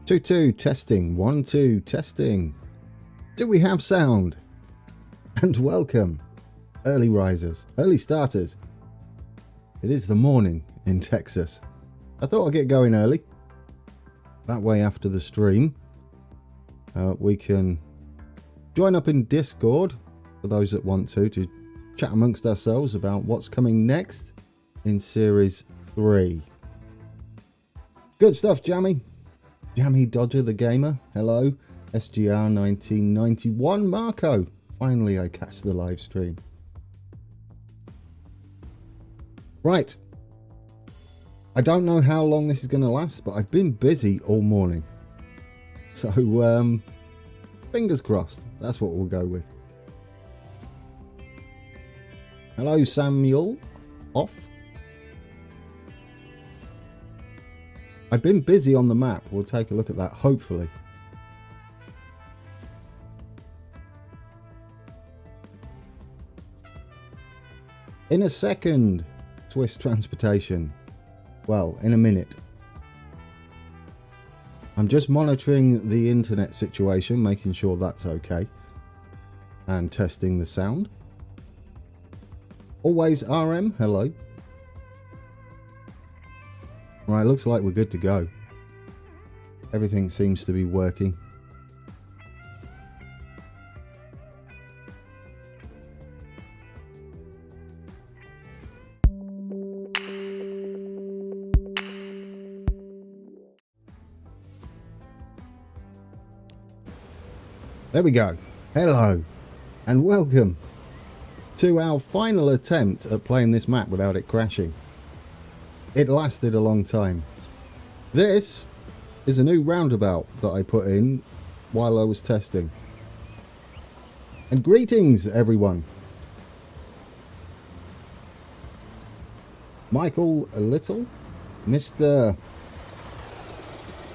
2 testing, 1 2 testing. Do we have sound? And welcome, early risers, early starters. It is the morning in Texas. I thought I'd get going early. That way after the stream, we can join up in Discord for those that want to chat amongst ourselves about what's coming next in Series 3. Good stuff, Jammy. Jammy Dodger the Gamer. Hello. SGR 1991. Marco. Finally, I catch the live stream. Right. I don't know how long this is going to last, but I've been busy all morning. So, fingers crossed. That's what we'll go with. Hello, Samuel. Off. I've been busy on the map. We'll take a look at that, hopefully. In a second, Swiss transportation. Well, in a minute. I'm just monitoring the internet situation, making sure that's okay. And testing the sound. Always RM, hello. Right, looks like we're good to go. Everything seems to be working. There we go. Hello and welcome to our final attempt at playing this map without it crashing. It lasted a long time. This is a new roundabout that I put in while I was testing. And greetings, everyone. Michael Little, Mr.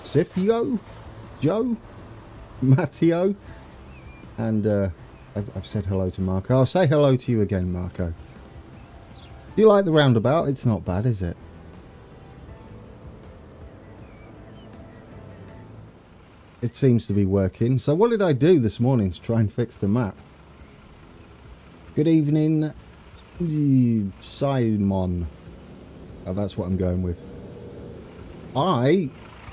Sifio, Joe, Matteo, and I've said hello to Marco. I'll say hello to you again, Marco. Do you like the roundabout? It's not bad, is it? It seems to be working. So what did I do this morning to try and fix the map? Good evening, Simon. Oh, that's what I'm going with. I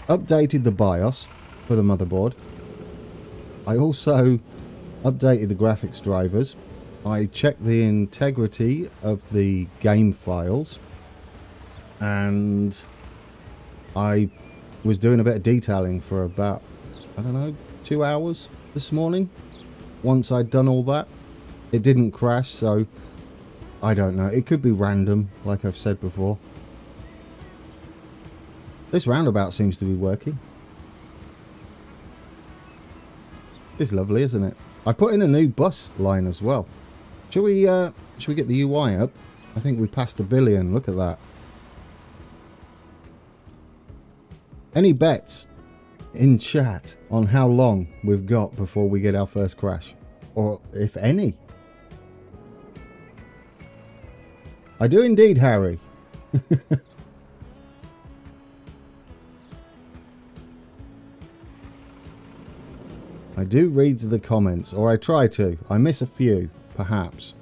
updated the BIOS for the motherboard. I also updated the graphics drivers. I checked the integrity of the game files. And I was doing a bit of detailing for about, I don't know, 2 hours this morning. Once I'd done all that, it didn't crash, so I don't know. It could be random, like I've said before. This roundabout seems to be working. It's lovely, isn't it? I put in a new bus line as well. Should we get the UI up? I think we passed 1 billion. Look at that. Any bets in chat on how long we've got before we get our first crash, or if any? I do indeed, Harry. I do read the comments, or I try to. I miss a few, perhaps.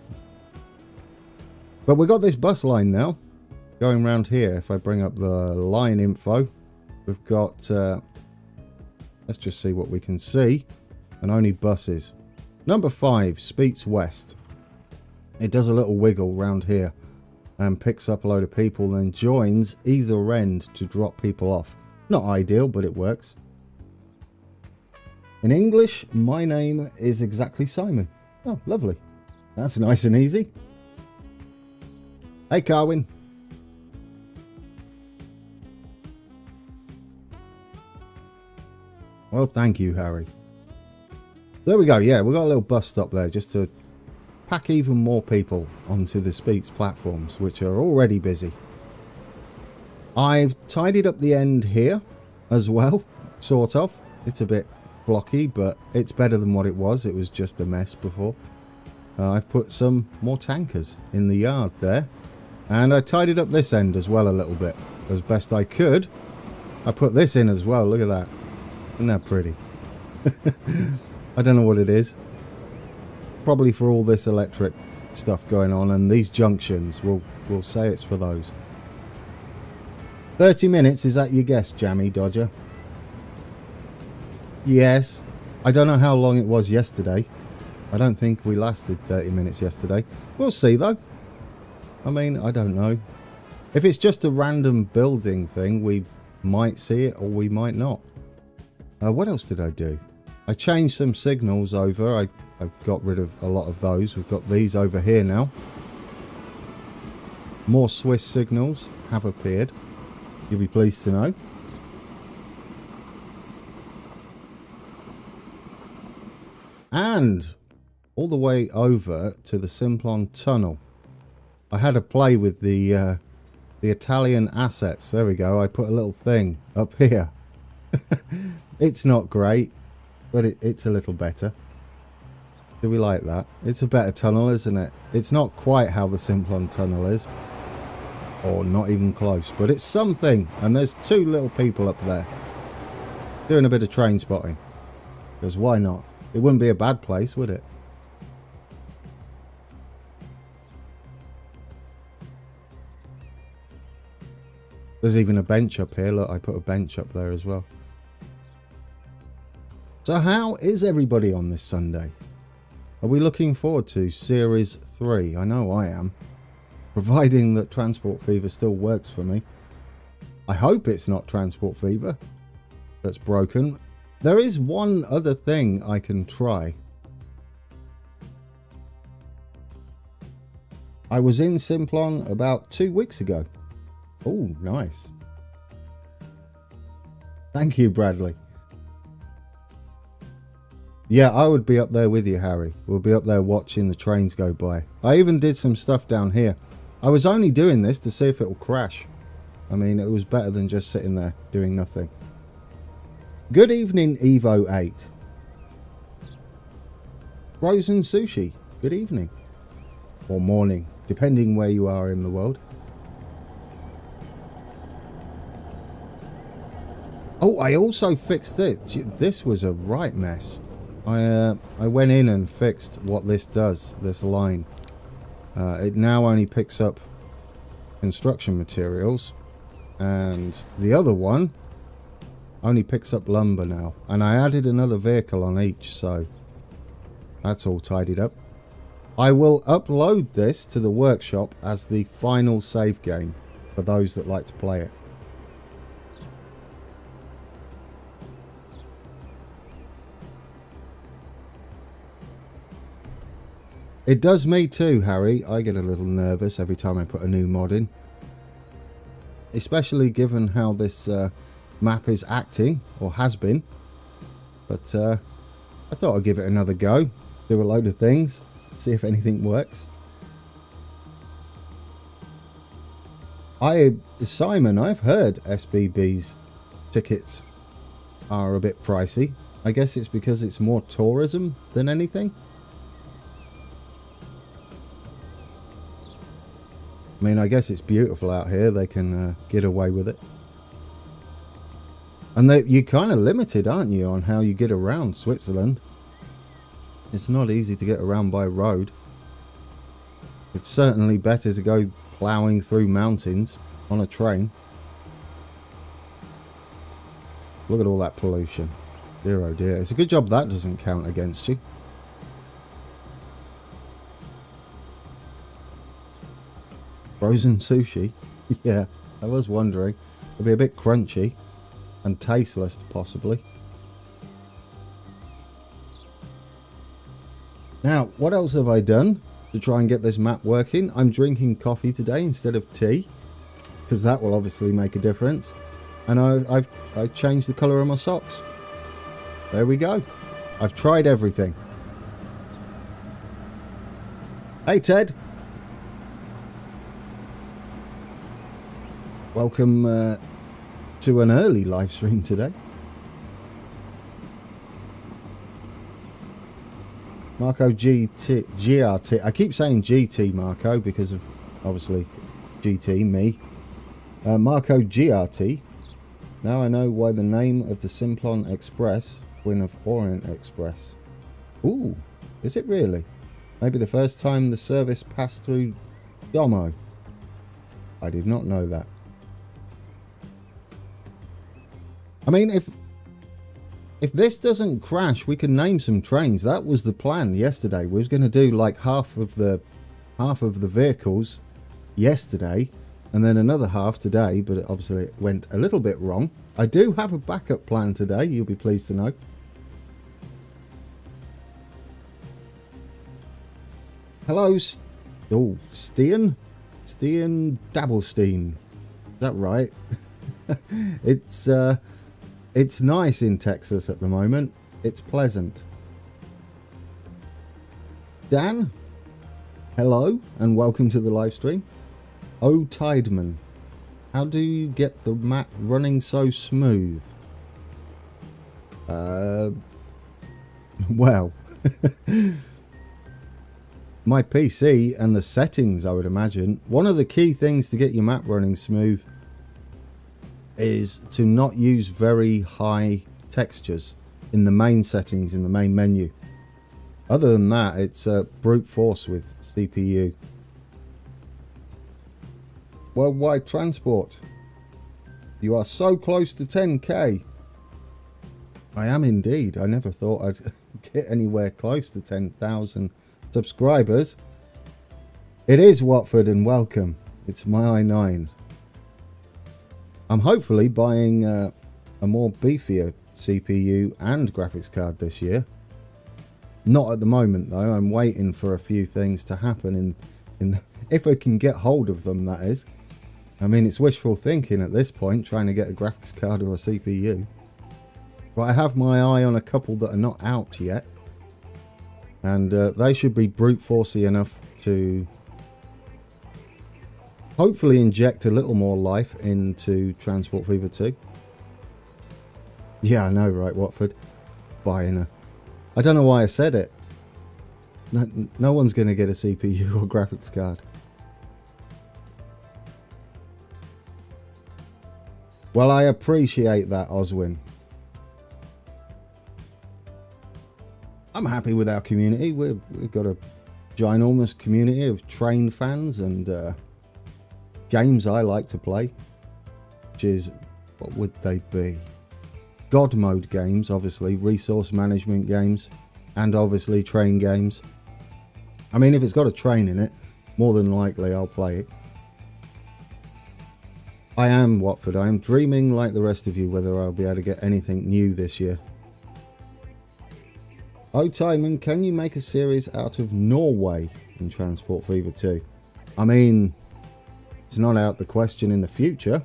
But we got this bus line now going round here. If I bring up the line info, we've got let's just see what we can see. And only buses. Number 5, Speets West. It does a little wiggle round here and picks up a load of people, then joins either end to drop people off. Not ideal, but it works. In English, my name is exactly Simon. Oh, lovely. That's nice and easy. Hey, Carwin. Well, thank you, Harry. There we go. Yeah, we've got a little bus stop there just to pack even more people onto the Speets platforms, which are already busy. I've tidied up the end here as well, sort of. It's a bit blocky, but it's better than what it was. It was just a mess before. I've put some more tankers in the yard there, and I tidied up this end as well a little bit as best I could. I put this in as well. Look at that. Isn't that pretty? I don't know what it is. Probably for all this electric stuff going on and these junctions. We'll say it's for those. 30 minutes, is that your guess, Jammy Dodger? Yes. I don't know how long it was yesterday. I don't think we lasted 30 minutes yesterday. We'll see though. I mean, I don't know. If it's just a random building thing, we might see it or we might not. What else did I do? I changed some signals over. I got rid of a lot of those. We've got these over here now. More Swiss signals have appeared. You'll be pleased to know. And all the way over to the Simplon Tunnel. I had a play with the Italian assets. There we go. I put a little thing up here. It's not great, but it's a little better. Do we like that? It's a better tunnel, isn't it? It's not quite how the Simplon Tunnel is. Or not even close, but it's something. And there's two little people up there doing a bit of train spotting. Because why not? It wouldn't be a bad place, would it? There's even a bench up here. Look, I put a bench up there as well. So how is everybody on this Sunday? Are we looking forward to Series 3? I know I am. Providing that Transport Fever still works for me. I hope it's not Transport Fever that's broken. There is one other thing I can try. I was in Simplon about 2 weeks ago. Oh, nice. Thank you, Bradley. Yeah, I would be up there with you, Harry. We'll be up there watching the trains go by. I even did some stuff down here. I was only doing this to see if it will crash. I mean, it was better than just sitting there doing nothing. Good evening, Evo 8. Frozen Sushi, good evening. Or morning, depending where you are in the world. Oh, I also fixed this. This was a right mess. I went in and fixed what this does, this line. It now only picks up construction materials, and the other one only picks up lumber now. And I added another vehicle on each, so that's all tidied up. I will upload this to the workshop as the final save game for those that like to play it. It does me too, Harry. I get a little nervous every time I put a new mod in. Especially given how this map is acting, or has been. But I thought I'd give it another go. Do a load of things. See if anything works. Simon, I've heard SBB's tickets are a bit pricey. I guess it's because it's more tourism than anything. I mean, I guess it's beautiful out here. They can get away with it. And you're kind of limited, aren't you, on how you get around Switzerland. It's not easy to get around by road. It's certainly better to go ploughing through mountains on a train. Look at all that pollution. Dear oh dear. It's a good job that doesn't count against you. Frozen sushi? Yeah, I was wondering. It'll be a bit crunchy and tasteless, possibly. Now, what else have I done to try and get this map working? I'm drinking coffee today instead of tea, because that will obviously make a difference. And I changed the colour of my socks. There we go. I've tried everything. Hey, Ted. Welcome to an early live stream today. Marco GT. I keep saying GT, Marco, because of, obviously, GT, me. Marco GRT Now I know why the name of the Simplon Express, twin of Orient Express. Ooh, is it really? Maybe the first time the service passed through Domo. I did not know that. I mean, if this doesn't crash, we can name some trains. That was the plan yesterday. We was going to do like half of the vehicles yesterday, and then another half today. But obviously, it went a little bit wrong. I do have a backup plan today. You'll be pleased to know. Hello, Steen Dabblestein. Is that right? It's nice in Texas at the moment. It's pleasant. Dan, hello and welcome to the live stream. Oh, Tideman, how do you get the map running so smooth? Well, my PC and the settings, I would imagine. One of the key things to get your map running smooth is to not use very high textures in the main settings, in the main menu. Other than that, it's brute force with CPU. Worldwide transport. You are so close to 10k. I am indeed. I never thought I'd get anywhere close to 10,000 subscribers. It is Watford and welcome. It's my i9. I'm hopefully buying a more beefier CPU and graphics card this year. Not at the moment though. I'm waiting for a few things to happen if I can get hold of them, that is. I mean, it's wishful thinking at this point, trying to get a graphics card or a CPU. But I have my eye on a couple that are not out yet. And they should be brute forcey enough to hopefully inject a little more life into Transport Fever 2. Yeah, I know, right, Watford? Buying a... I don't know why I said it. No one's going to get a CPU or graphics card. Well, I appreciate that, Oswin. I'm happy with our community. We've got a ginormous community of train fans and games I like to play. Which is, what would they be? God mode games, obviously. Resource management games. And obviously train games. I mean, if it's got a train in it, more than likely I'll play it. I am Watford. I am dreaming like the rest of you whether I'll be able to get anything new this year. Oh, Timon, can you make a series out of Norway in Transport Fever 2? I mean, it's not out the question in the future.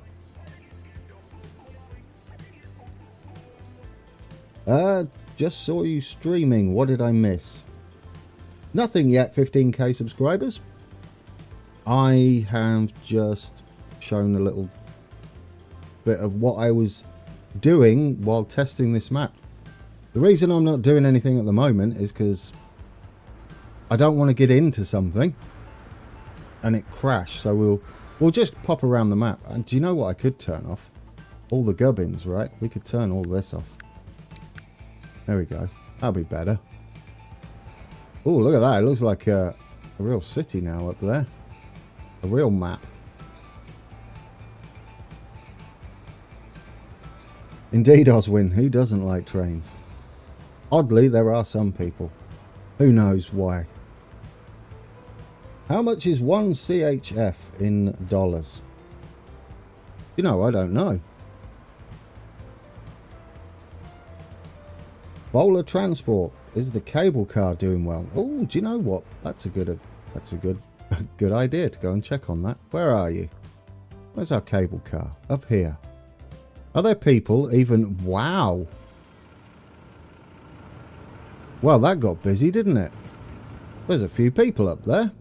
Just saw you streaming. What did I miss? Nothing yet, 15k subscribers. I have just shown a little bit of what I was doing while testing this map. The reason I'm not doing anything at the moment is because I don't want to get into something and it crash. So we'll just pop around the map. And do you know what I could turn off? All the gubbins, right? We could turn all this off. There we go. That'll be better. Oh, look at that. It looks like a real city now up there. A real map. Indeed, Oswin. Who doesn't like trains? Oddly, there are some people. Who knows why? How much is one CHF in dollars? You know, I don't know. Bowler Transport. Is the cable car doing well? Oh, do you know what? That's a good idea to go and check on that. Where are you? Where's our cable car? Up here. Are there people even? Wow. Well, that got busy, didn't it? There's a few people up there.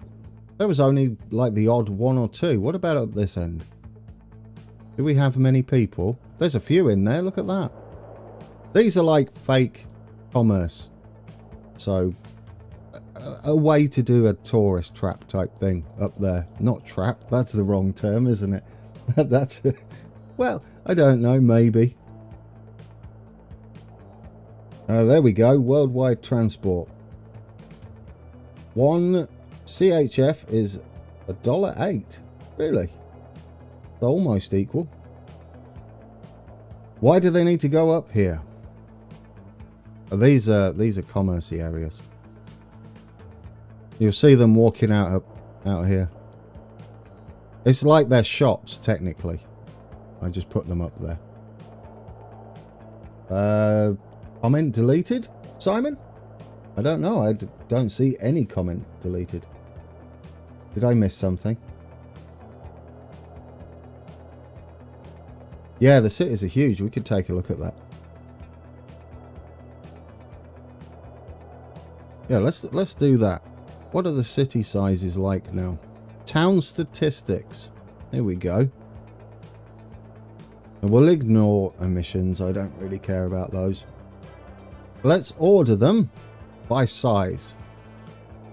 There was only like the odd one or two. What about up this end? Do we have many people? There's a few in there. Look at that. These are like fake commerce. So, a way to do a tourist trap type thing up there. Not trap. That's the wrong term, isn't it? Well, I don't know, maybe. There we go, worldwide transport. One CHF is $1.08. Really? It's almost equal. Why do they need to go up here? These are commercy areas. You'll see them walking out here. It's like they're shops, technically. I just put them up there. Comment deleted, Simon? I don't know. I don't see any comment deleted. Did I miss something? Yeah, the cities are huge. We could take a look at that. Yeah, let's do that. What are the city sizes like now? Town statistics. Here we go. And we'll ignore emissions. I don't really care about those. Let's order them by size.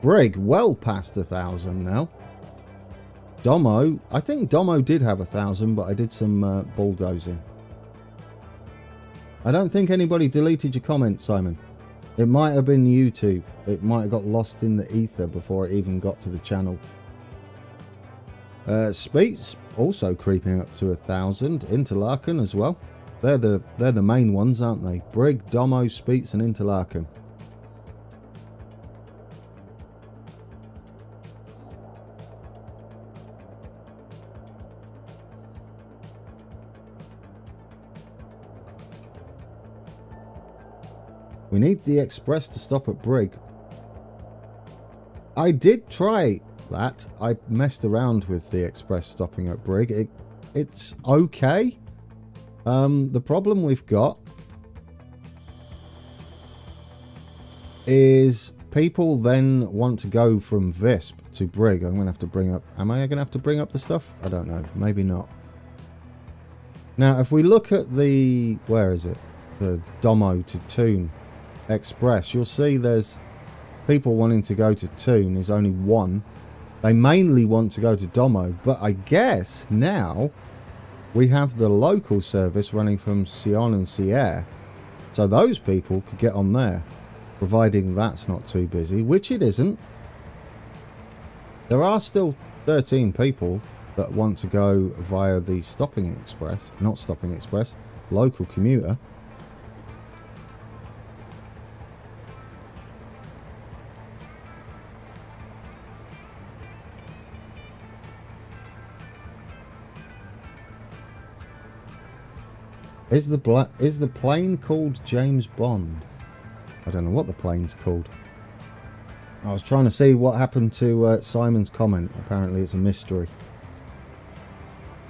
Brig, well past 1,000 now. Domo, I think Domo did have 1,000, but I did some bulldozing. I don't think anybody deleted your comment, Simon. It might have been YouTube. It might have got lost in the ether before it even got to the channel. Speets also creeping up to 1,000. Interlaken as well. They're the main ones, aren't they? Brig, Domo, Speets, and Interlaken. We need the express to stop at Brig. I did try that. I messed around with the express stopping at Brig. It's okay. The problem we've got is people then want to go from Visp to Brig. I'm going to have to bring up... Am I going to have to bring up the stuff? I don't know. Maybe not. Now, if we look at the... Where is it? The Domo to Toon Express. You'll see there's people wanting to go to Toon. There's only one. They mainly want to go to Domo. But I guess now we have the local service running from Sion and Sierre. So those people could get on there. Providing that's not too busy. Which it isn't. There are still 13 people that want to go via the stopping express. Not stopping express. Local commuter. Is the plane called James Bond? I don't know what the plane's called. I was trying to see what happened to Simon's comment. Apparently it's a mystery.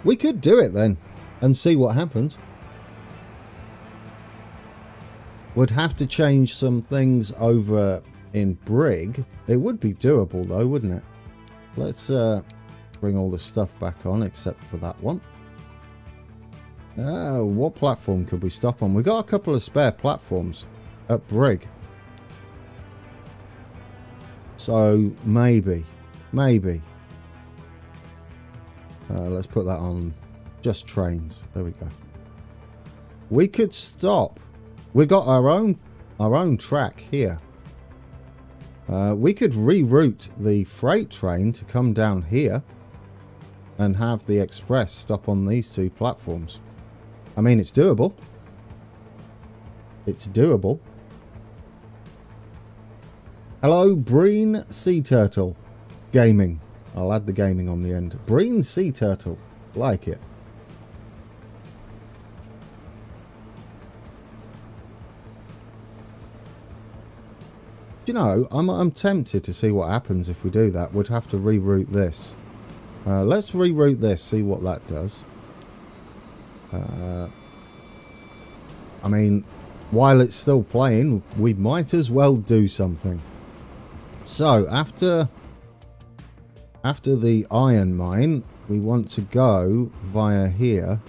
We could do it then and see what happens. Would have to change some things over in Brig. It would be doable though, wouldn't it? Let's bring all the stuff back on except for that one. What platform could we stop on? We've got a couple of spare platforms at Brig. So, maybe. Let's put that on just trains. There we go. We could stop. We've got our own track here. We could reroute the freight train to come down here and have the express stop on these two platforms. I mean, it's doable. It's doable. Hello, Breen Sea Turtle Gaming. I'll add the gaming on the end. Breen Sea Turtle. Like it. You know, I'm tempted to see what happens if we do that. We'd have to reroute this. Let's reroute this, see what that does. I mean, while it's still playing, we might as well do something. So, after the iron mine, we want to go via here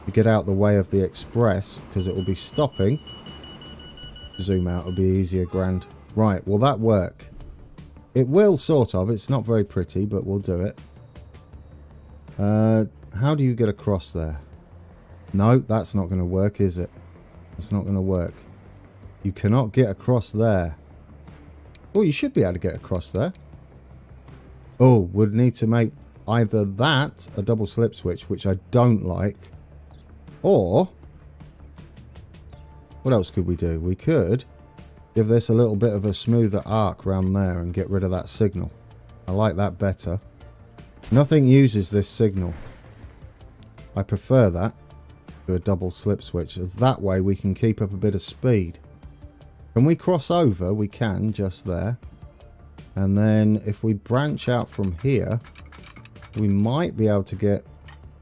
to get out the way of the express, because it will be stopping. Zoom out, it'll be easier, grand. Right, will that work? It will, sort of. It's not very pretty, but we'll do it. How do you get across there? No, that's not going to work, is it? It's not going to work. You cannot get across there. Oh, you should be able to get across there. Oh, would need to make either that a double slip switch, which I don't like, or what else could we do? We could give this a little bit of a smoother arc around there and get rid of that signal. I like that better. Nothing uses this signal. I prefer that to a double slip switch, as that way we can keep up a bit of speed. Can we cross over? We can, just there. And then if we branch out from here, we might be able to get...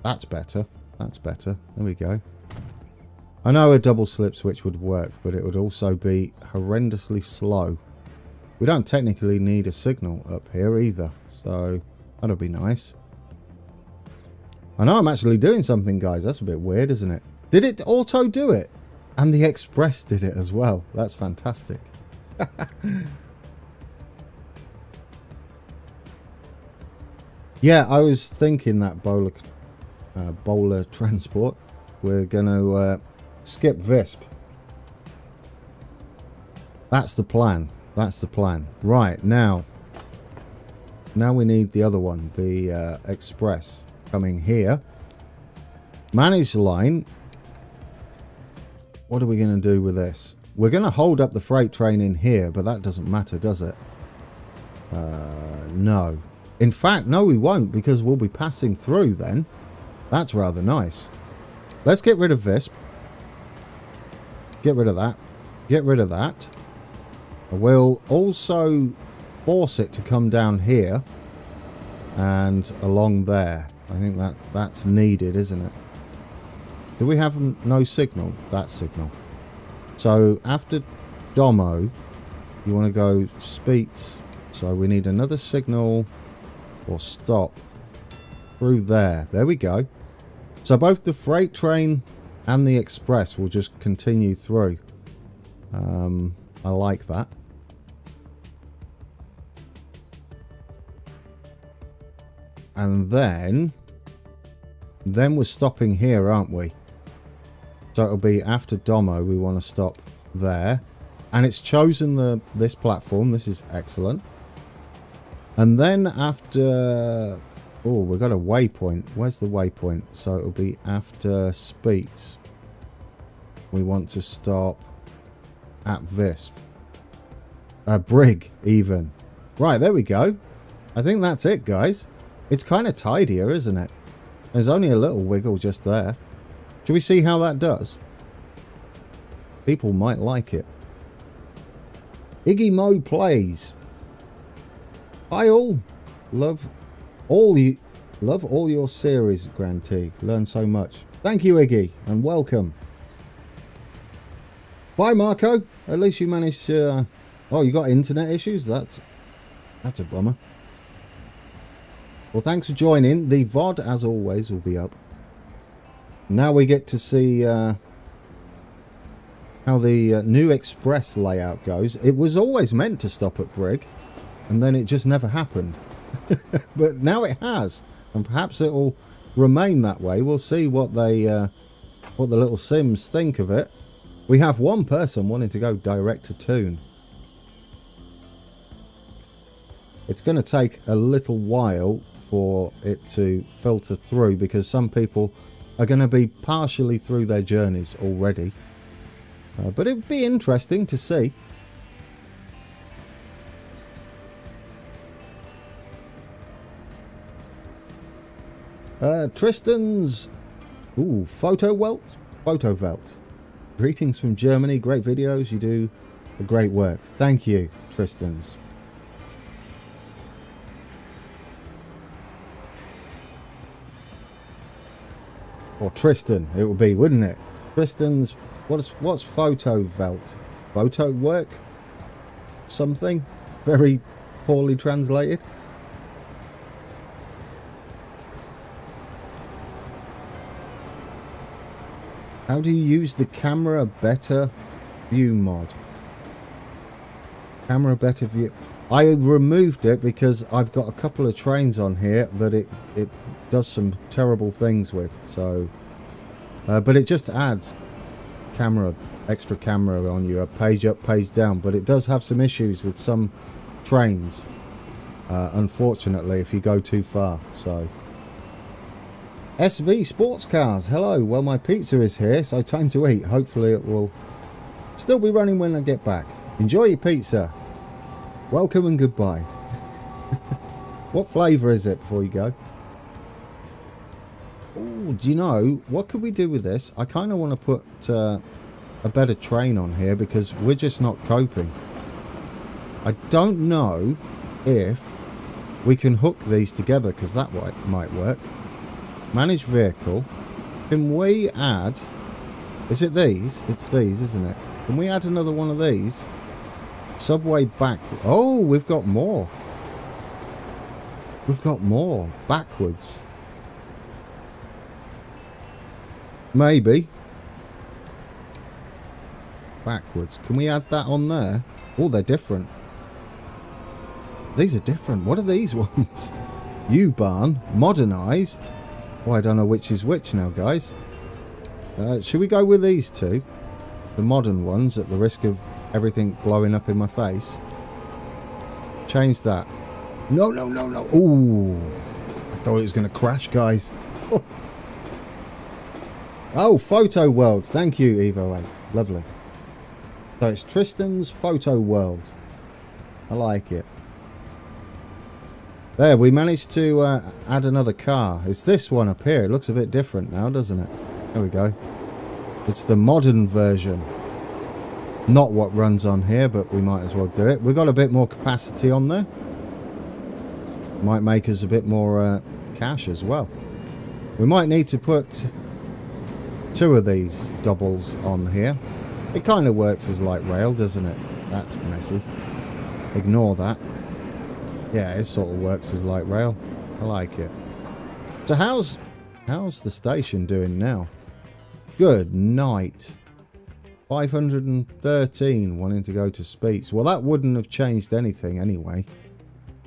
That's better. That's better. There we go. I know a double slip switch would work, but it would also be horrendously slow. We don't technically need a signal up here either, so that'll be nice. I know I'm actually doing something, guys. That's a bit weird, isn't it? Did it auto do it? And the Express did it as well. That's fantastic. Yeah, I was thinking that bowler transport. We're going to skip Visp. That's the plan. That's the plan. Right, now we need the other one, the Express, coming here. Manage line. What are we going to do with this? We're going to hold up the freight train in here, but that doesn't matter, does it? No. In fact, no, we won't, because we'll be passing through then. That's rather nice. Let's get rid of Visp. Get rid of that. Get rid of that. We'll also force it to come down here and along there. I think that's needed, isn't it? Do we have no signal? That signal. So after Domo, you want to go Speets. So we need another signal or stop through there. There we go. So both the freight train and the Express will just continue through. I like that. And then we're stopping here, aren't we? So it'll be after Domo, we want to stop there. And it's chosen this platform. This is excellent. And then after... Oh, we've got a waypoint. Where's the waypoint? So it'll be after Speets. We want to stop at Visp. Brig, even. Right, there we go. I think that's it, guys. It's kind of tidier, isn't it? There's only a little wiggle just there. Should we see how that does? People might like it. Iggy Mo plays. Hi all. Love all your series, Grand T. Learn so much. Thank you, Iggy, and welcome. Bye, Marco. At least you managed to... Oh, you got internet issues? That's a bummer. Well, thanks for joining. The VoD, as always, will be up. Now we get to see how the new Express layout goes. It was always meant to stop at Brig, and then it just never happened. But now it has, and perhaps it will remain that way. We'll see what the little Sims think of it. We have one person wanting to go direct to Toon. It's going to take a little while for it to filter through, because some people are going to be partially through their journeys already. But it would be interesting to see. Tristan's Photo Welt. Greetings from Germany. Great videos. You do a great work. Thank you, Tristan's. Or Tristan, it would be, wouldn't it? Tristan's... What's Photo Welt? Photo work? Something? Very poorly translated. How do you use the camera better view mod? Camera better view. I removed it because I've got a couple of trains on here that it does some terrible things with. So But it just adds extra camera on you, a page up, page down. But it does have some issues with some trains, unfortunately, if you go too far. So SV Sports Cars, hello. Well, my pizza is here, so time to eat. Hopefully it will still be running when I get back. Enjoy your pizza. Welcome and goodbye. What flavour is it before you go? Oh, do you know, what could we do with this? I kind of want to put a better train on here because we're just not coping. I don't know if we can hook these together because that might work. Manage vehicle. Can we add... Is it these? It's these, isn't it? Can we add another one of these? Subway back... Oh, we've got more. We've got more. Backwards. Maybe. Backwards. Can we add that on there? Oh, they're different. These are different. What are these ones? U-Bahn. Modernised. Oh, I don't know which is which now, guys. Should we go with these two? The modern ones, at the risk of everything blowing up in my face. Change that. No, no, no, no. Ooh. I thought it was going to crash, guys. Oh, Photo World. Thank you, Evo8. Lovely. So it's Tristan's Photo World. I like it. There, we managed to add another car. It's this one up here. It looks a bit different now, doesn't it? There we go. It's the modern version. Not what runs on here, but we might as well do it. We've got a bit more capacity on there. Might make us a bit more cash as well. We might need to put 2 of these doubles on here. It kind of works as light rail, doesn't it? That's messy. Ignore that. Yeah, it sort of works as light rail. I like it. So how's the station doing now? Good night. 513 wanting to go to Speeds. Well, that wouldn't have changed anything anyway.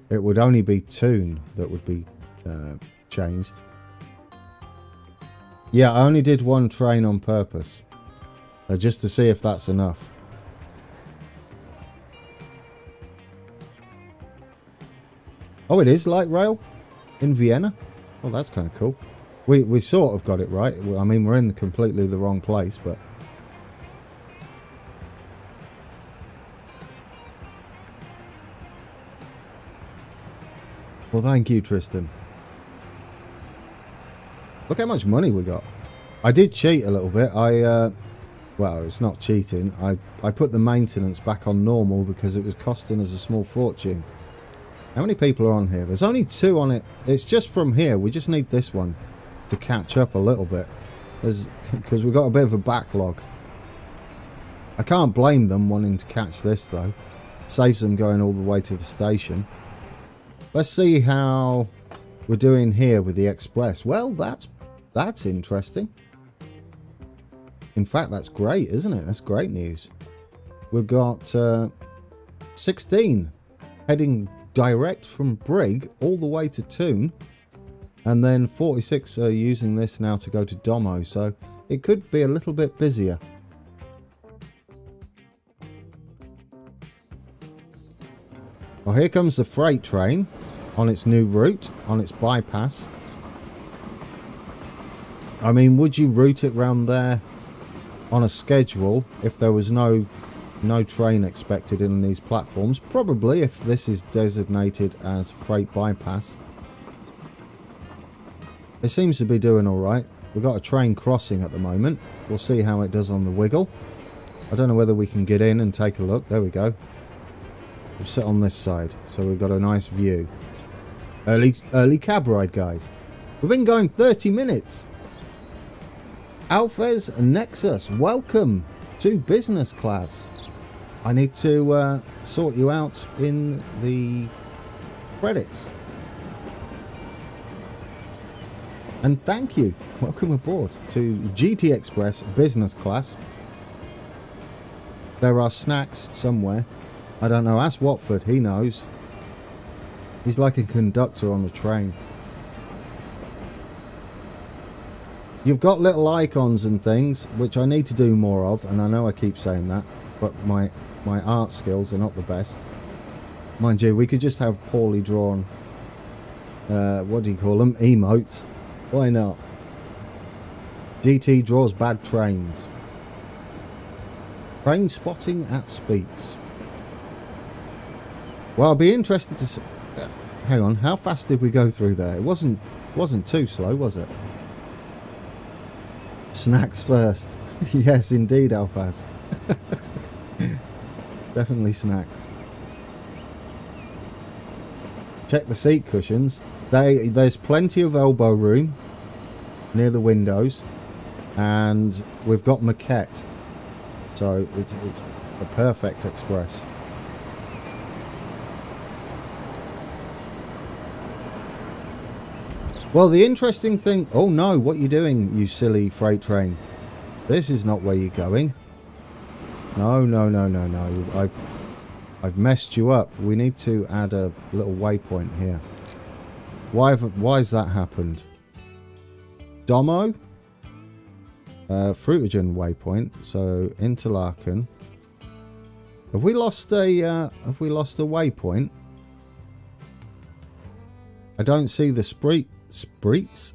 It would only be tune that would be changed. Yeah, I only did one train on purpose. Just to see if that's enough. Oh, it is light rail in Vienna. Oh, that's kind of cool. We sort of got it right. I mean, we're in completely the wrong place, but... Well, thank you, Tristan. Look how much money we got. I did cheat a little bit. Well, it's not cheating. I put the maintenance back on normal because it was costing us a small fortune. How many people are on here? There's only 2 on it. It's just from here. We just need this one to catch up a little bit. Because we've got a bit of a backlog. I can't blame them wanting to catch this, though. Saves them going all the way to the station. Let's see how we're doing here with the express. Well, that's interesting. In fact, that's great, isn't it? That's great news. We've got 16 heading direct from Brig all the way to Toon. And then 46 are using this now to go to Domo. So it could be a little bit busier. Well, here comes the freight train on its new route, on its bypass. I mean, would you route it round there on a schedule if there was no train expected in these platforms? Probably, if this is designated as freight bypass. It seems to be doing all right. We've got a train crossing at the moment. We'll see how it does on the wiggle. I don't know whether we can get in and take a look. There we go. We'll sit on this side, so we've got a nice view. Early cab ride, guys. We've been going 30 minutes. Alphes Nexus, welcome to business class. I need to sort you out in the credits. And thank you. Welcome aboard to GT Express business class. There are snacks somewhere. I don't know. Ask Watford. He knows. He's like a conductor on the train. You've got little icons and things, which I need to do more of, and I know I keep saying that, but my art skills are not the best. Mind you, we could just have poorly drawn, what do you call them? Emotes. Why not? GT draws bad trains. Train spotting at Speeds. Well, I'll be interested to see... hang on, how fast did we go through there? It wasn't too slow, was it? Snacks first. Yes, indeed, Alphaz. Definitely snacks. Check the seat cushions. There's plenty of elbow room near the windows, and we've got maquette, so it's a perfect express. Well, the interesting thing... oh no, what are you doing, you silly freight train? This is not where you're going. No, no, no, no, no. I've messed you up. We need to add a little waypoint here. Why has that happened? Domo? Fruitogen waypoint. So Interlaken. Have we lost a waypoint? I don't see the Speets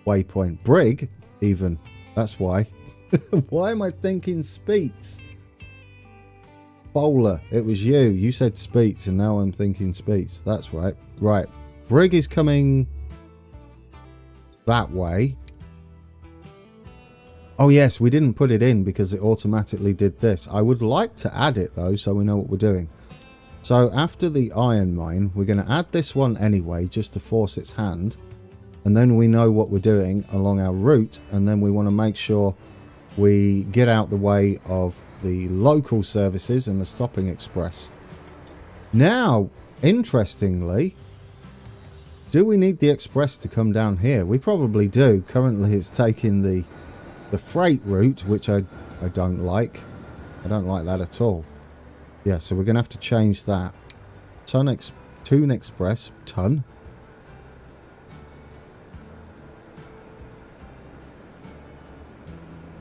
waypoint. Brig, even. That's why. Why am I thinking Speets? Bowler, it was you. You said Speets, and now I'm thinking Speets. That's right. Right. Brig is coming that way. Oh yes, we didn't put it in because it automatically did this. I would like to add it though, so we know what we're doing. So after the iron mine, we're going to add this one anyway, just to force its hand. And then we know what we're doing along our route. And then we want to make sure we get out the way of the local services and the stopping express. Now, interestingly, do we need the express to come down here? We probably do. Currently it's taking the freight route, which I don't like. I don't like that at all. Yeah, so we're going to have to change that. Toon Express. Ton.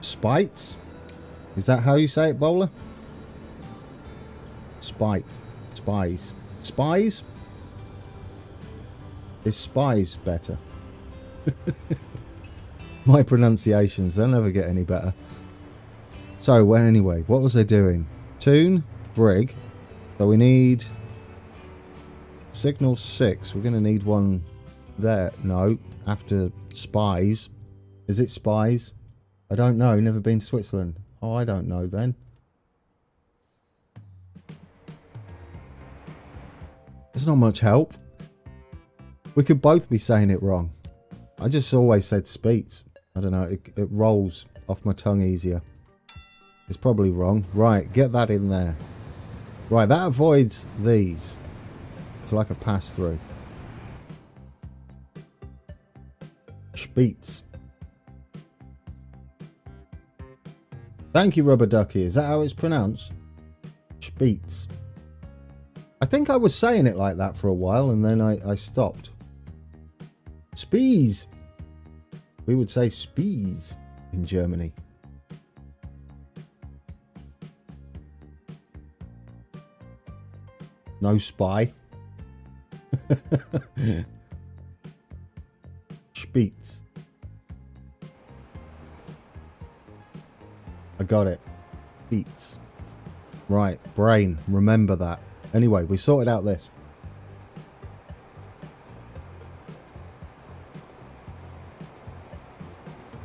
Spites. Is that how you say it, Bowler? Spite. Spies. Spies? Is spies better? My pronunciations, they'll never get any better. So, well, anyway, what was I doing? Toon. Brig. So we need signal 6. We're going to need one there. No, after spies. Is it spies? I don't know. Never been to Switzerland. Oh, I don't know then. There's not much help. We could both be saying it wrong. I just always said Speets. I don't know. It rolls off my tongue easier. It's probably wrong. Right, get that in there. Right, that avoids these. It's like a pass-through. Speets. Thank you, Rubber Ducky. Is that how it's pronounced? Speets. I think I was saying it like that for a while, and then I stopped. Spees. We would say Spees in Germany. No spy. Speets. I got it. Speets. Right, brain. Remember that. Anyway, we sorted out this.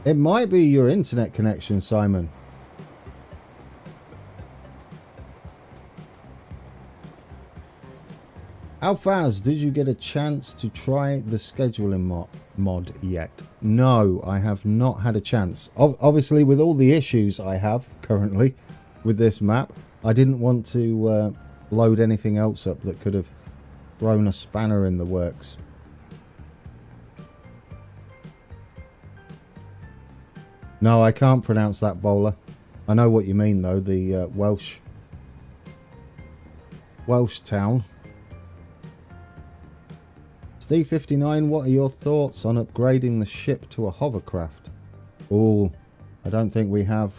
It might be your internet connection, Simon. Alphaz, did you get a chance to try the scheduling mod yet? No, I have not had a chance. Obviously, with all the issues I have currently with this map, I didn't want to load anything else up that could have thrown a spanner in the works. No, I can't pronounce that, Bowler. I know what you mean, though. The Welsh town. Steve59, what are your thoughts on upgrading the ship to a hovercraft? Oh, I don't think we have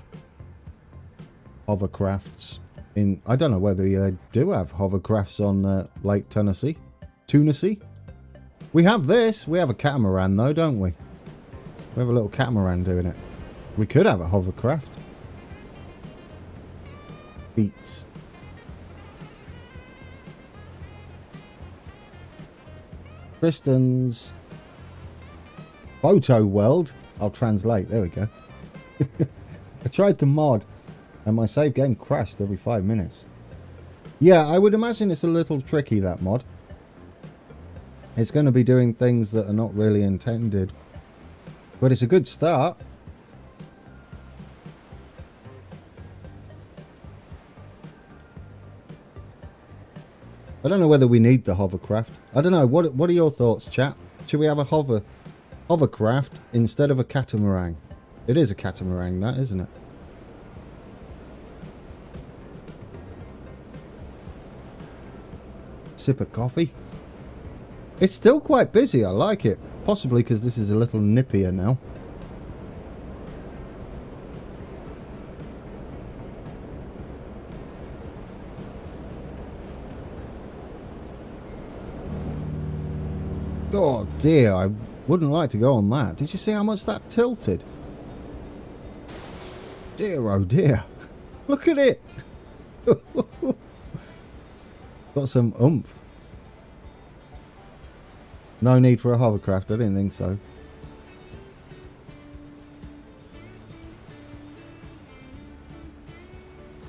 hovercrafts in... I don't know whether they do have hovercrafts on Lake Tennessee. We have this. We have a catamaran though, don't we? We have a little catamaran doing it. We could have a hovercraft. Beats. Kristen's photo world. I'll translate. There we go. I tried the mod and my save game crashed every 5 minutes. Yeah, I would imagine it's a little tricky, that mod. It's going to be doing things that are not really intended. But it's a good start. I don't know whether we need the hovercraft. I don't know. What are your thoughts, chat? Should we have a hovercraft instead of a catamaran? It is a catamaran, that, isn't it? Sip of coffee. It's still quite busy. I like it. Possibly because this is a little nippier now. Oh dear, I wouldn't like to go on that. Did you see how much that tilted? Dear oh dear. Look at it. Got some oomph. No need for a hovercraft, I didn't think so.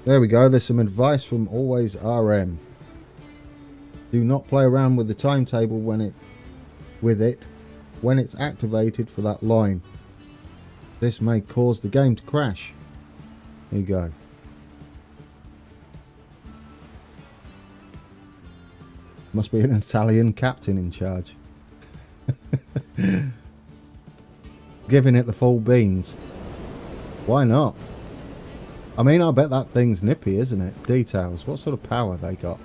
There we go, there's some advice from Always RM. Do not play around with the timetable when it's activated for that line. This may cause the game to crash. There you go. Must be an Italian captain in charge. Giving it the full beans. Why not? I mean, I bet that thing's nippy, isn't it? Details. What sort of power they got?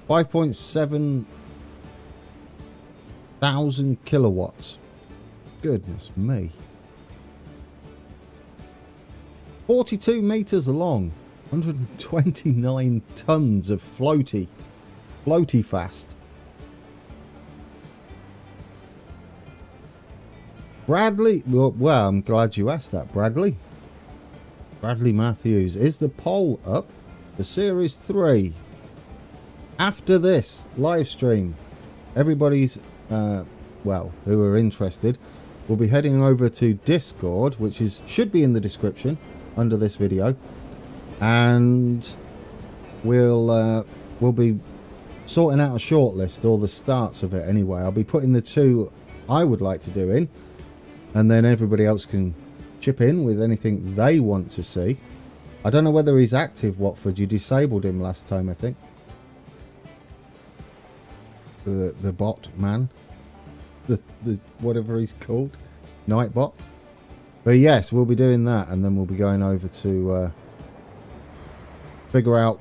5.7 thousand kilowatts. Goodness me. 42 meters long. 129 tons of floaty fast. Bradley, well, I'm glad you asked that, Bradley. Bradley Matthews, is the poll up for Series 3? After this live stream, everybody's, well, who are interested, will be heading over to Discord, which should be in the description under this video, and we'll be sorting out a shortlist, or the starts of it anyway. I'll be putting the two I would like to do in, and then everybody else can chip in with anything they want to see. I don't know whether he's active, Watford. You disabled him last time, I think. The bot man, the whatever he's called, Nightbot. But yes, we'll be doing that, and then we'll be going over to figure out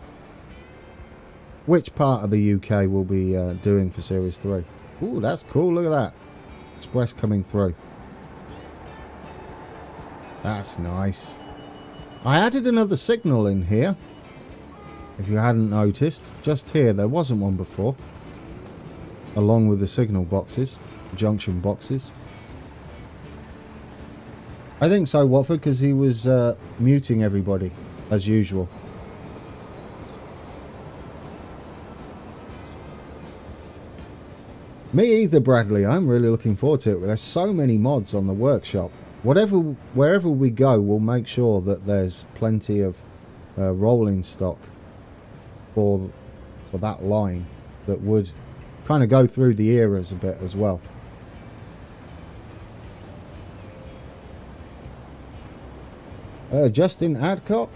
which part of the UK we'll be doing for Series 3. Ooh, that's cool. Look at that. Express coming through. That's nice. I added another signal in here. If you hadn't noticed, just here, there wasn't one before. Along with the signal boxes, junction boxes. I think so, Watford, because he was muting everybody, as usual. Me either, Bradley. I'm really looking forward to it. There's so many mods on the workshop. Wherever we go, we'll make sure that there's plenty of rolling stock for that line that would kind of go through the eras a bit as well. Justin Adcock,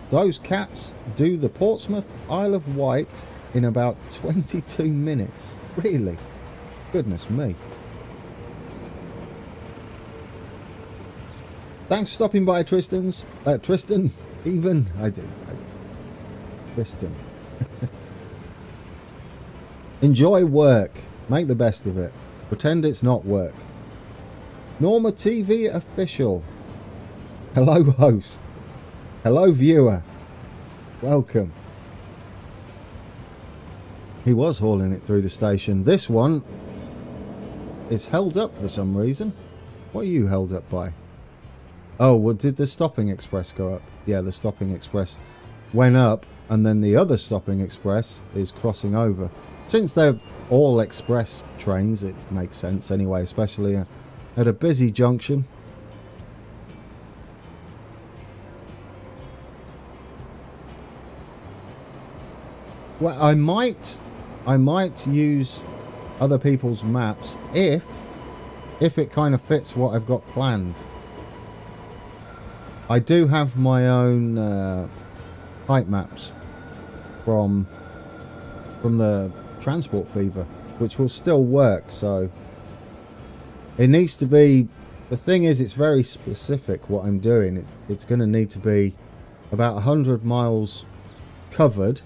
those cats do the Portsmouth Isle of Wight in about 22 minutes. Really? Goodness me. Thanks for stopping by, Tristan, even. Tristan. Enjoy work. Make the best of it. Pretend it's not work. Norma TV official. Hello host. Hello viewer. Welcome. He was hauling it through the station. This one is held up for some reason. What are you held up by? Oh, well, did the stopping express go up? Yeah, the stopping express went up, and then the other stopping express is crossing over. Since they're all express trains, it makes sense anyway, especially at a busy junction. Well, I might use other people's maps if it kind of fits what I've got planned. I do have my own height maps from the Transport Fever, which will still work, so it needs to be. The thing is, it's very specific what I'm doing. It's going to need to be about 100 miles covered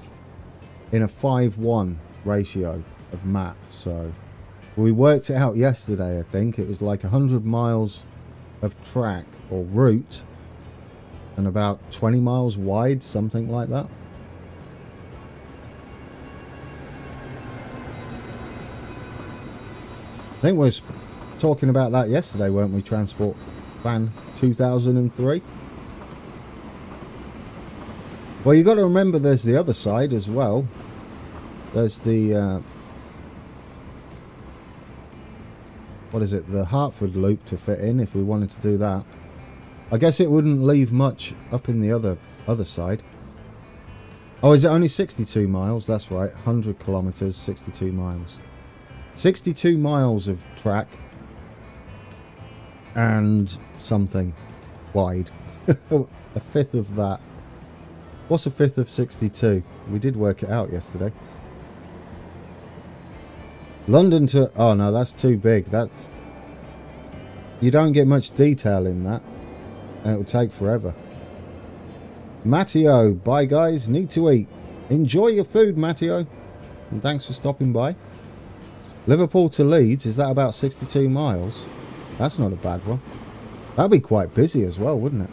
in a 5:1 ratio of map. So we worked it out yesterday. I think it was like 100 miles of track or route and about 20 miles wide, something like that. I think we were talking about that yesterday, weren't we? Transport Plan 2003. Well, you got to remember there's the other side as well. There's the what is it? The Hartford loop to fit in if we wanted to do that. I guess it wouldn't leave much up in the other side. Oh, is it only 62 miles? That's right, 100 kilometers, 62 miles. 62 miles of track and something wide. A fifth of that. What's a fifth of 62? We did work it out yesterday. London to... Oh no, that's too big. That's... You don't get much detail in that. And it will take forever. Matteo. Bye guys. Need to eat. Enjoy your food, Matteo. And thanks for stopping by. Liverpool to Leeds. Is that about 62 miles? That's not a bad one. That'd be quite busy as well, wouldn't it?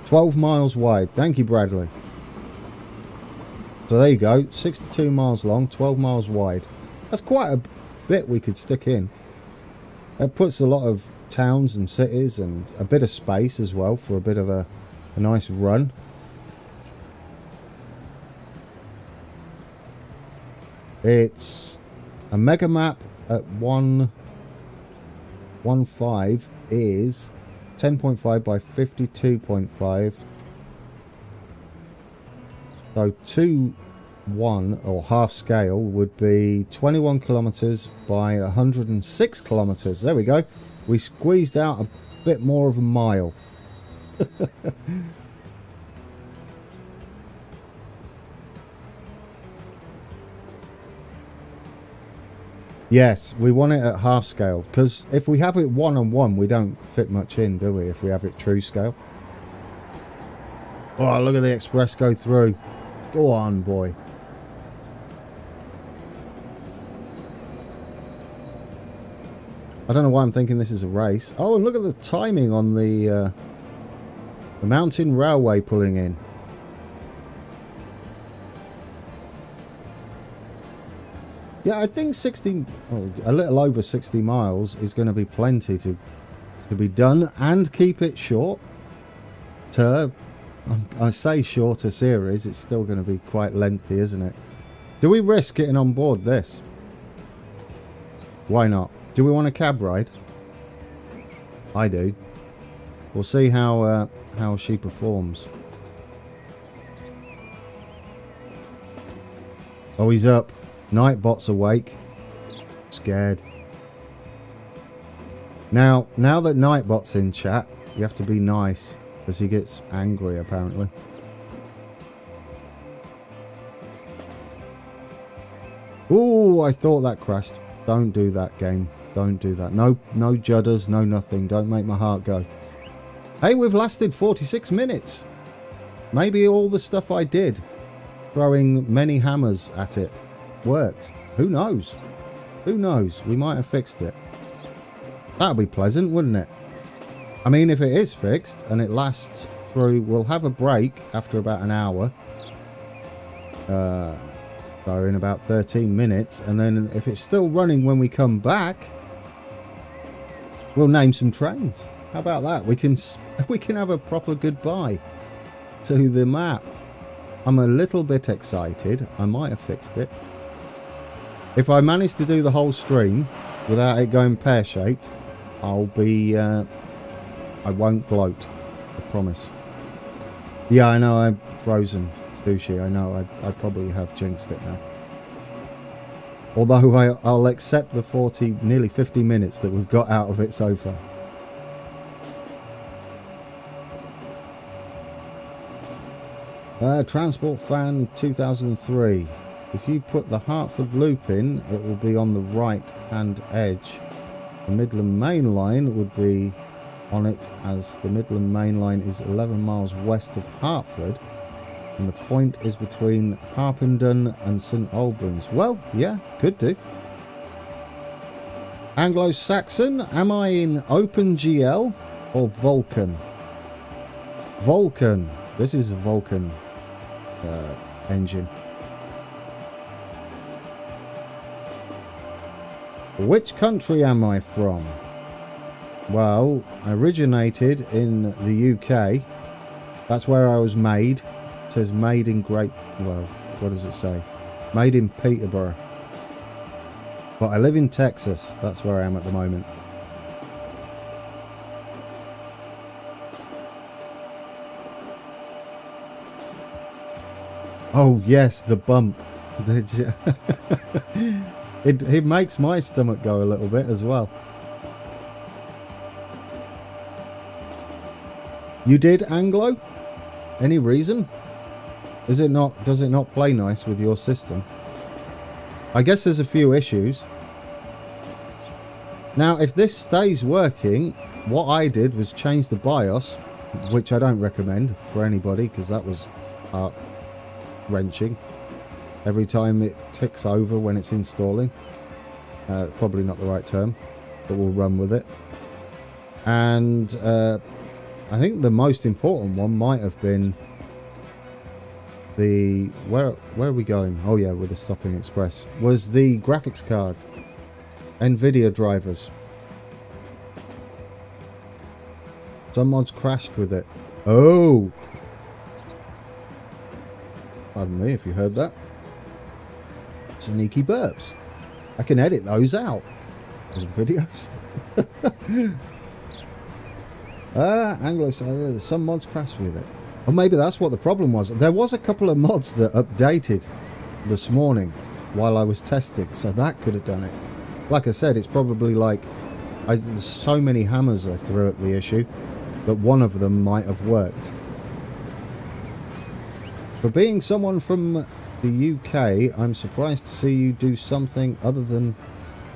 12 miles wide. Thank you, Bradley. So there you go. 62 miles long, 12 miles wide. That's quite a bit we could stick in. It puts a lot of towns and cities and a bit of space as well for a bit of a nice run. It's a mega map at 1.15 is 10.5 by 52.5. So 2.1 or half scale would be 21 kilometers by 106 kilometers. There we go. We squeezed out a bit more of a mile. Yes, we want it at half scale, because if we have it 1-on-1, we don't fit much in, do we, if we have it true scale? Oh, look at the express go through. Go on, boy. I don't know why I'm thinking this is a race. Oh, and look at the timing on the mountain railway pulling in. Yeah, I think 60, oh, a little over 60 miles is going to be plenty to be done and keep it short. I say shorter series, it's still going to be quite lengthy, isn't it? Do we risk getting on board this? Why not? Do we want a cab ride? I do. We'll see how she performs. Oh, he's up. Nightbot's awake. Scared. Now that Nightbot's in chat, you have to be nice, because he gets angry apparently. Ooh, I thought that crashed. Don't do that, game. Don't do that. No judders, no nothing. Don't make my heart go. Hey, we've lasted 46 minutes. Maybe all the stuff I did throwing many hammers at it worked. Who knows? Who knows? We might have fixed it. That'd be pleasant, wouldn't it? I mean, if it is fixed and it lasts through, we'll have a break after about an hour. So in about 13 minutes. And then if it's still running when we come back, we'll name some trains. How about that? We can have a proper goodbye to the map. I'm a little bit excited. I might have fixed it. If I manage to do the whole stream without it going pear-shaped, I'll be... I won't gloat. I promise. Yeah, I know I'm frozen sushi. I know I probably have jinxed it now. Although I'll accept the nearly 50 minutes that we've got out of it so far. Transport Fan 2003. If you put the Hartford loop in, it will be on the right hand edge. The Midland Main Line would be on it, as the Midland Main Line is 11 miles west of Hartford, and the point is between Harpenden and St Albans. Well, yeah, could do. Anglo-Saxon, am I in OpenGL or Vulkan? Vulkan. This is a Vulkan engine. Which country am I from? Well, I originated in the UK. That's where I was made. It says made in well, what does it say? Made in Peterborough. But I live in Texas. That's where I am at the moment. Oh yes, the bump. It makes my stomach go a little bit as well. You did Anglo? Any reason? Does it not play nice with your system? I guess there's a few issues. Now, if this stays working, what I did was change the BIOS, which I don't recommend for anybody because that was heart-wrenching. Every time it ticks over when it's installing. Probably not the right term, but we'll run with it. And I think the most important one might have been the... Where are we going? Oh yeah, with the Stopping Express. Was the graphics card. NVIDIA drivers. Some mods crashed with it. Oh! Pardon me if you heard that. Sneaky burps. I can edit those out with videos. Some mods crashed with it. Or maybe that's what the problem was. There was a couple of mods that updated this morning while I was testing, so that could have done it. Like I said, it's probably like there's so many hammers I threw at the issue that one of them might have worked. For being someone from the UK, I'm surprised to see you do something other than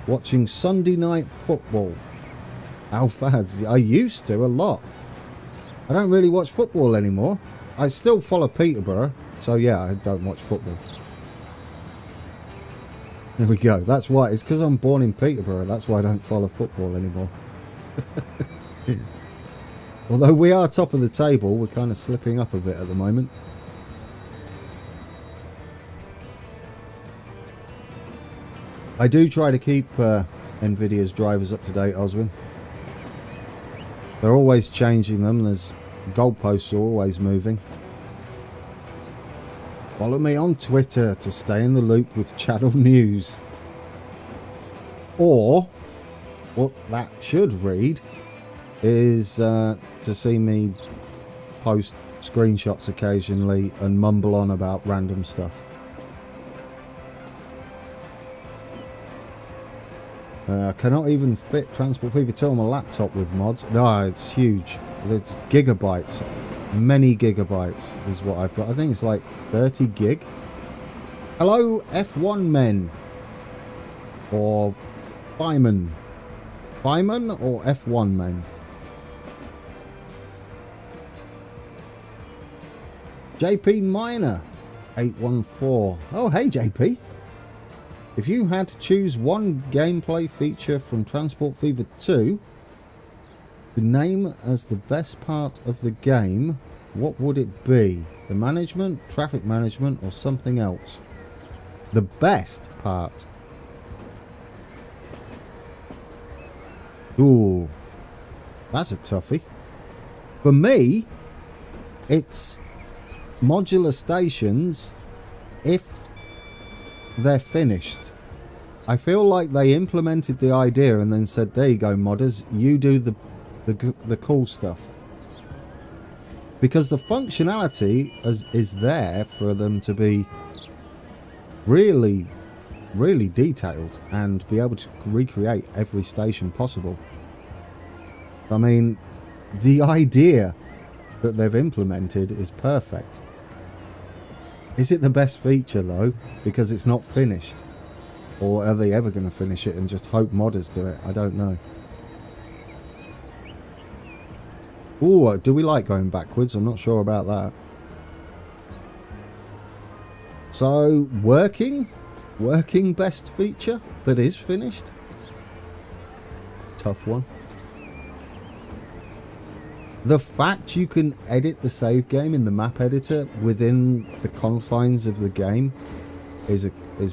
watching Sunday night football. Alphaz, I used to a lot. I don't really watch football anymore. I still follow Peterborough, so yeah, I don't watch football. There we go. That's why. It's because I'm born in Peterborough. That's why I don't follow football anymore. Although we are top of the table, we're kind of slipping up a bit at the moment. I do try to keep NVIDIA's drivers up to date, Oswin. They're always changing them. There's goalposts are always moving. Follow me on Twitter to stay in the loop with channel news. Or, what that should read is to see me post screenshots occasionally and mumble on about random stuff. I cannot even fit Transport Fever 2 on my laptop with mods. No, it's huge. It's gigabytes. Many gigabytes is what I've got. I think it's like 30 gig. Hello, F1 men. Or Fireman. Fireman or F1 men? JP Minor. 814. Oh, hey JP. If you had to choose one gameplay feature from Transport Fever 2 to name as the best part of the game, what would it be? The management, traffic management, or something else? The best part. Ooh, that's a toughie. For me, it's modular stations if they're finished. I feel like they implemented the idea and then said, there you go modders, you do the cool stuff. Because the functionality is there for them to be really, really detailed and be able to recreate every station possible. I mean, the idea that they've implemented is perfect. Is it the best feature though? Because it's not finished. Or are they ever going to finish it and just hope modders do it? I don't know. Ooh, do we like going backwards? I'm not sure about that. So, working best feature that is finished? Tough one. The fact you can edit the save game in the map editor within the confines of the game is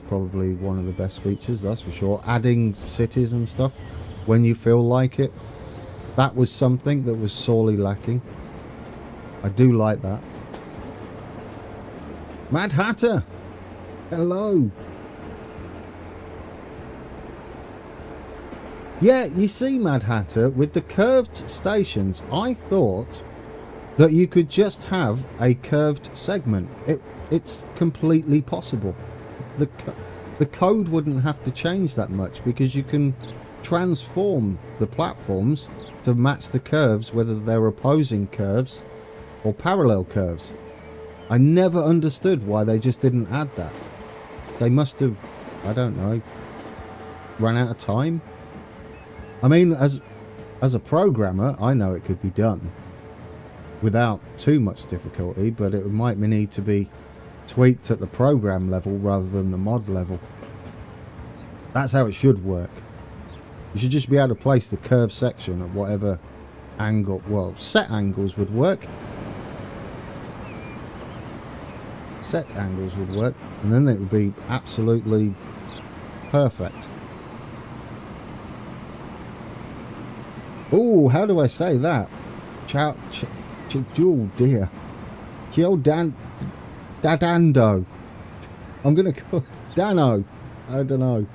probably one of the best features, that's for sure. Adding cities and stuff when you feel like it. That was something that was sorely lacking. I do like that. Mad Hatter! Hello! Yeah, you see, Mad Hatter, with the curved stations, I thought that you could just have a curved segment. It's completely possible. The code wouldn't have to change that much because you can transform the platforms to match the curves, whether they're opposing curves or parallel curves. I never understood why they just didn't add that. They must have, I don't know, run out of time. I mean, as a programmer, I know it could be done without too much difficulty, but it might need to be tweaked at the program level rather than the mod level. That's how it should work. You should just be able to place the curved section at whatever angle. Well, set angles would work. Set angles would work, and then it would be absolutely perfect. Oh, how do I say that? Oh dear. Dadando. I'm gonna call Dano. I don't know.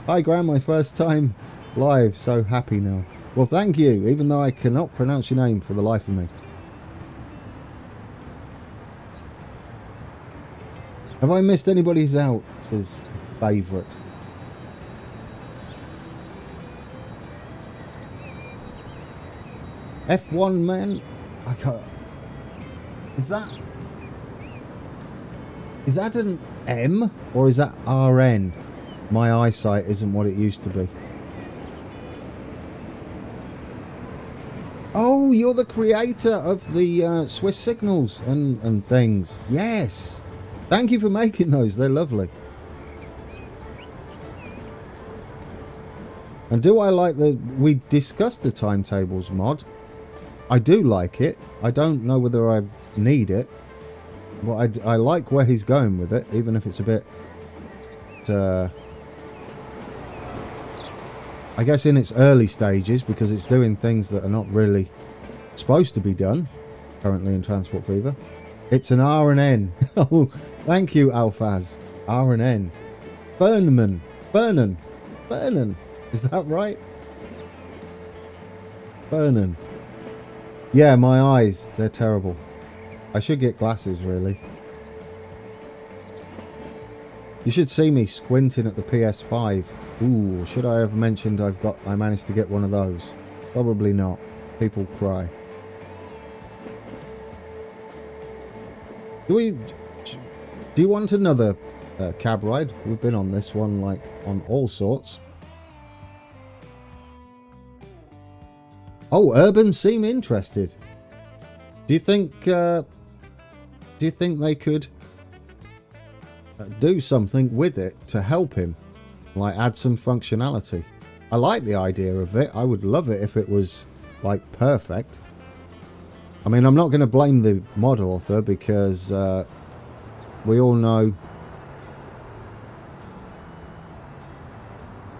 Hi Graham, my first time live, so happy now. Well, thank you, even though I cannot pronounce your name for the life of me. Have I missed anybody's out? Says favourite. F1 man, I can't. Is that an M or is that RN? My eyesight isn't what it used to be. Oh, you're the creator of the Swiss signals and things. Yes. Thank you for making those. They're lovely. And do I like we discussed the timetables mod. I do like it. I don't know whether I need it. But I like where he's going with it, even if it's a bit... I guess in its early stages, because it's doing things that are not really supposed to be done currently in Transport Fever. It's an R and N. Oh, thank you, Alphaz. R and N. Fernan. Is that right? Fernan. Yeah, my eyes. They're terrible. I should get glasses, really. You should see me squinting at the PS5. Ooh, should I have mentioned I managed to get one of those? Probably not. People cry. Do you want another cab ride? We've been on this one, like, on all sorts. Oh, Urban seem interested. Do you think they could do something with it to help him, like add some functionality. I like the idea of it. I would love it if it was like perfect. I mean, I'm not going to blame the mod author because we all know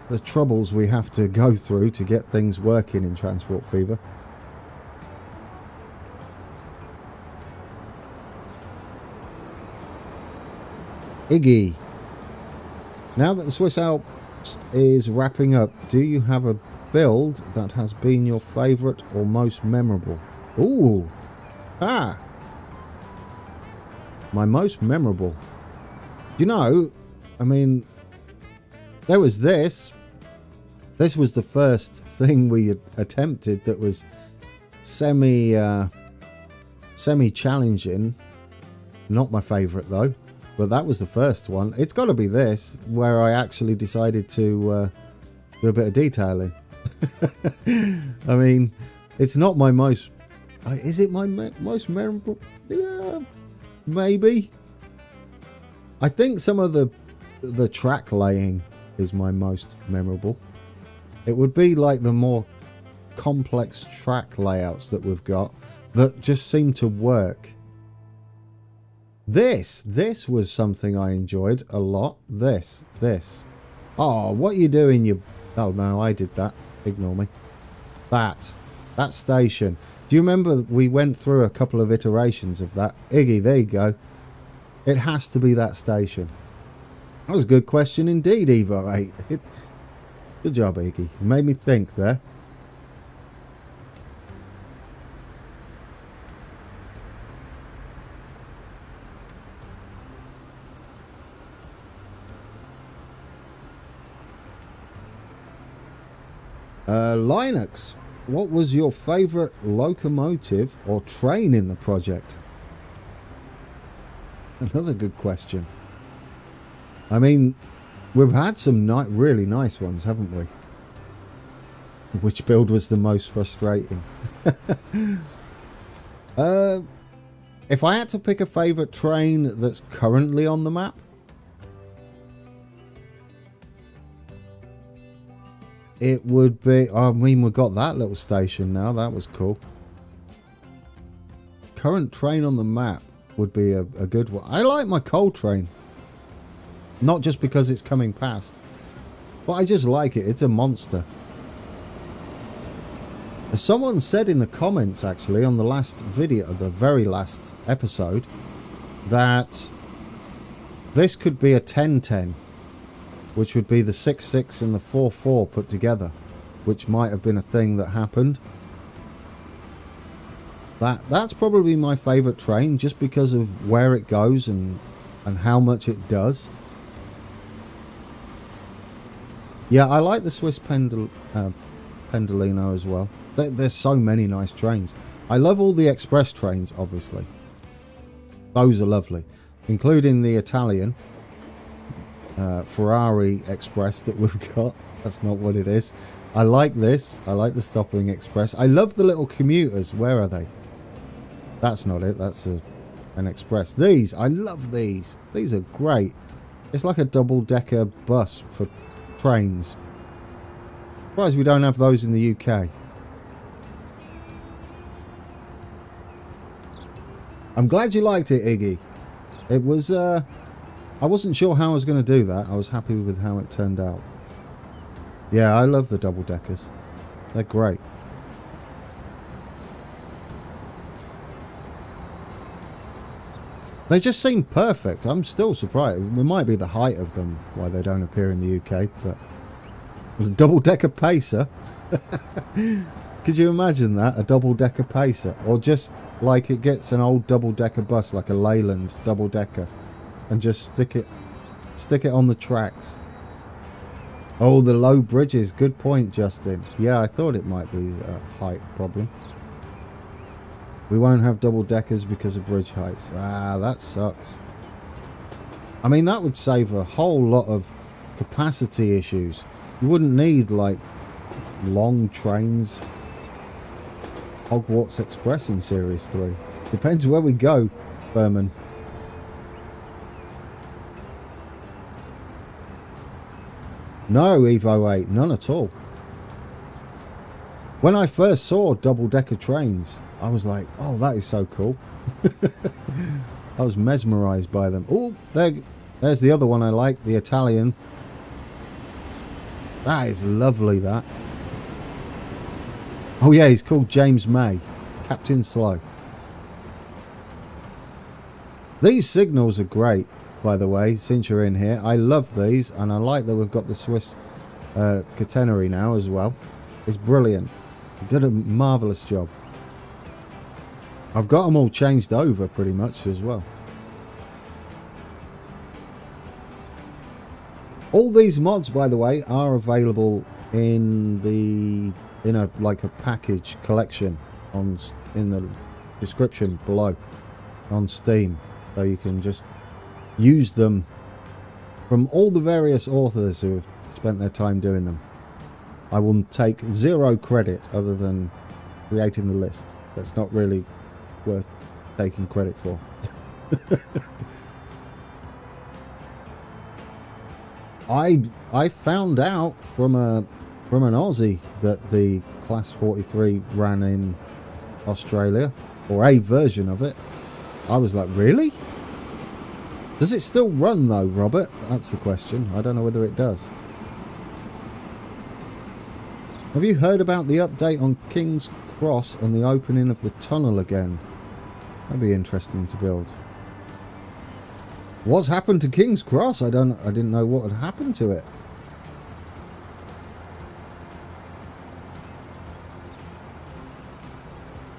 the troubles we have to go through to get things working in Transport Fever. Iggy, now that the Swiss Alps is wrapping up, do you have a build that has been your favourite or most memorable? Ooh, my most memorable. Do you know, I mean, there was this. This was the first thing we had attempted that was semi-challenging. Not my favourite though, but that was the first one. It's got to be this, where I actually decided to do a bit of detailing. I mean, it's not my most... Is it my most memorable? Yeah, maybe. I think some of the track laying is my most memorable. It would be like the more complex track layouts that we've got that just seem to work. This was something I enjoyed a lot. This. Oh, what are you doing? Oh no, I did that. Ignore me. That station. Do you remember we went through a couple of iterations of that? Iggy, there you go. It has to be that station. That was a good question indeed, Evo 8. Good job, Iggy. You made me think there. Linux, what was your favourite locomotive or train in the project? Another good question. I mean, we've had some really nice ones, haven't we? Which build was the most frustrating? If I had to pick a favourite train that's currently on the map, it would be... I mean, we've got that little station now. That was cool. Current train on the map would be a good one. I like my coal train. Not just because it's coming past, but I just like it. It's a monster. Someone said in the comments, actually, on the last video, the very last episode, that this could be a 1010, which would be the 6.6 and the 4.4 put together, which might have been a thing that happened. That's probably my favourite train, just because of where it goes and how much it does. Yeah, I like the Swiss Pendolino as well. There's so many nice trains. I love all the express trains, obviously. Those are lovely, including the Italian Ferrari Express that we've got. That's not what it is. I like this. I like the stopping express. I love the little commuters. Where are they? That's not it. That's an express. These, I love these. These are great. It's like a double-decker bus for trains. Surprised we don't have those in the UK. I'm glad you liked it, Iggy. It was, I wasn't sure how I was going to do that. I was happy with how it turned out. Yeah, I love the double-deckers. They're great. They just seem perfect. I'm still surprised. It might be the height of them why they don't appear in the UK, but a double-decker pacer. Could you imagine that? A double-decker pacer, or just like it gets an old double-decker bus, like a Leyland double-decker, and just stick it on the tracks. Oh, the low bridges. Good point, Justin. Yeah, I thought it might be a height problem. We won't have double-deckers because of bridge heights. Ah, that sucks. I mean, that would save a whole lot of capacity issues. You wouldn't need, like, long trains. Hogwarts Express in Series 3. Depends where we go, Berman. No, Evo 8, none at all. When I first saw double-decker trains, I was like, oh, that is so cool. I was mesmerised by them. Oh, there's the other one I like, the Italian. That is lovely, that. Oh yeah, he's called James May. Captain Slow. These signals are great, by the way, since you're in here. I love these, and I like that we've got the Swiss catenary now as well. It's brilliant. He did a marvellous job. I've got them all changed over pretty much as well. All these mods, by the way, are available in a like a package collection in the description below on Steam, so you can just use them from all the various authors who have spent their time doing them. I will take zero credit other than creating the list. That's not really worth taking credit for. I found out from an Aussie that the Class 43 ran in Australia, or a version of it. I was like, really? Does it still run though, Robert? That's the question. I don't know whether it does. Have you heard about the update on King's Cross and the opening of the tunnel again? That'd be interesting to build. What's happened to King's Cross? I didn't know what had happened to it.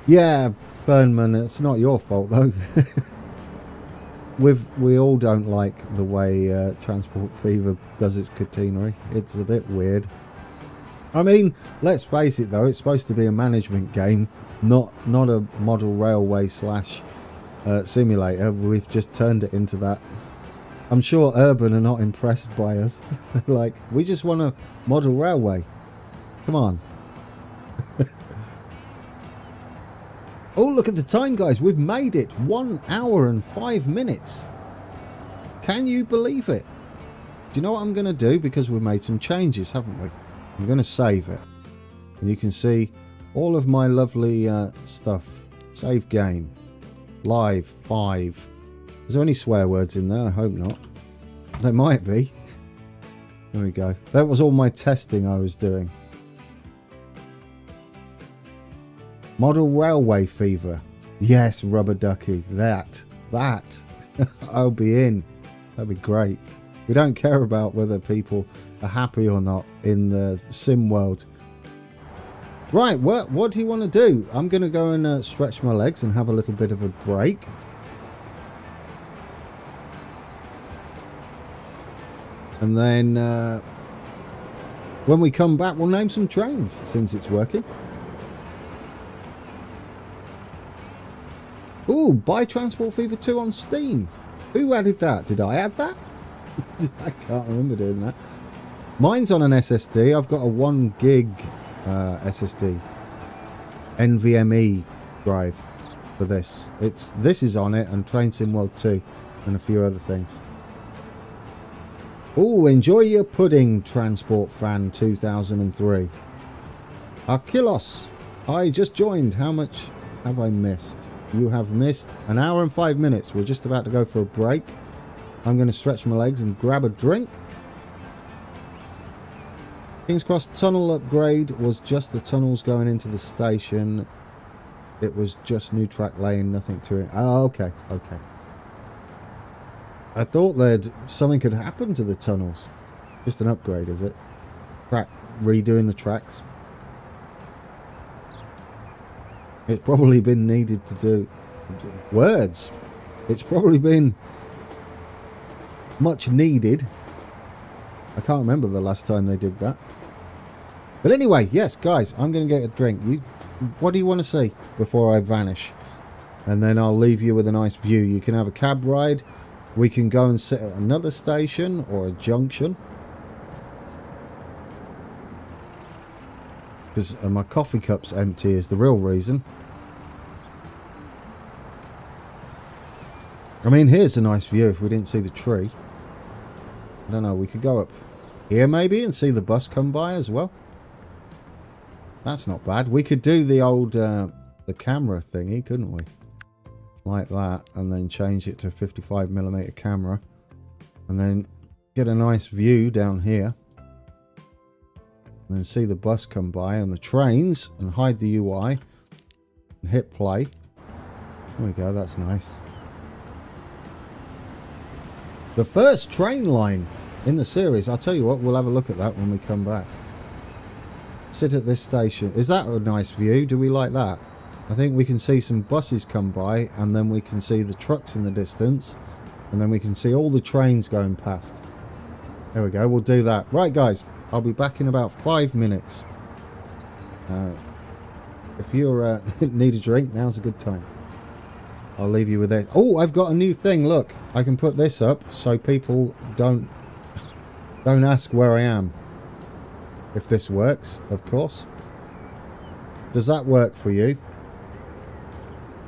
Yeah, Burnman, it's not your fault though. We all don't like the way Transport Fever does its catenary. It's a bit weird. I mean, let's face it though, it's supposed to be a management game, not a model railway slash simulator. We've just turned it into that. I'm sure Urban are not impressed by us. They're like, we just want a model railway. Come on. Oh, look at the time, guys. We've made it. 1 hour and 5 minutes. Can you believe it? Do you know what I'm going to do? Because we've made some changes, haven't we? I'm going to save it. And you can see all of my lovely stuff. Save game. Live 5. Is there any swear words in there? I hope not. There might be. There we go. That was all my testing I was doing. Model Railway Fever. Yes, Rubber Ducky. That. I'll be in. That'd be great. We don't care about whether people are happy or not in the sim world. Right, what do you want to do? I'm going to go and stretch my legs and have a little bit of a break. And then when we come back, we'll name some trains since it's working. Ooh, buy Transport Fever 2 on Steam. Who added that? Did I add that? I can't remember doing that. Mine's on an SSD. I've got a 1 gig SSD. NVMe drive for this. This is on it, and Train Sim World 2 and a few other things. Ooh, enjoy your pudding, Transport Fan 2003. Arkilos, I just joined. How much have I missed? You have missed 1 hour and 5 minutes. We're just about to go for a break. I'm going to stretch my legs and grab a drink. King's Cross tunnel upgrade was just the tunnels going into the station. It was just new track lane, nothing to it. Oh, okay. I thought something had happened to the tunnels. Just an upgrade, is it? Redoing the tracks. It's probably been needed to do words. It's probably been much needed. I can't remember the last time they did that. But anyway, yes, guys, I'm going to get a drink. What do you want to see before I vanish? And then I'll leave you with a nice view. You can have a cab ride. We can go and sit at another station or a junction. Because my coffee cup's empty is the real reason. I mean, here's a nice view if we didn't see the tree. I don't know, we could go up here maybe and see the bus come by as well. That's not bad. We could do the old the camera thingy, couldn't we? Like that, and then change it to 55mm camera, and then get a nice view down here, and then see the bus come by and the trains, and hide the UI and hit play. There we go, that's nice. The first train line in the series. I'll tell you what, we'll have a look at that when we come back. Sit at this station. Is that a nice view? Do we like that? I think we can see some buses come by, and then we can see the trucks in the distance, and then we can see all the trains going past. There we go, we'll do that. Right guys, I'll be back in about 5 minutes. If you need a drink, now's a good time. I'll leave you with it. Oh, I've got a new thing. Look, I can put this up so people don't ask where I am. If this works, of course. Does that work for you?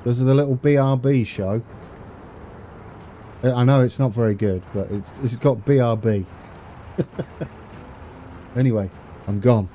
Does the little BRB show? I know it's not very good, but it's got BRB. Anyway, I'm gone.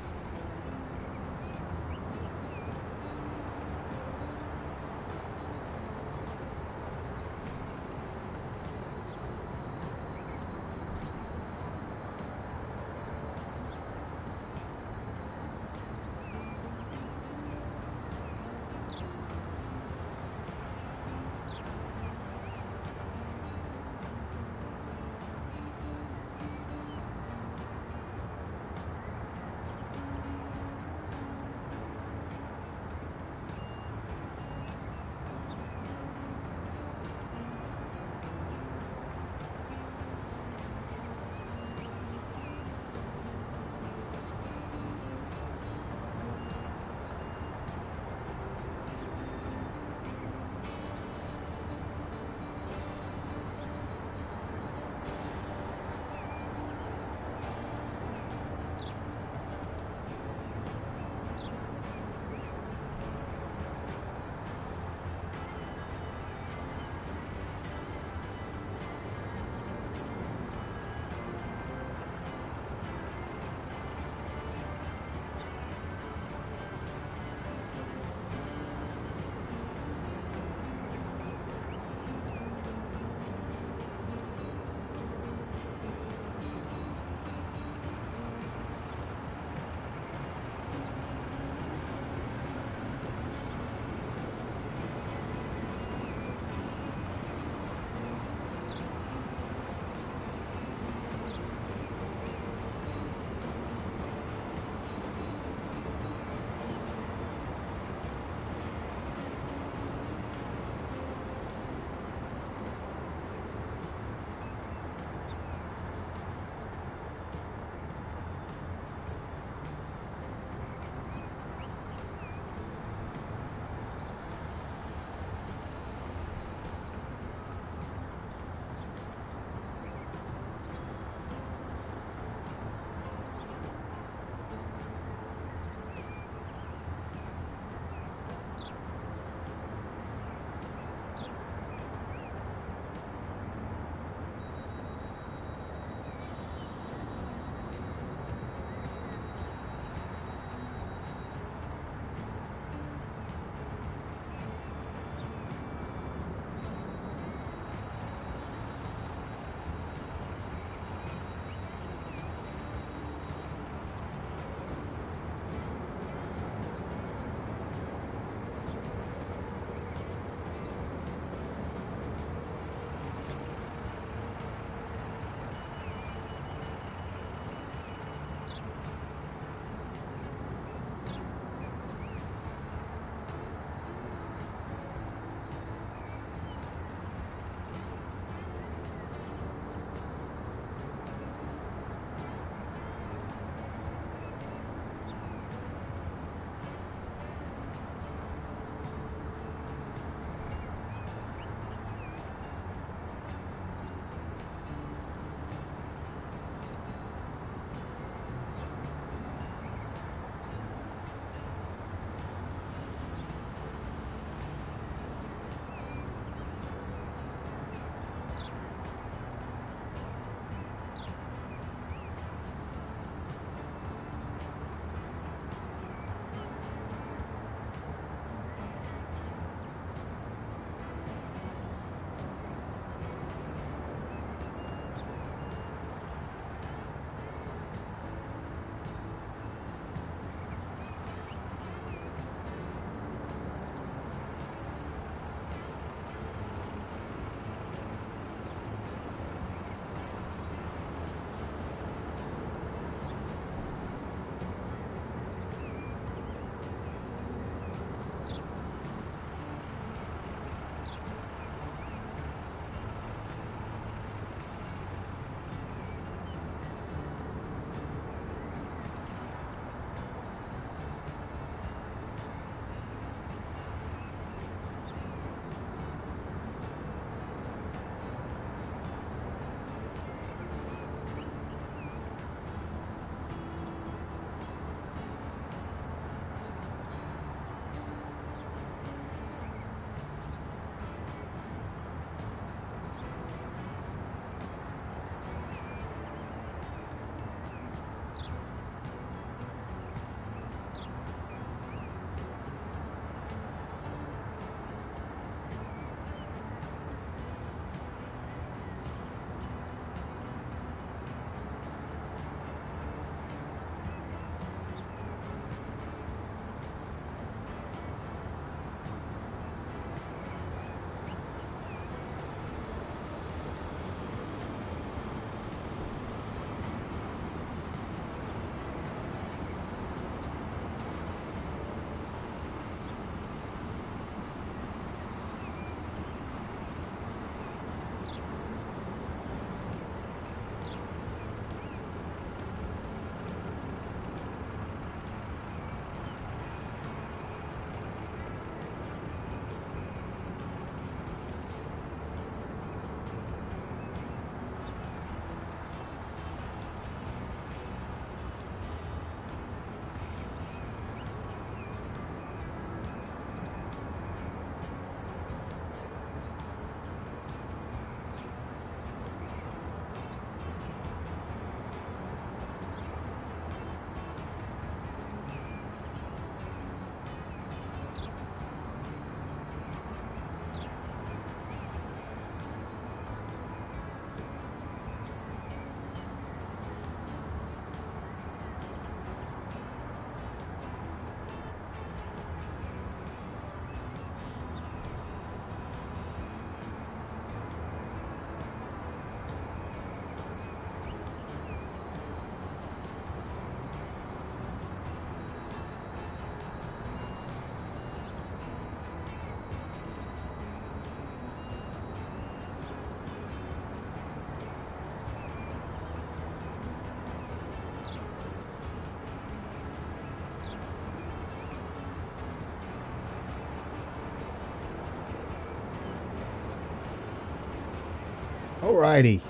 Alrighty.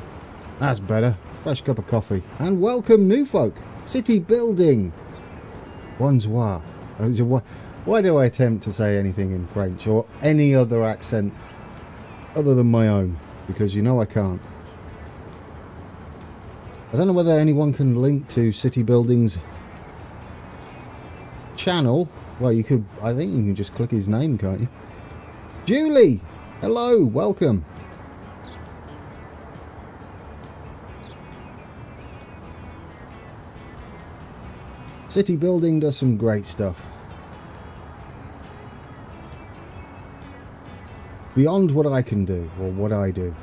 That's better. Fresh cup of coffee. And welcome, new folk. City building. Bonsoir. Why do I attempt to say anything in French or any other accent other than my own? Because you know I can't. I don't know whether anyone can link to City Building's channel. Well, you could. I think you can just click his name, can't you? Julie! Hello, welcome. City Building does some great stuff. Beyond what I can do, or what I do.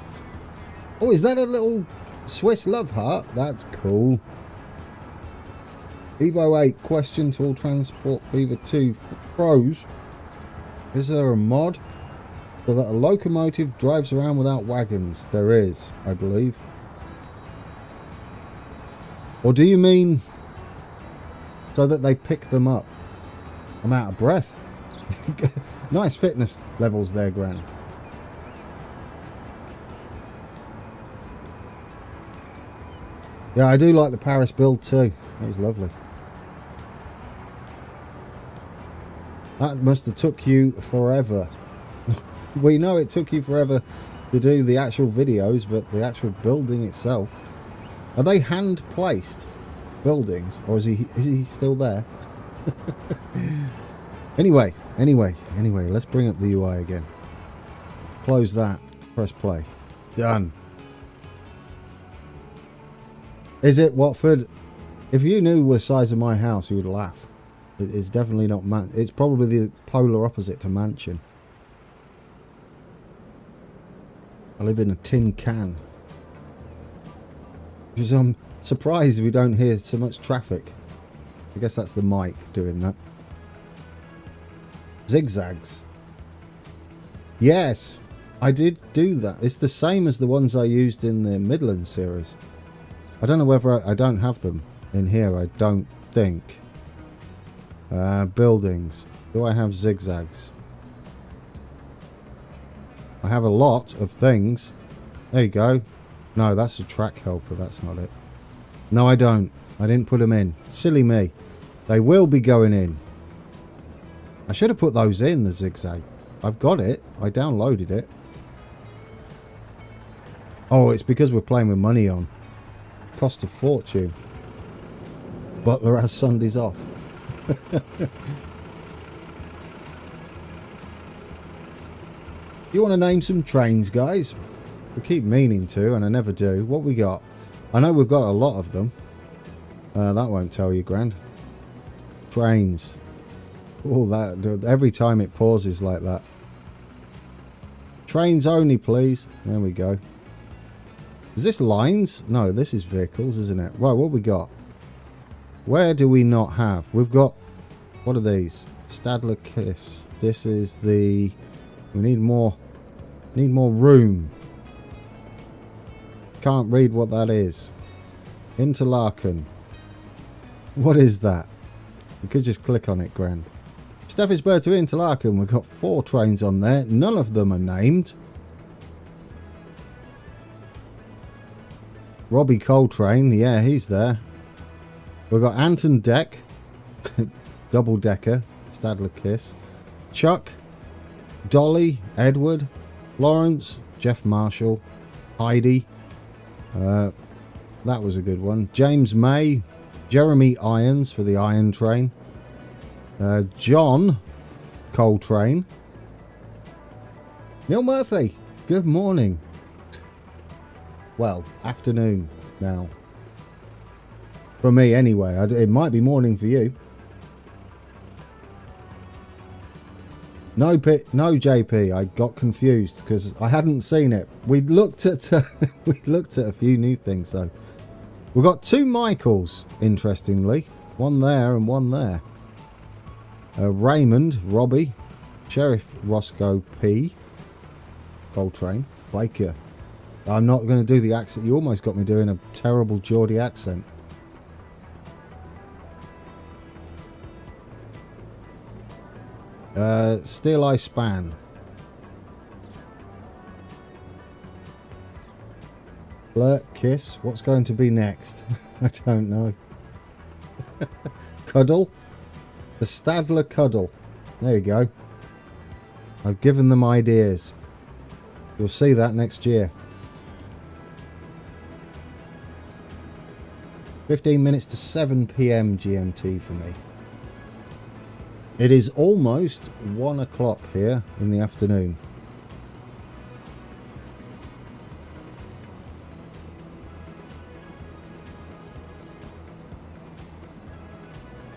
Oh, is that a little Swiss love heart? That's cool. Evo 8, question to all Transport Fever 2 pros. Is there a mod so that a locomotive drives around without wagons? There is, I believe. Or do you mean so that they pick them up? I'm out of breath. Nice fitness levels there, Gran. Yeah, I do like the Paris build too. That was lovely. That must have took you forever. We know it took you forever to do the actual videos, but the actual building itself. Are they hand placed buildings, or is he still there? Anyway, let's bring up the UI again. Close that, press play. Done. Is it Watford? If you knew the size of my house, you would laugh. It's definitely not it's probably the polar opposite to mansion. I live in a tin can. Because I'm surprised we don't hear so much traffic. I guess that's the mic doing that. Zigzags. Yes, I did do that. It's the same as the ones I used in the Midland series. I don't know whether I don't have them in here. I don't think. Buildings. Do I have zigzags? I have a lot of things. There you go. No, that's a track helper. That's not it. No, I don't. I didn't put them in. Silly me. They will be going in. I should have put those in, the zigzag. I've got it. I downloaded it. Oh, it's because we're playing with money on. Cost a fortune. Butler has Sundays off. You want to name some trains, guys? We keep meaning to, and I never do. What we got? I know we've got a lot of them. That won't tell you, Grand. Trains. All that. Every time it pauses like that. Trains only, please. There we go. Is this lines? No, this is vehicles, isn't it? Right, what we got? Where do we not have? We've got... What are these? Stadler Kiss. This is the... We need more... Need more room. Can't read what that is. Interlaken. What is that? We could just click on it, Grand. Steffensburg to Interlaken. We've got 4 trains on there. None of them are named. Robbie Coltrane. Yeah, he's there. We've got Anton Deck. Double Decker. Stadler Kiss. Chuck. Dolly. Edward. Lawrence. Jeff Marshall. Heidi. That was a good one. James May. Jeremy Irons for the Iron Train. John Coltrane. Neil Murphy. Good morning. Well, afternoon now. For me anyway. It might be morning for you. No, JP. I got confused because I hadn't seen it. We looked at a few new things though. We've got 2 Michaels, interestingly. One there and one there. Raymond, Robbie, Sheriff Roscoe P. Coltrane, Baker. I'm not going to do the accent. You almost got me doing a terrible Geordie accent. Steel Eye Span. Flirt, kiss. What's going to be next? I don't know. Cuddle. The Stadler Cuddle. There you go. I've given them ideas. You'll see that next year. 15 minutes to 7 PM GMT for me. It is almost 1 o'clock here in the afternoon.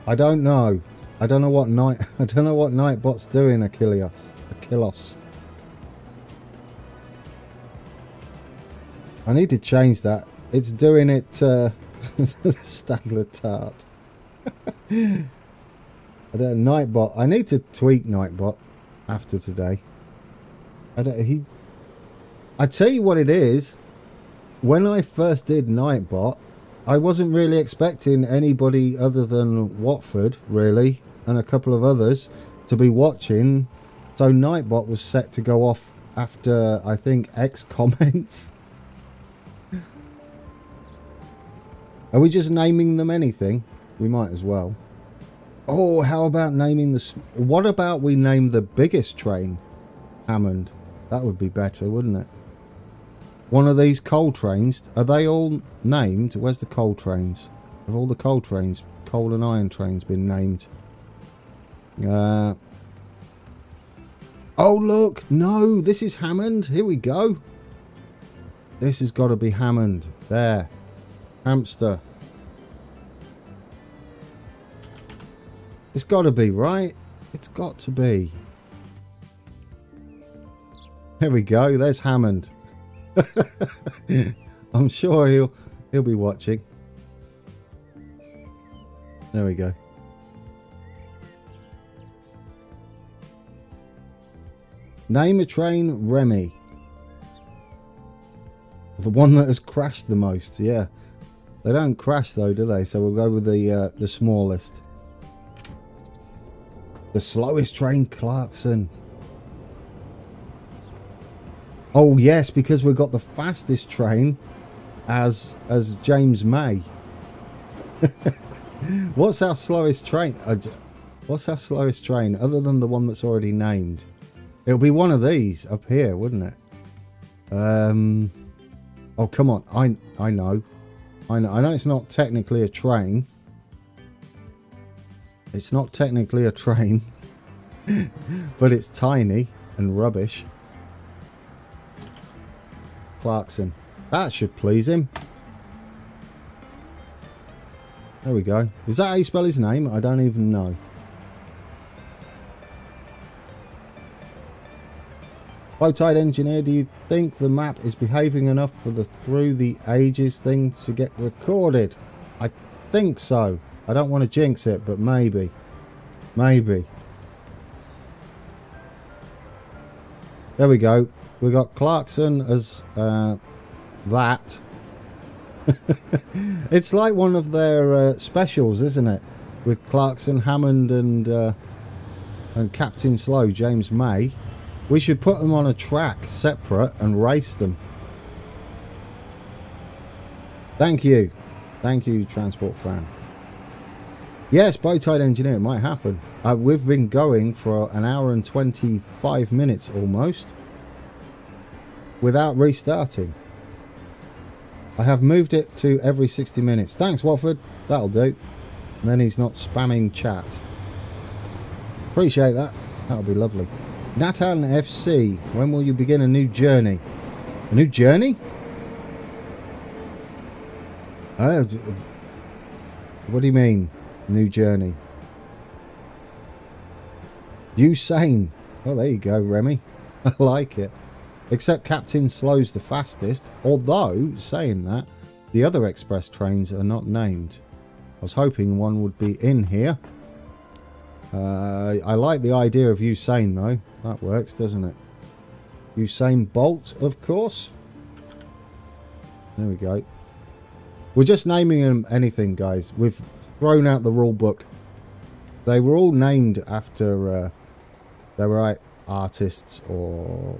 I don't know. I don't know what Nightbot's doing, Achilles. I need to change that. It's doing it the Stadler Tart. I don't Nightbot. I need to tweak Nightbot after today. I tell you what it is. When I first did Nightbot, I wasn't really expecting anybody other than Watford, really, and a couple of others to be watching. So Nightbot was set to go off after, I think, X comments. Are we just naming them anything? We might as well. Oh, how about naming the... What about we name the biggest train Hammond? That would be better, wouldn't it? One of these coal trains, are they all named? Where's the coal trains? Have all the coal trains, coal and iron trains, been named? Oh, look. No, this is Hammond. Here we go. This has got to be Hammond. There. Hamster. It's got to be, right? It's got to be. There we go. There's Hammond. I'm sure he'll be watching. There we go. Name a train, Remy. The one that has crashed the most. Yeah, they don't crash though, do they? So we'll go with the smallest. The slowest train, Clarkson. Oh yes, because we've got the fastest train as James May. What's our slowest train? What's our slowest train other than the one that's already named? It'll be one of these up here, wouldn't it? Oh come on, I know it's not technically a train. It's not technically a train, but it's tiny and rubbish. Clarkson. That should please him. There we go. Is that how you spell his name? I don't even know. Bow-tied engineer, do you think the map is behaving enough for the through the ages thing to get recorded? I think so. I don't want to jinx it, but maybe. Maybe. There we go. We got Clarkson as that. It's like one of their specials, isn't it? With Clarkson, Hammond and Captain Slow, James May. We should put them on a track separate and race them. Thank you. Thank you, Transport Fan. Yes, bow-tied engineer, it might happen. We've been going for an hour and 25 minutes almost without restarting. I have moved it to every 60 minutes. Thanks, Watford. That'll do. And then he's not spamming chat. Appreciate that. That'll be lovely. Natan FC, when will you begin a new journey? A new journey? What do you mean, new journey? Usain. Oh, there you go, Remy. I like it. Except Captain Slow's the fastest, although, saying that, the other express trains are not named. I was hoping one would be in here. I like the idea of Usain, though. That works, doesn't it? Usain Bolt, of course. There we go. We're just naming them anything, guys. We've thrown out the rule book. They were all named after they were artists or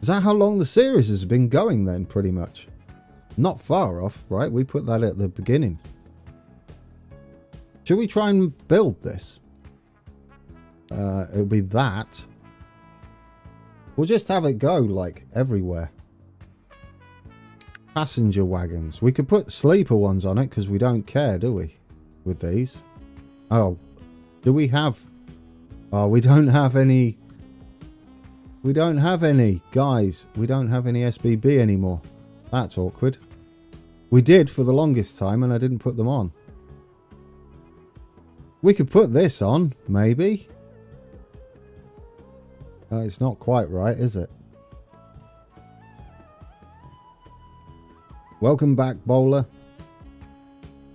Is that how long the series has been going then, pretty much? Not far off, right? We put that at the beginning. Should we try and build this? It'll be that. We'll just have it go, like, everywhere. Passenger wagons. We could put sleeper ones on it because we don't care, do we? With these. Oh. Do we have... Oh, we don't have any... We don't have any. Guys, we don't have any SBB anymore. That's awkward. We did for the longest time and I didn't put them on. We could put this on, maybe. It's not quite right, is it? Welcome back, Bowler.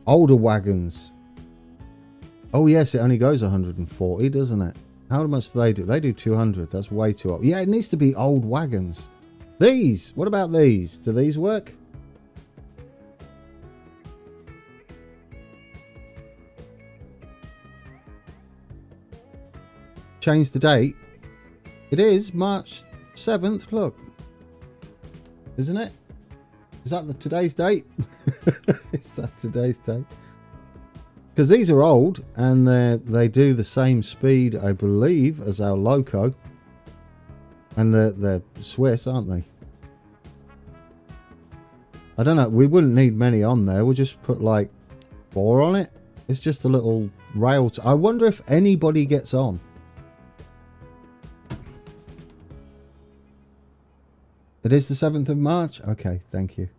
Older wagons. Oh, yes, it only goes 140, doesn't it? How much do they do? They do 200. That's way too old. Yeah, it needs to be old wagons. These. What about these? Do these work? Change the date. It is March 7th. Look. Isn't it? Is that today's date? Is that today's date? Because these are old and they do the same speed, I believe, as our loco. And they're Swiss, aren't they? I don't know. We wouldn't need many on there. We'll just put like 4 on it. It's just a little rail. I wonder if anybody gets on. It is the 7th of March? Okay, thank you.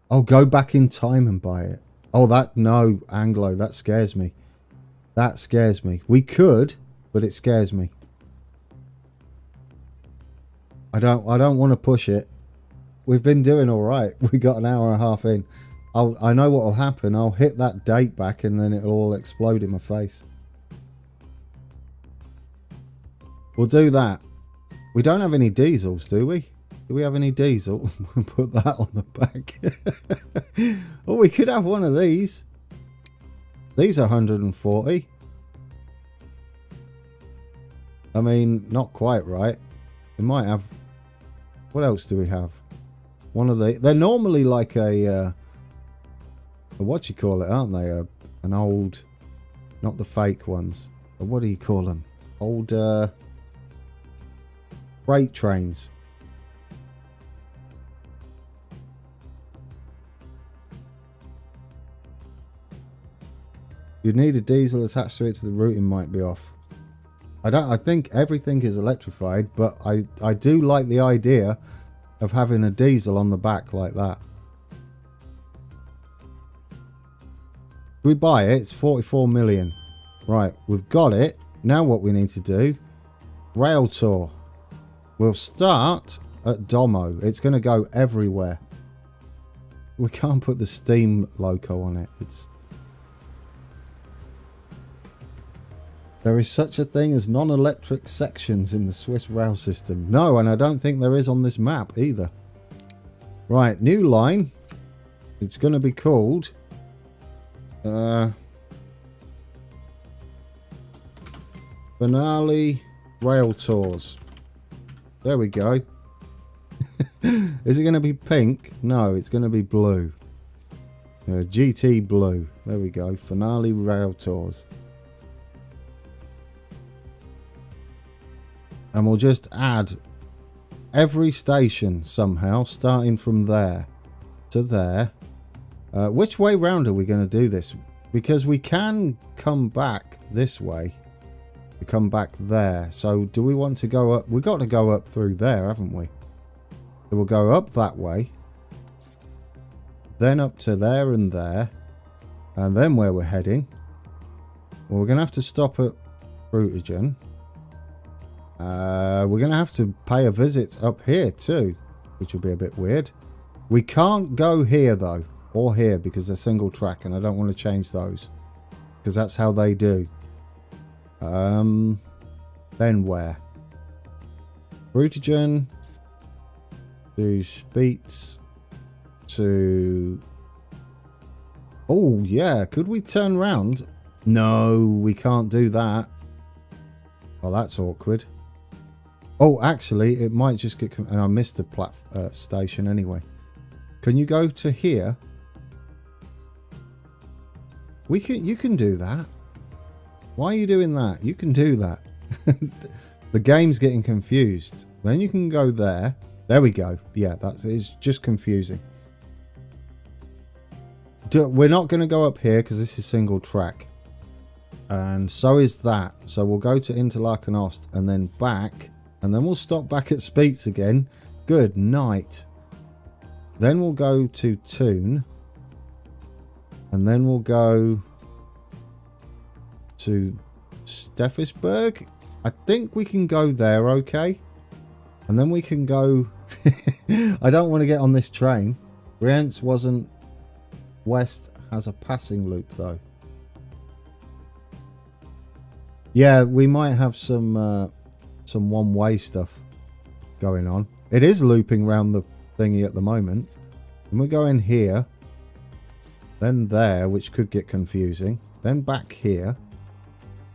Oh, go back in time and buy it. Oh, no, Anglo, that scares me. That scares me. We could, but it scares me. I don't want to push it. We've been doing all right. We got an hour and a half in. I know what will happen. I'll hit that date back and then it'll all explode in my face. We'll do that. We don't have any diesels, do we? Do we have any diesel? We'll put that on the back. Oh, we could have one of these. These are 140. I mean, not quite right. We might have... What else do we have? One of the... They're normally like a what you call it, aren't they? An old... Not the fake ones. What do you call them? Old... freight trains. You'd need a diesel attached to it, so the routing might be off. I think everything is electrified, but I do like the idea of having a diesel on the back like that. We buy it, it's 44 million. Right, we've got it. Now what we need to do, rail tour. We'll start at Domo. It's going to go everywhere. We can't put the steam loco on it. There is such a thing as non-electric sections in the Swiss rail system. No, and I don't think there is on this map either. Right, new line. It's going to be called... Finale Rail Tours. There we go. Is it going to be pink? No, it's going to be blue. GT blue. There we go. Finale Rail Tours. And we'll just add every station somehow, starting from there to there. Which way round are we going to do this? Because we can come back this way. To come back there. So do we want to go up? We've got to go up through there, haven't we? So we'll go up that way. Then up to there and there. And then where we're heading. Well, we're going to have to stop at Rerouting. We're going to have to pay a visit up here too, which will be a bit weird. We can't go here though, or here, because they're single track and I don't want to change those because that's how they do. Then where? Rerouting to Speets to... Oh yeah, could we turn round? No, we can't do that. Oh, that's awkward. Oh, actually, it might just get... And I missed the station anyway. Can you go to here? You can do that. Why are you doing that? You can do that. The game's getting confused. Then you can go there. There we go. Yeah, it's just confusing. We're not going to go up here because this is single track. And so is that. So we'll go to Interlaken Ost and then back. And then we'll stop back at Spiez again. Good night. Then we'll go to Thun. And then we'll go to Steffisburg. I think we can go there, okay? And then we can go... I don't want to get on this train. Brienz wasn't... West has a passing loop, though. Yeah, we might have some one-way stuff going on. It is looping around the thingy at the moment. And we go in here. Then there, which could get confusing. Then back here.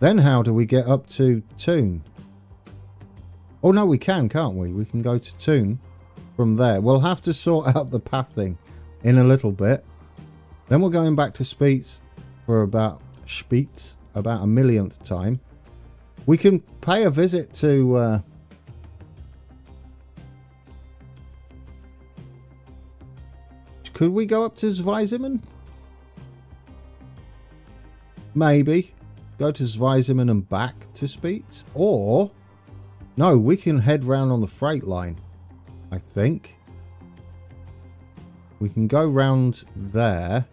Then how do we get up to Thun? Oh no, we can, can't we? We can go to Thun from there. We'll have to sort out the pathing in a little bit. Then we're going back to Spiez for about a millionth time. We can pay a visit to could we go up to Zweisimmen? Maybe. Go to Zweisimmen and back to Spiez. Or, no, we can head round on the freight line, I think. We can go round there.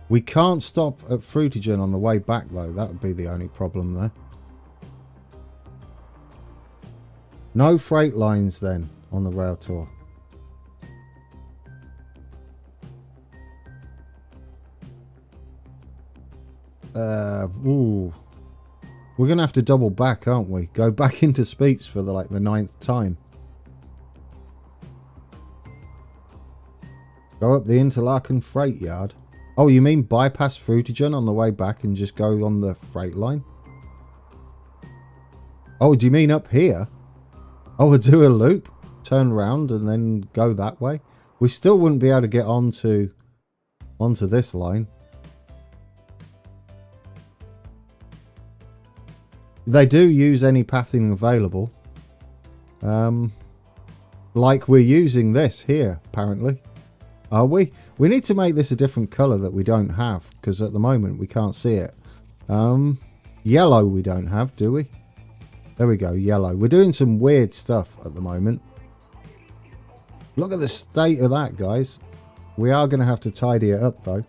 We can't stop at Frutigen on the way back, though. That would be the only problem there. No freight lines, then, on the rail tour. Ooh. We're going to have to double back, aren't we? Go back into Spiez for the 9th time. Go up the Interlaken freight yard. Oh, you mean bypass Frutigen on the way back and just go on the freight line? Oh, do you mean up here? Oh, we'll do a loop, turn around and then go that way? We still wouldn't be able to get onto this line. They do use any pathing available. Like we're using this here, apparently. Are we? We need to make this a different colour that we don't have, because at the moment we can't see it. Yellow we don't have, do we? There we go, yellow. We're doing some weird stuff at the moment. Look at the state of that, guys. We are going to have to tidy it up, though.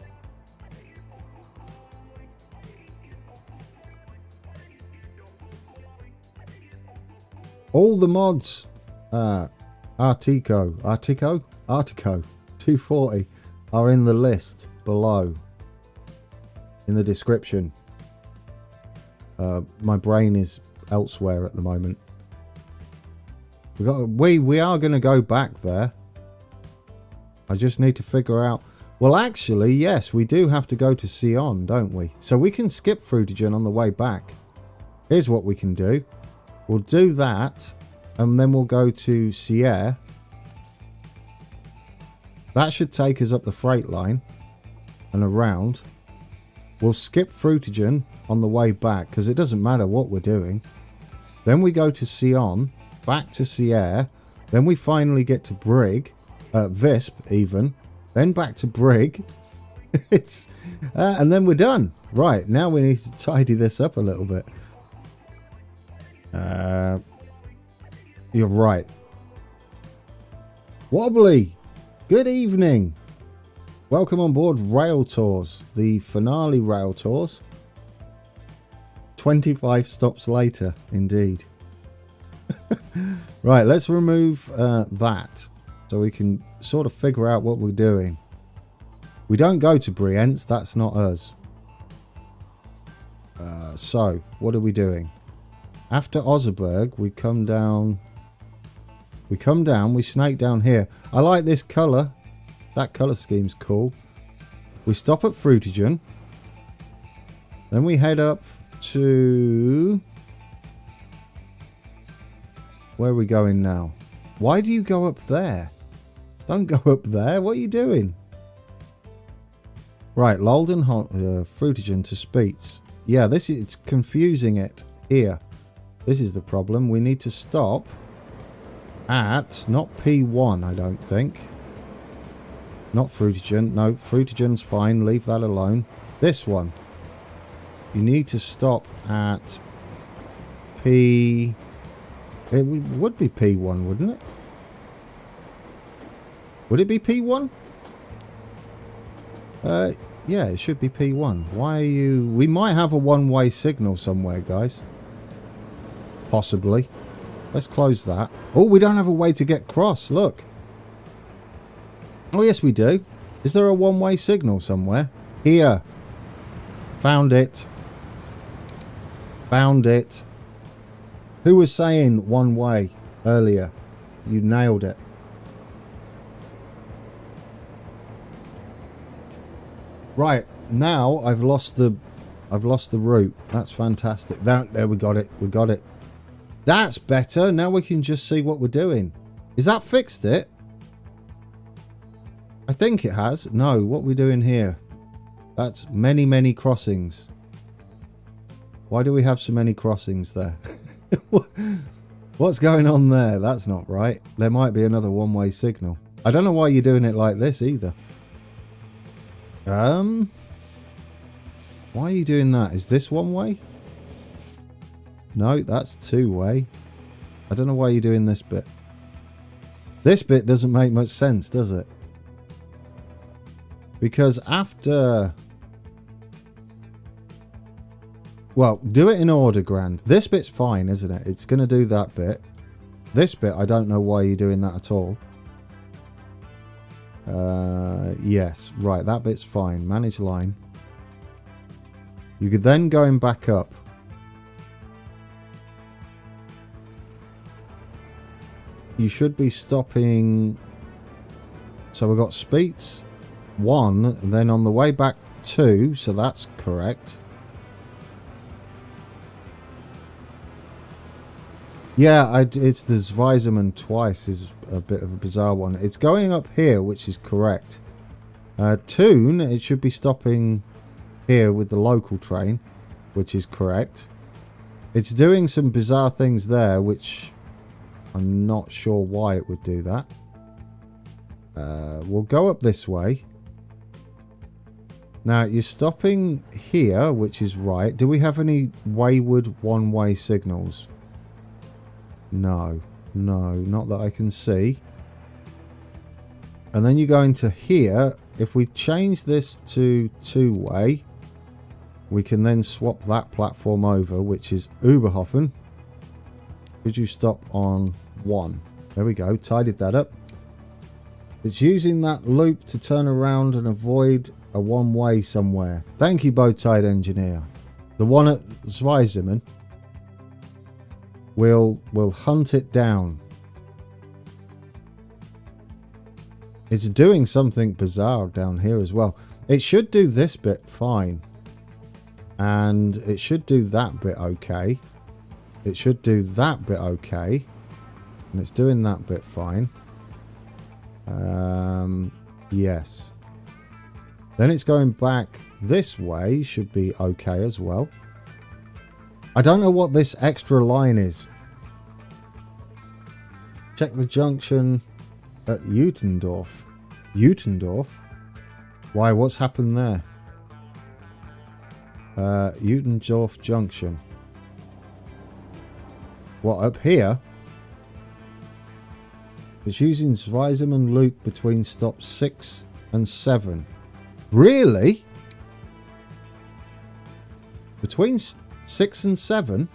All the mods, Artico 240 are in the list below in the description. My brain is elsewhere at the moment. We are going to go back there. I just need to figure out. Well, actually, yes, we do have to go to Sion, don't we? So we can skip Frutigen on the way back. Here's what we can do. We'll do that, and then we'll go to Sierre. That should take us up the freight line and around. We'll skip Frutigen on the way back, because it doesn't matter what we're doing. Then we go to Sion, back to Sierre. Then we finally get to Brig, Visp even. Then back to Brig. And then we're done. Right, now we need to tidy this up a little bit. You're right. Wobbly, good evening. Welcome on board Rail Tours, the finale Rail Tours. 25 stops later, indeed. Right, let's remove that so we can sort of figure out what we're doing. We don't go to Brienz, that's not us. So, what are we doing? After Oserberg, we come down. We snake down here. I like this colour. That colour scheme's cool. We stop at Frutigen. Then we head up to Where are we going now? Why do you go up there? Don't go up there. What are you doing? Right, Lolden, Fruitigen to Speets. Yeah, it's confusing it here. This is the problem. We need to stop at not P1, I don't think. Not Fruitigen. No, Fruitigen's fine. Leave that alone. This one. You need to stop at P... It would be P1, wouldn't it? Would it be P1? Yeah, it should be P1. Why are you... We might have a one-way signal somewhere, guys. Possibly. Let's close that. Oh, we don't have a way to get across. Look. Oh, yes, we do. Is there a one-way signal somewhere? Here. Found it. Found it. Who was saying one way earlier? You nailed it. Right, now I've lost the route. That's fantastic. There we got it. We got it. That's better. Now we can just see what we're doing. Is that fixed it? I think it has. No, what we're doing here. That's many, many crossings. Why do we have so many crossings there? What's going on there? That's not right. There might be another one-way signal. I don't know why you're doing it like this either. Why are you doing that? Is this one way? No, that's two way. I don't know why you're doing this bit. This bit doesn't make much sense, does it? Because after... Well, do it in order, Grand. This bit's fine, isn't it? It's going to do that bit. This bit, I don't know why you're doing that at all. Yes, right, that bit's fine. Manage line. You could then going back up. You should be stopping. So we've got Speets 1, and then on the way back 2, so that's correct. Yeah, it's the Zweisimmen twice is a bit of a bizarre one. It's going up here, which is correct. Toon, it should be stopping here with the local train, which is correct. It's doing some bizarre things there, which I'm not sure why it would do that. We'll go up this way. Now, you're stopping here, which is right. Do we have any wayward one-way signals? No, not that I can see. And then you go into here. If we change this to two-way, we can then swap that platform over, which is Oberhofen. Could you stop on 1? There we go, tidied that up. It's using that loop to turn around and avoid a one-way somewhere. Thank you, bow-tied engineer. The one at Zweisimmen. We'll hunt it down. It's doing something bizarre down here as well. It should do this bit fine. And it should do that bit okay. It should do that bit okay. And it's doing that bit fine. Yes. Then it's going back this way. Should be okay as well. I don't know what this extra line is. Check the junction at Utendorf. Utendorf? Why, what's happened there? Utendorf Junction. What, up here? It's using Zweisimmen loop between stops 6 and 7. Really? Between 6 and 7?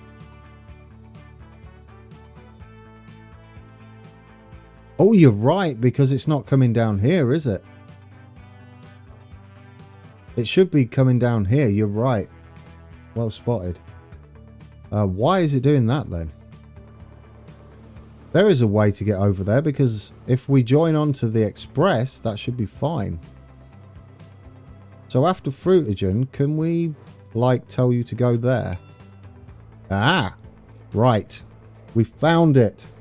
Oh, you're right, because it's not coming down here, is it? It should be coming down here, you're right. Well spotted. Why is it doing that then? There is a way to get over there, because if we join onto the express, that should be fine. So after Fruitigen, can we, like, tell you to go there? Ah! Right. We found it.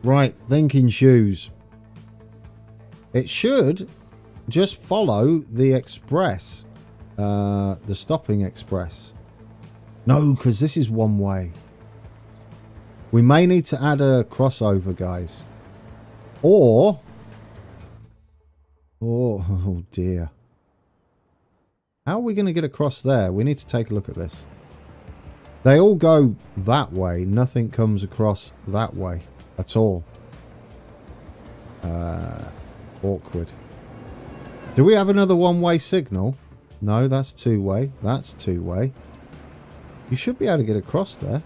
Right, thinking shoes. It should just follow the express. The stopping express. No, because this is one way. We may need to add a crossover, guys. Or... oh dear. How are we going to get across there? We need to take a look at this. They all go that way. Nothing comes across that way at all. Awkward. Do we have another one-way signal? No, that's two-way. That's two-way. You should be able to get across there.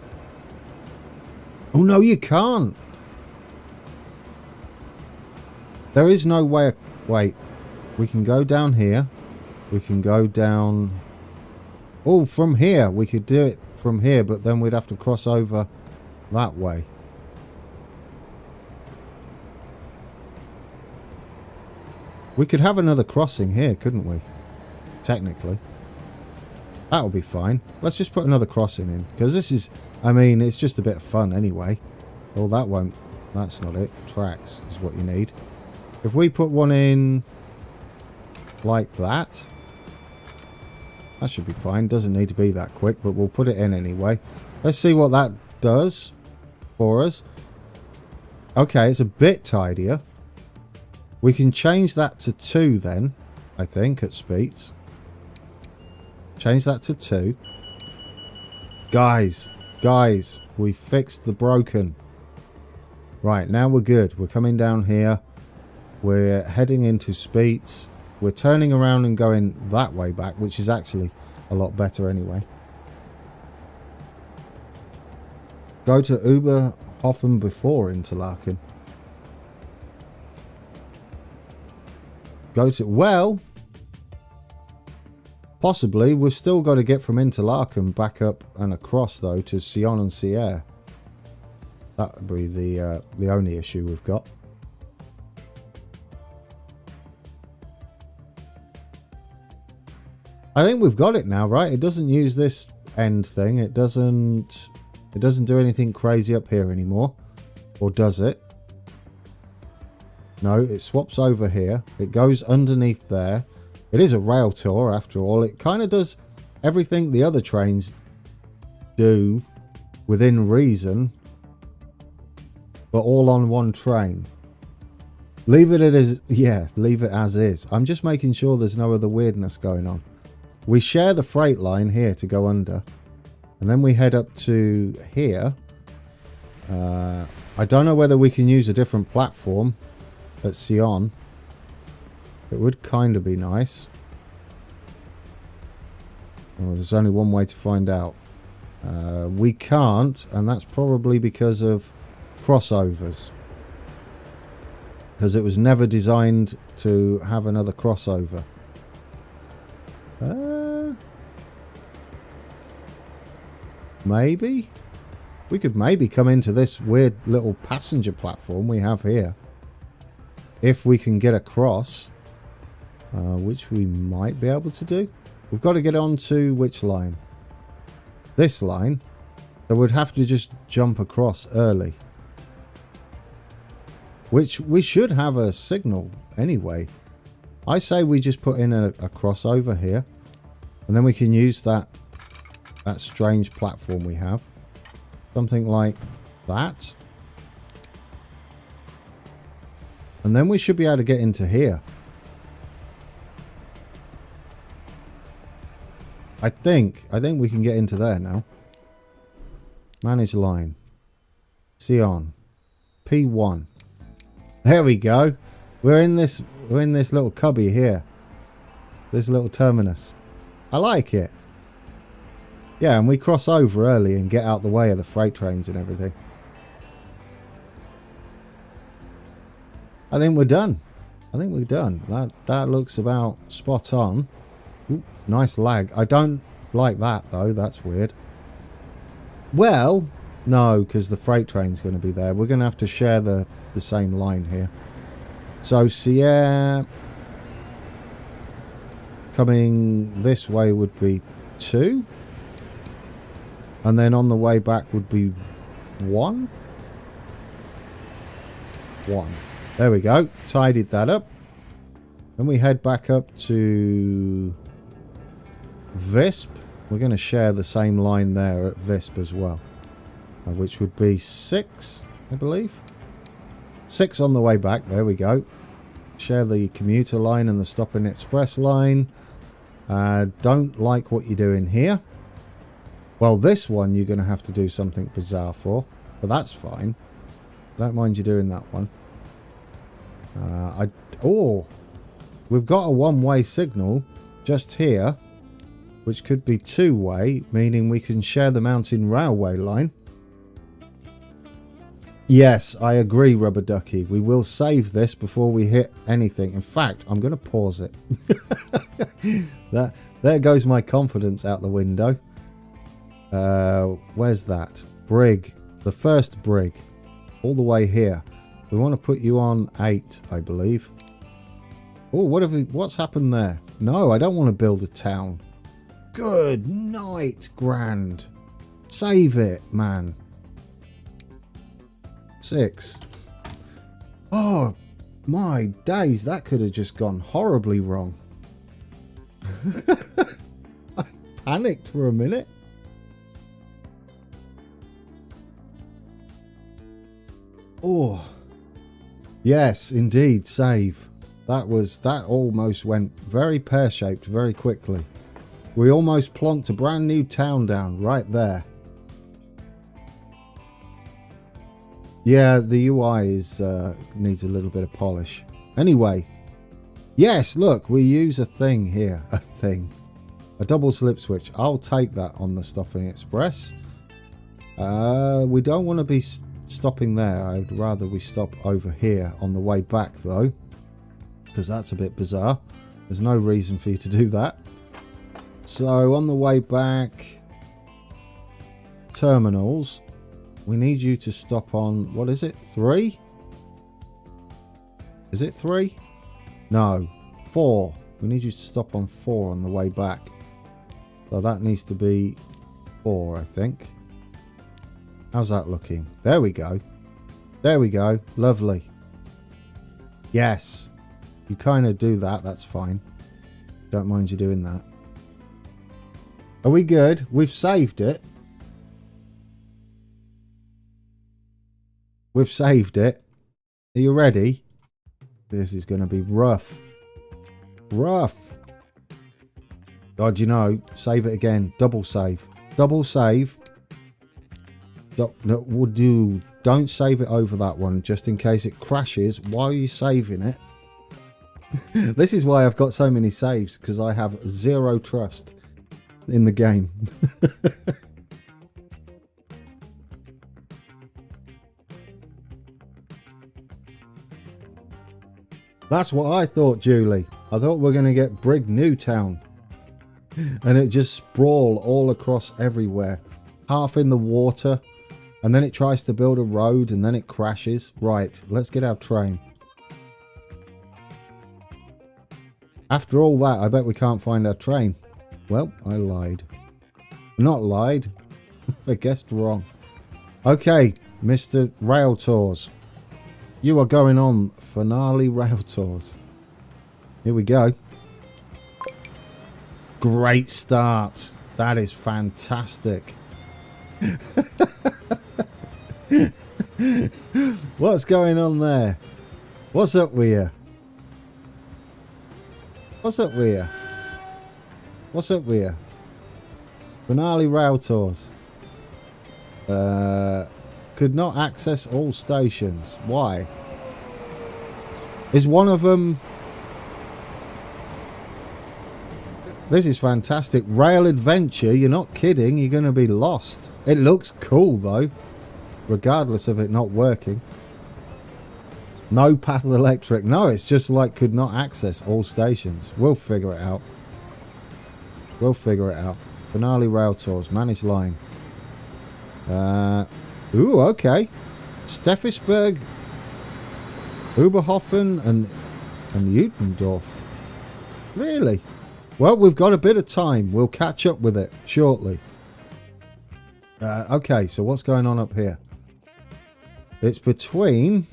Oh, no, you can't. There is no way... wait. We can go down here. We can go down... oh, from here. We could do it from here, but then we'd have to cross over that way. We could have another crossing here, couldn't we? Technically. That would be fine. Let's just put another crossing in. Because this is... I mean, it's just a bit of fun anyway. Well, that won't... that's not it. Tracks is what you need. If we put one in... like that... that should be fine. Doesn't need to be that quick, but we'll put it in anyway. Let's see what that does for us. Okay, it's a bit tidier. We can change that to 2 then, I think, at speeds. Change that to 2. Guys, we fixed the broken. Right, now we're good. We're coming down here. We're heading into Speeds. We're turning around and going that way back, which is actually a lot better anyway. Go to Uberhofen before Interlaken. Go to... well... possibly. We've still got to get from Interlaken back up and across, though, to Sion and Sierre. That would be the only issue we've got. I think we've got it now, right? It doesn't use this end thing. It doesn't do anything crazy up here anymore. Or does it? No, it swaps over here. It goes underneath there. It is a rail tour after all. It kind of does everything the other trains do within reason, but all on one train. Leave it as... yeah, leave it as is. I'm just making sure there's no other weirdness going on. We share the freight line here to go under, and then we head up to here. I don't know whether we can use a different platform at Sion. It would kind of be nice. Well, there's only one way to find out. We can't, and that's probably because of crossovers. Because it was never designed to have another crossover. Maybe? We could maybe come into this weird little passenger platform we have here. If we can get across. Which we might be able to do. We've got to get onto which line? This line. So we'd have to just jump across early. Which we should have a signal anyway. I say we just put in a crossover here. And then we can use that strange platform we have. Something like that. And then we should be able to get into here. I think we can get into there now. Manage line. Sion. P1. There we go. We're in this little cubby here. This little terminus. I like it. Yeah, and we cross over early and get out the way of the freight trains and everything. I think we're done. That looks about spot on. Ooh, nice lag. I don't like that though. That's weird. Well, no, because the freight train's going to be there. We're going to have to share the same line here. So Sierre coming this way would be 2. And then on the way back would be 1. 1. There we go. Tidied that up. Then we head back up to Visp. We're going to share the same line there at Visp as well, which would be 6, I believe. 6 on the way back. There we go. Share the commuter line and the stop and express line. Don't like what you're doing here. Well, this one you're going to have to do something bizarre for, but that's fine. Don't mind you doing that one. Oh, we've got a one-way signal just here, which could be two-way, meaning we can share the mountain railway line. Yes, I agree, Rubber Ducky. We will save this before we hit anything. In fact, I'm going to pause it. There goes my confidence out the window. Where's that? Brig. The first brig. All the way here. We want to put you on 8, I believe. Oh, what's happened there? No, I don't want to build a town. Good night, Grand. Save it, man. 6. Oh, my days. That could have just gone horribly wrong. I panicked for a minute. Oh, yes, indeed, save. That almost went very pear-shaped very quickly. We almost plonked a brand new town down right there. Yeah, the UI needs a little bit of polish. Anyway, yes, look, we use a thing here. A double slip switch. I'll take that on the stopping express. We don't want to be stopping there. I'd rather we stop over here on the way back though, because that's a bit bizarre. There's no reason for you to do that. So on the way back, terminals, we need you to stop on, what is it, 3? Is it 3? No, 4. We need you to stop on 4 on the way back. So that needs to be 4, I think. How's that looking? There we go. There we go. Lovely. Yes. You kind of do that. That's fine. Don't mind you doing that. Are we good? We've saved it. We've saved it. Are you ready? This is going to be rough. Rough. God, you know, save it again. Double save. Double save. No, we'll do. Don't save it over that one, just in case it crashes while you're saving it. This is why I've got so many saves, because I have zero trust in the game. That's what I thought, Julie. I thought we're going to get Brig Newtown. And it just sprawl all across everywhere. Half in the water. And then it tries to build a road and then it crashes. Right, let's get our train. After all that, I bet we can't find our train. Well, I lied. Not lied. I guessed wrong. Okay, Mr. Rail Tours. You are going on Finale Rail Tours. Here we go. Great start. That is fantastic. What's going on there? What's up with you? What's up with you? What's up with you? Finale Rail Tours. Could not access all stations. Why? Is one of them... This is fantastic. Rail adventure. You're not kidding. You're going to be lost. It looks cool though, regardless of it not working. No path electric. No, it's just like could not access all stations. We'll figure it out. We'll figure it out. Finale Rail Tours. Manage line. Ooh, okay. Steffisburg, Oberhofen and Utendorf. Really? Well, we've got a bit of time. We'll catch up with it shortly. Okay, so what's going on up here? It's between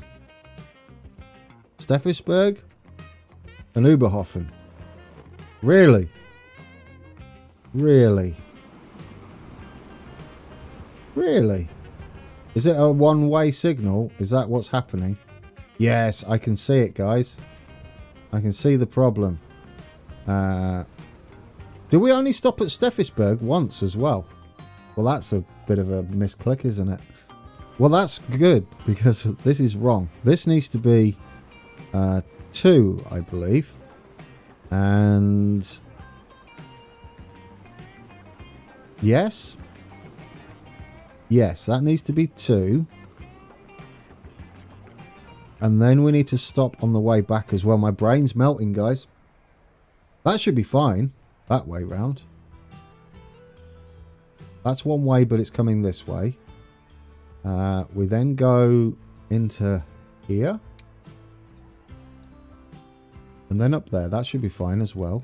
Steffisburg and Oberhofen. Really? Really? Really? Is it a one-way signal? Is that what's happening? Yes, I can see it, guys. I can see the problem. Do we only stop at Steffisburg once as well? Well, that's a bit of a misclick, isn't it? Well, that's good, because this is wrong. This needs to be 2, I believe. And... yes? Yes, that needs to be 2. And then we need to stop on the way back as well. My brain's melting, guys. That should be fine. That way round. That's one way, but it's coming this way. We then go into here. And then up there. That should be fine as well.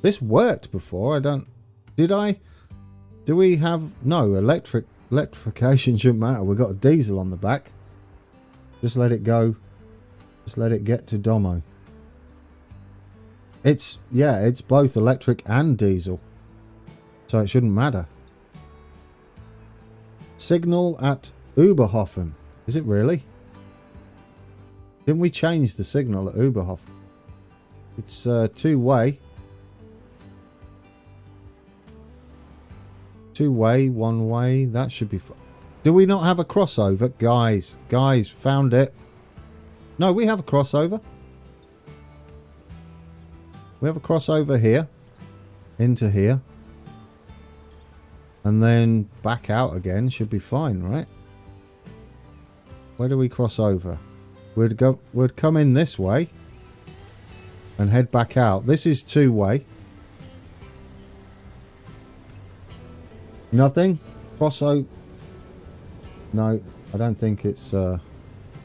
This worked before. I don't... did I? Do we have... no, electrification shouldn't matter. We've got a diesel on the back. Just let it go. Just let it get to Domo. It's... yeah, it's both electric and diesel. So it shouldn't matter. Signal at Oberhofen. Is it really? Didn't we change the signal at Oberhofen? It's 2-way. 2-way, 1-way. That should be fine. Do we not have a crossover? Guys, found it. No, we have a crossover. We have a crossover here. Into here. And then back out again. Should be fine, right? Where do we cross over? We'd come in this way. And head back out. This is 2-way. Nothing? Crossover? No, I don't think it's the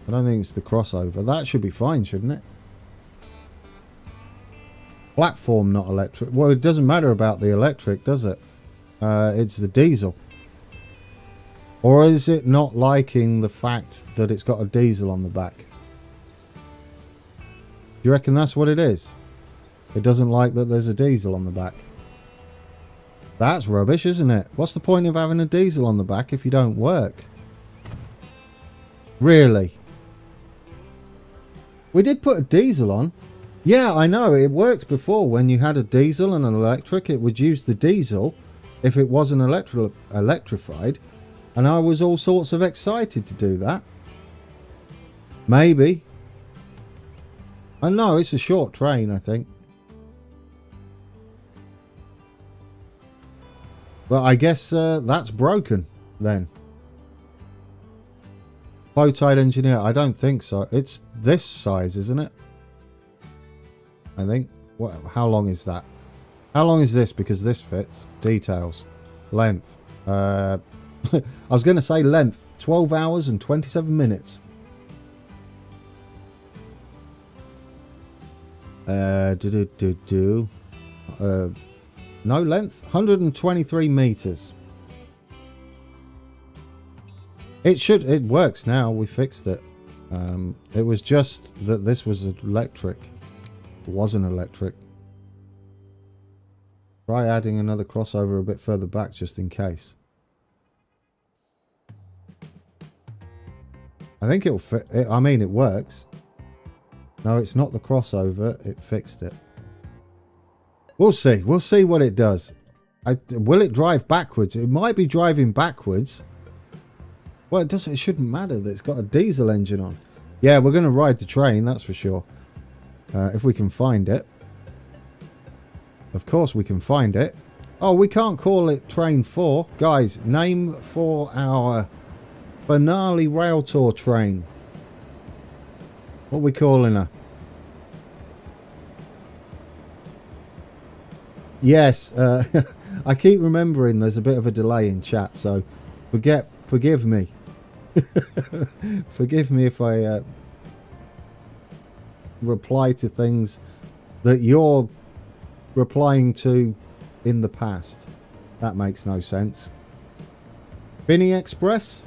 crossover. That should be fine, shouldn't it? Platform, not electric. Well, it doesn't matter about the electric, does it? It's the diesel. Or is it not liking the fact that it's got a diesel on the back? Do you reckon that's what it is? It doesn't like that there's a diesel on the back. That's rubbish, isn't it? What's the point of having a diesel on the back if you don't work? Really? We did put a diesel on. Yeah, I know. It worked before when you had a diesel and an electric. It would use the diesel if it wasn't electrified. And I was all sorts of excited to do that. Maybe. I know, it's a short train, I think. But I guess that's broken then. Bow-tied engineer, I don't think so. It's this size, isn't it? I think. What? How long is that? How long is this? Because this fits. Details. Length. I was going to say length. 12 hours and 27 minutes. No length. 123 meters. It works now. We fixed it. It was just that this was electric. It wasn't electric. Try adding another crossover a bit further back just in case. I think it'll fit. I mean, it works. No, it's not the crossover. It fixed it. We'll see. We'll see what it does. Will it drive backwards? It might be driving backwards. Well, it shouldn't matter that it's got a diesel engine on. Yeah, we're going to ride the train, that's for sure. If we can find it. Of course we can find it. Oh, we can't call it Train 4. Guys, name for our finale rail tour train. What are we calling her? Yes, I keep remembering there's a bit of a delay in chat, so forgive me. Forgive me if I reply to things that you're replying to in the past. That makes no sense. Finny Express.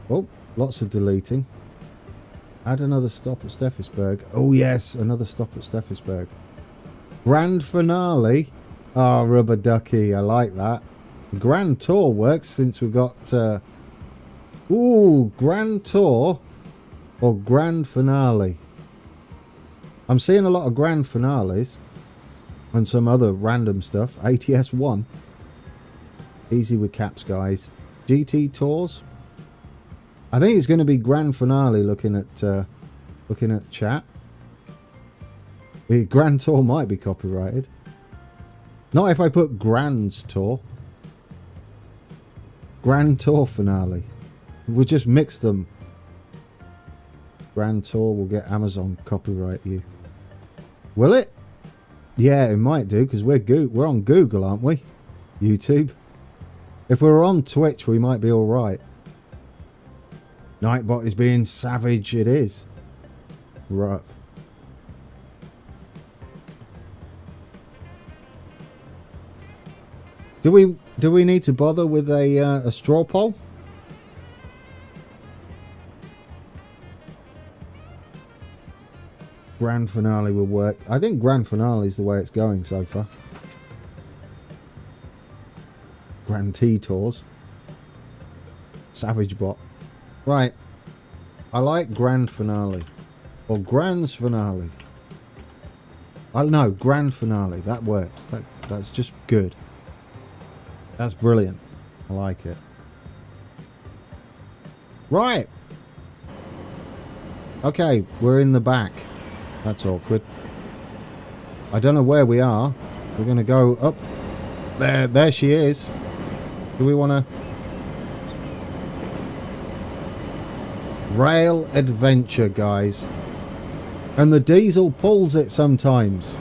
Oh, lots of deleting. Add another stop at Steffensburg. Oh yes, another stop at Steffensburg. Grand finale. Oh, rubber ducky. I like that. Grand tour works since we've got... ooh, grand tour or grand finale. I'm seeing a lot of grand finales and some other random stuff. ATS 1. Easy with caps, guys. GT tours. I think it's going to be grand finale. Looking at chat. The grand tour might be copyrighted. Not if I put Grand's tour. Grand tour finale. We'll just mix them. Grand tour will get Amazon copyright you. Will it? Yeah, it might do because we're on Google, aren't we? YouTube. If we were on Twitch, we might be all right. Nightbot is being savage. It is. Rough. Do we need to bother with a straw poll? Grand finale will work. I think grand finale is the way it's going so far. Grand T tours. Savage bot. Right. I like grand finale. Or grand's finale. I don't know. Grand finale. That works. That's just good. That's brilliant. I like it. Right. Okay. We're in the back. That's awkward. I don't know where we are. We're going to go up. There she is. Do we want to... Rail adventure, guys. And the diesel pulls it sometimes.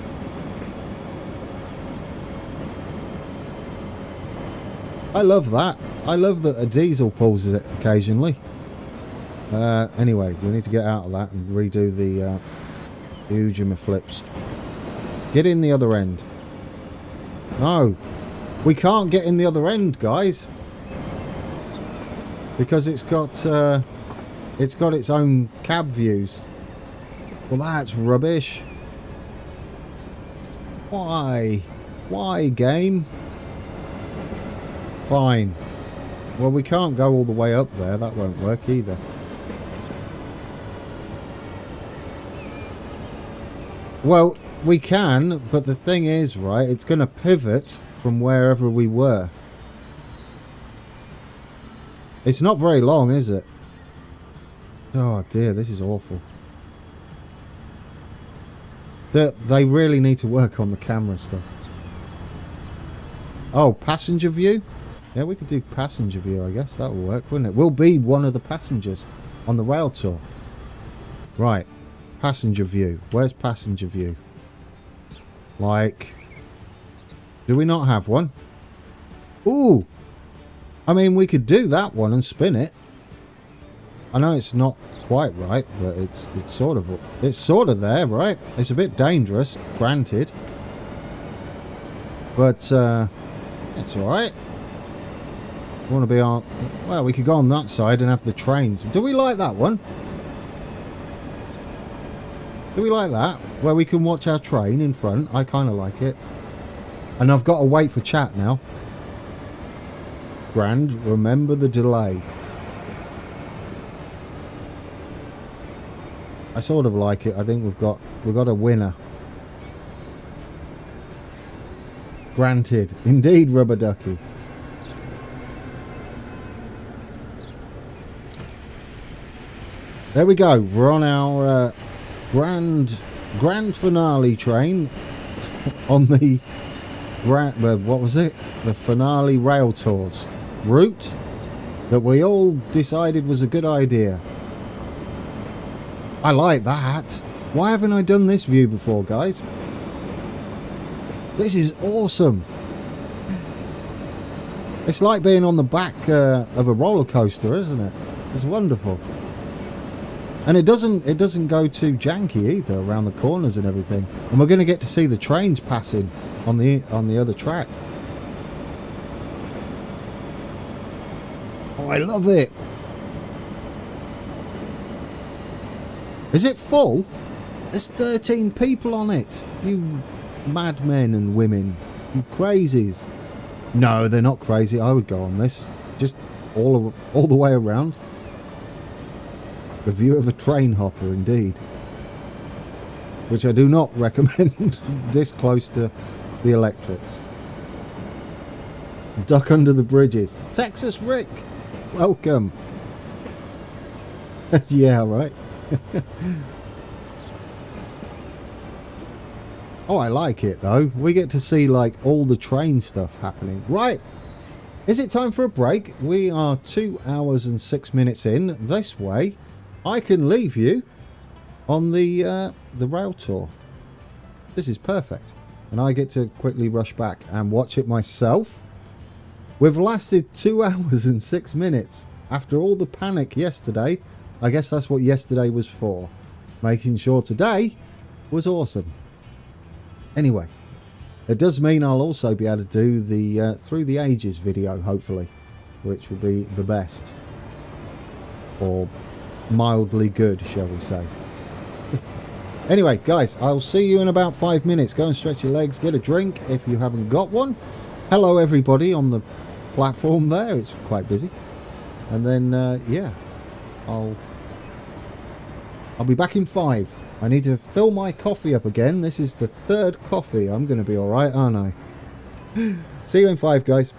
I love that. I love that a diesel pulls it occasionally. Anyway, we need to get out of that and redo the Ujima flips. Get in the other end. No. We can't get in the other end, guys. Because it's got its own cab views. Well, that's rubbish. Why? Why, game? Fine. Well, we can't go all the way up there. That won't work either. Well, we can, but the thing is, right, it's going to pivot from wherever we were. It's not very long, is it? Oh dear, this is awful. They really need to work on the camera stuff. Oh, passenger view? Yeah, we could do passenger view, I guess. That will work, wouldn't it? We'll be one of the passengers on the rail tour. Right. Passenger view. Where's passenger view? Like... Do we not have one? Ooh! I mean, we could do that one and spin it. I know it's not quite right, but it's sort of there, right? It's a bit dangerous, granted. But, it's alright. We want to be on... Well, we could go on that side and have the trains. Do we like that one? Do we like that? Where we can watch our train in front. I kind of like it. And I've got to wait for chat now. Grand, remember the delay. I sort of like it. I think we've got a winner. Granted. Indeed, Rubber Ducky. There we go. We're on our grand finale train on the what was it? The finale rail tours route that we all decided was a good idea. I like that. Why haven't I done this view before, guys? This is awesome. It's like being on the back of a roller coaster, isn't it? It's wonderful. And it doesn't go too janky either around the corners and everything. And we're going to get to see the trains passing on the other track. Oh, I love it. Is it full? There's 13 people on it. You madmen and women. You crazies. No, they're not crazy. I would go on this. Just all the way around. The view of a train hopper, indeed. Which I do not recommend this close to the electrics. Duck under the bridges. Texas Rick, welcome. Yeah, right. Oh, I like it though. We get to see like all the train stuff happening. Right. Is it time for a break? We are 2 hours and 6 minutes in. This way, I can leave you on the rail tour. This is perfect. And I get to quickly rush back and watch it myself. We've lasted 2 hours and 6 minutes. After all the panic yesterday, I guess that's what yesterday was for. Making sure today was awesome. Anyway, it does mean I'll also be able to do the Through the Ages video, hopefully. Which will be the best. Or mildly good, shall we say. Anyway, guys, I'll see you in about 5 minutes. Go and stretch your legs, get a drink if you haven't got one. Hello, everybody on the platform there. It's quite busy. And then, yeah, I'll be back in 5. I need to fill my coffee up again. This is the 3rd coffee. I'm going to be all right, aren't I? See you in 5, guys.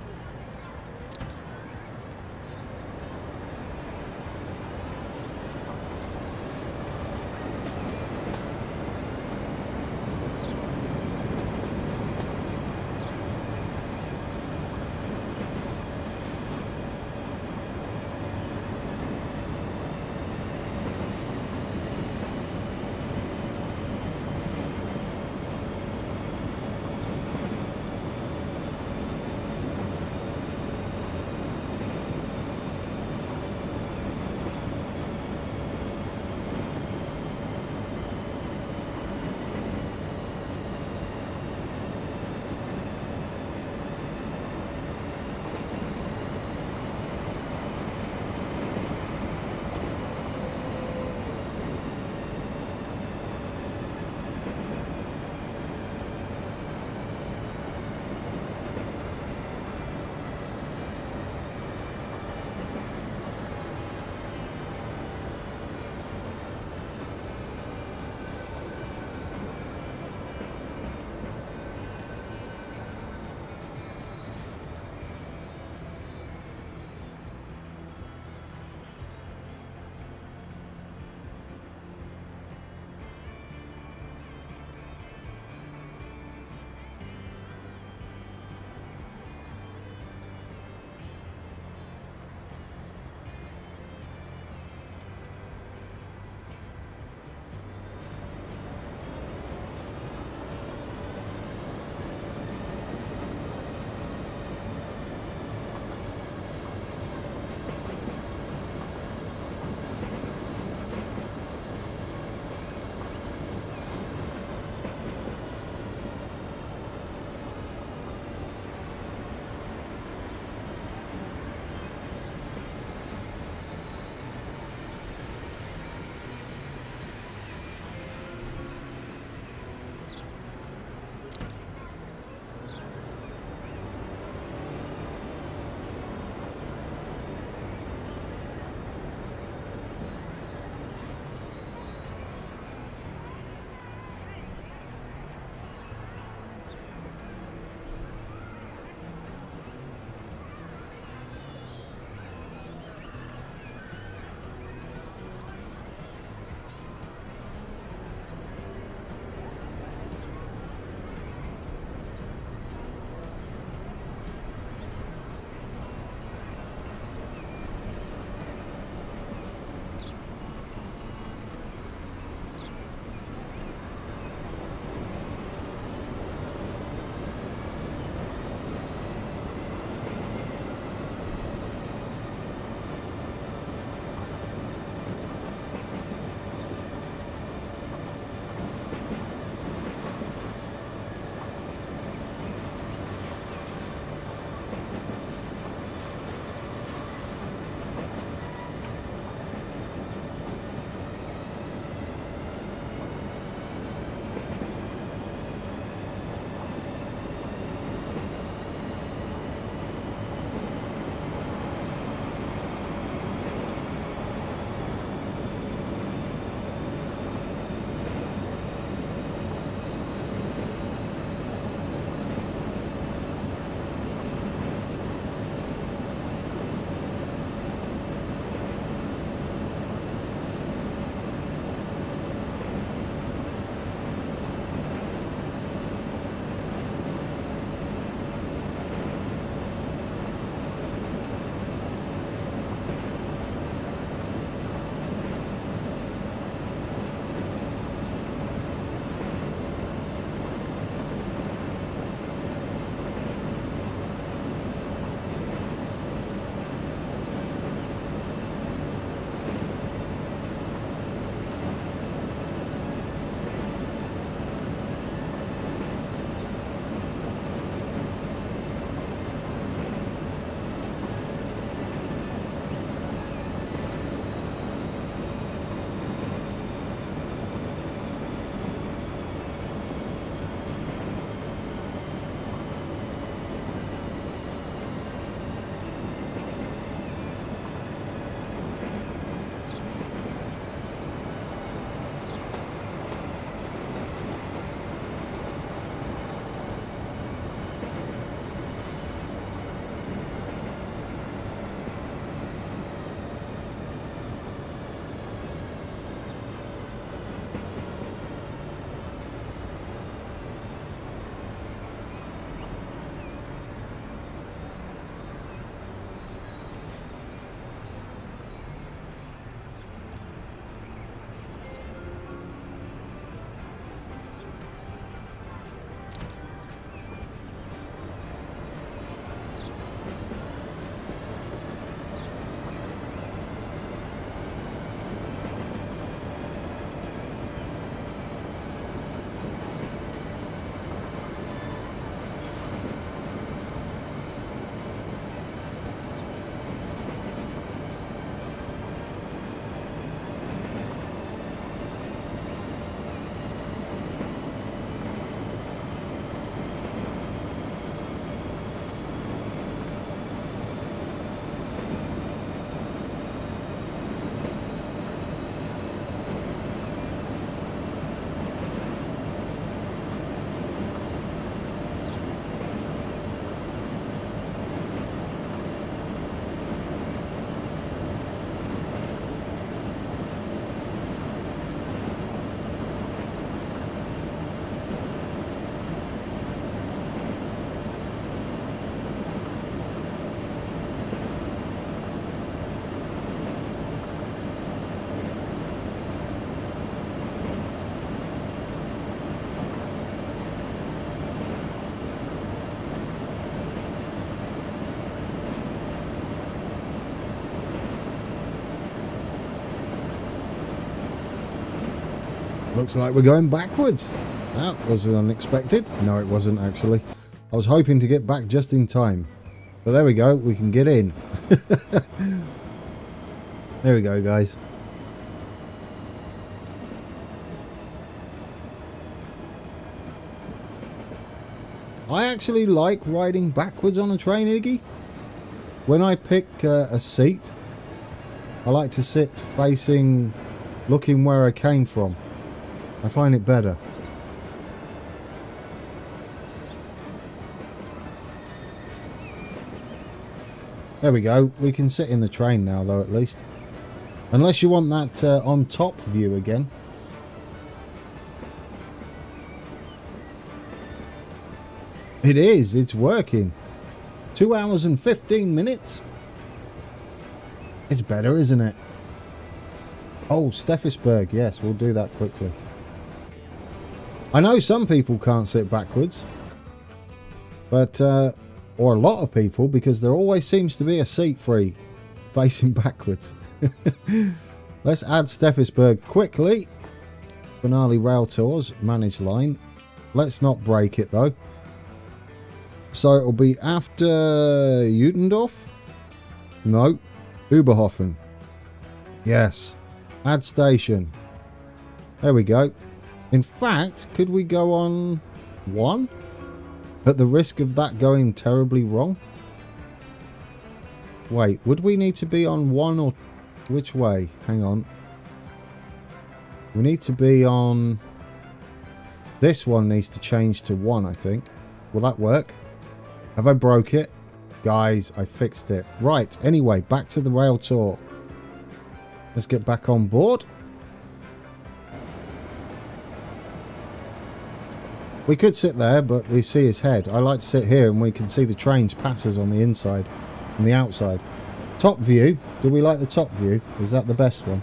Looks like we're going backwards. That was unexpected. No, it wasn't actually. I was hoping to get back just in time. But there we go, we can get in. There we go, guys. I actually like riding backwards on a train, Iggy. When I pick a seat, I like to sit facing, looking where I came from. I find it better. There we go. We can sit in the train now, though, at least. Unless you want that on top view again. It is. It's working. 2 hours and 15 minutes. It's better, isn't it? Oh, Steffisburg. Yes, we'll do that quickly. I know some people can't sit backwards. But, or a lot of people, because there always seems to be a seat free facing backwards. Let's add Steffisburg quickly. Finale Rail Tours, managed line. Let's not break it, though. So it'll be after Utendorf? No. Uberhofen. Yes. Add station. There we go. In fact, could we go on 1? At the risk of that going terribly wrong? Wait, would we need to be on 1 or... Which way? Hang on. We need to be on... This one needs to change to 1, I think. Will that work? Have I broke it? Guys, I fixed it. Right, anyway, back to the rail tour. Let's get back on board. We could sit there, but we see his head. I like to sit here and we can see the trains pass us on the inside and the outside. Top view. Do we like the top view? Is that the best one?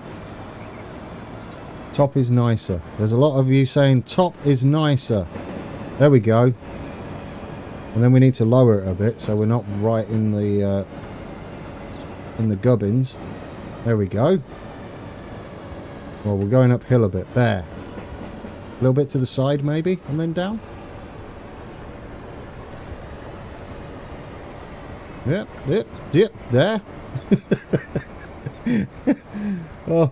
Top is nicer. There's a lot of you saying top is nicer. There we go. And then we need to lower it a bit so we're not right in the gubbins. There we go. Well, we're going uphill a bit. There. A little bit to the side maybe, and then down. Yep, there. Oh,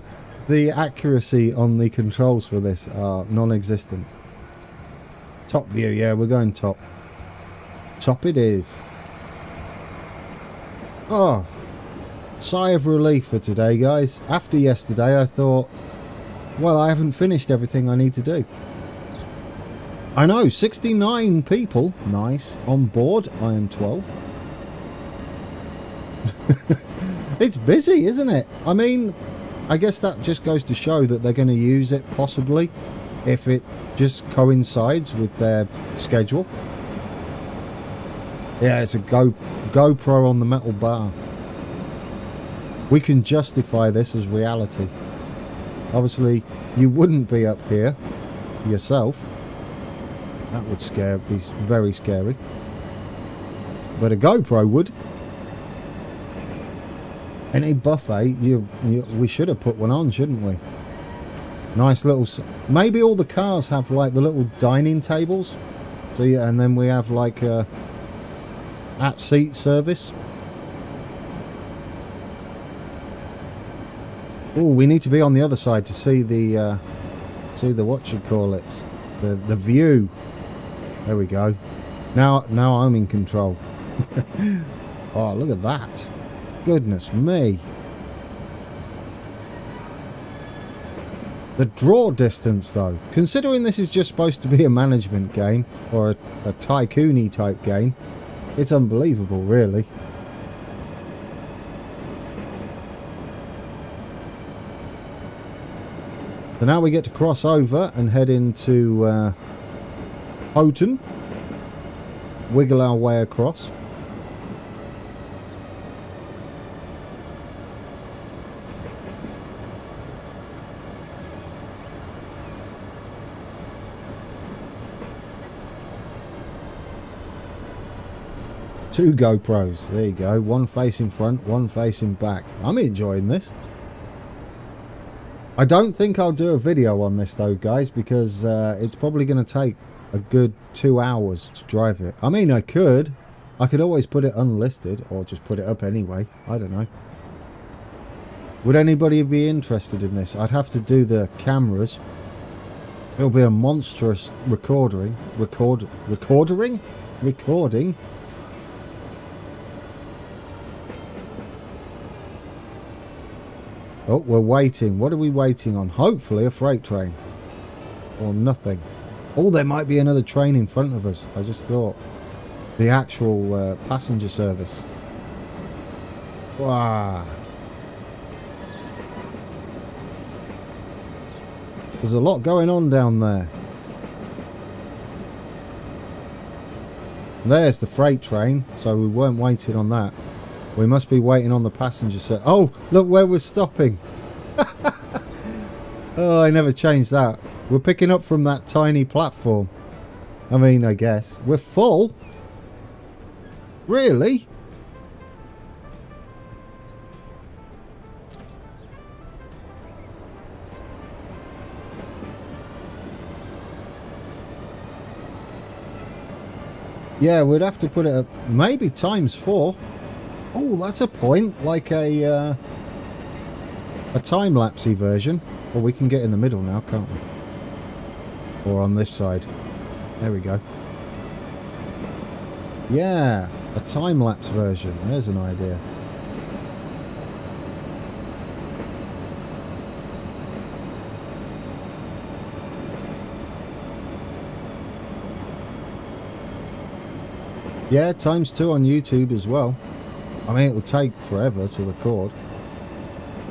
the accuracy on the controls for this are non-existent. Top view, yeah, we're going top. Top it is. Oh, sigh of relief for today, guys. After yesterday, I thought, well, I haven't finished everything I need to do. I know, 69 people, nice, on board. I am 12. It's busy, isn't it? I mean, I guess that just goes to show that they're going to use it possibly if it just coincides with their schedule. Yeah, it's a GoPro on the metal bar. We can justify this as reality. Obviously, you wouldn't be up here yourself. That would be very scary. But a GoPro would. Any buffet, we should have put one on, shouldn't we? Nice little... Maybe all the cars have like the little dining tables. So yeah, and then we have like a at-seat service. Oh, we need to be on the other side to see the what you call it, the view. There we go. Now I'm in control. Oh, look at that! Goodness me! The draw distance, though, considering this is just supposed to be a management game or a tycoon-y type game, it's unbelievable, really. So now we get to cross over and head into Houghton. Wiggle our way across. Two GoPros, there you go. One facing front, one facing back. I'm enjoying this. I don't think I'll do a video on this though, guys, because it's probably going to take a good 2 hours to drive it. I mean, I could always put it unlisted or just put it up anyway. I don't know. Would anybody be interested in this? I'd have to do the cameras. It'll be a monstrous recording. Oh, we're waiting. What are we waiting on? Hopefully a freight train. Or nothing. Oh, there might be another train in front of us. I just thought. The actual passenger service. Wow. There's a lot going on down there. There's the freight train. So we weren't waiting on that. We must be waiting on the passenger service. Oh, look where we're stopping. Oh, I never changed that. We're picking up from that tiny platform. I mean, I guess. We're full? Really? Yeah, we'd have to put it at maybe ×4. Oh, that's a point. Like a time-lapsey version. Well, we can get in the middle now, can't we? Or on this side. There we go. Yeah, a time-lapse version. There's an idea. Yeah, ×2 on YouTube as well. I mean, it will take forever to record.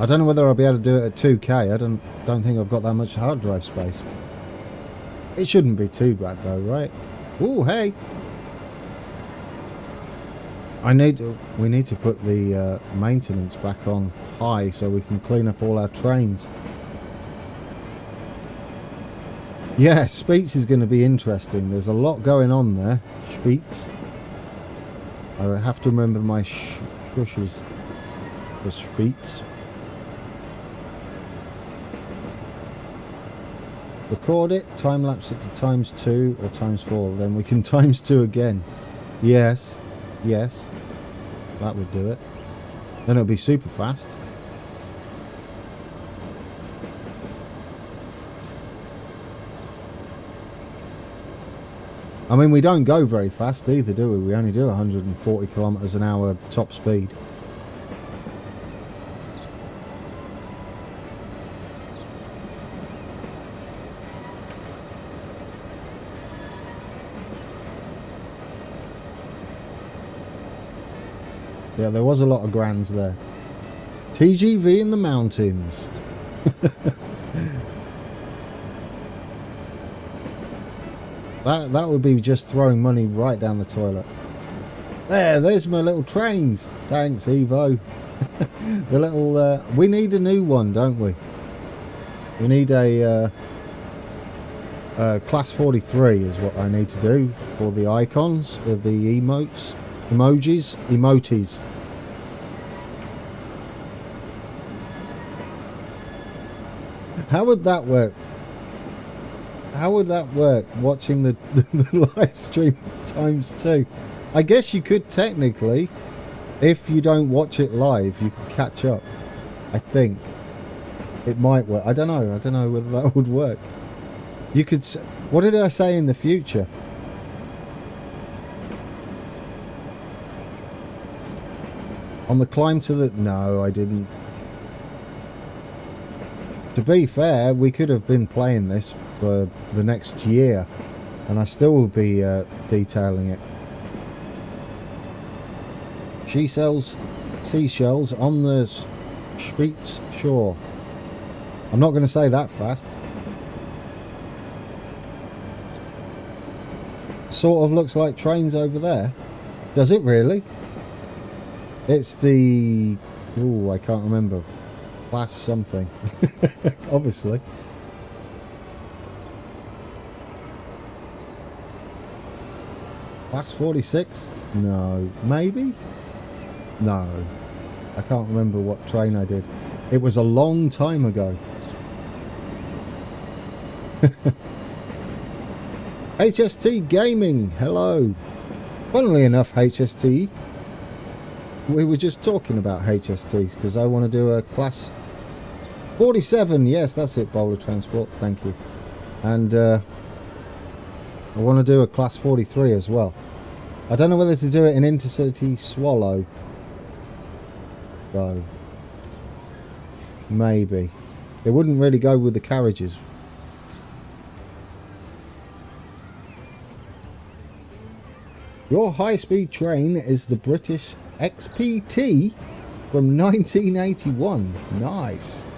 I don't know whether I'll be able to do it at 2K. I don't think I've got that much hard drive space. It shouldn't be too bad though, right? Oh, hey! We need to put the maintenance back on high so we can clean up all our trains. Yeah, Speets is going to be interesting. There's a lot going on there. Speets. I have to remember my shushes. The Speets. Record it, time lapse it to ×2 or ×4, then we can ×2 again. Yes, yes, that would do it. Then it'll be super fast. I mean, we don't go very fast either, do we? We only do 140 kilometers an hour top speed. Yeah, there was a lot of grands there. TGV in the mountains. That would be just throwing money right down the toilet. There's my little trains. Thanks, Evo. The little... we need a new one, don't we? We need a... class 43 is what I need to do for the icons of the emotes. Emotes. How would that work? How would that work, watching the live stream ×2? I guess you could technically, if you don't watch it live, you could catch up. I think. It might work. I don't know. I don't know whether that would work. You could... What did I say in the future? On the climb to the... No, I didn't. To be fair, we could have been playing this for the next year, and I still will be detailing it. She sells seashells on the Speets shore. I'm not going to say that fast. Sort of looks like trains over there. Does it really? It's the... Ooh, I can't remember. Class something. Obviously. Class 46? No. Maybe? No. I can't remember what train I did. It was a long time ago. HST Gaming, hello. Funnily enough, HST, we were just talking about HSTs because I want to do a class 47. Yes, that's it, Bowler Transport. Thank you. And I want to do a class 43 as well. I don't know whether to do it in Intercity Swallow, though. Maybe. It wouldn't really go with the carriages. Your high-speed train is the British XPT from 1981. Nice.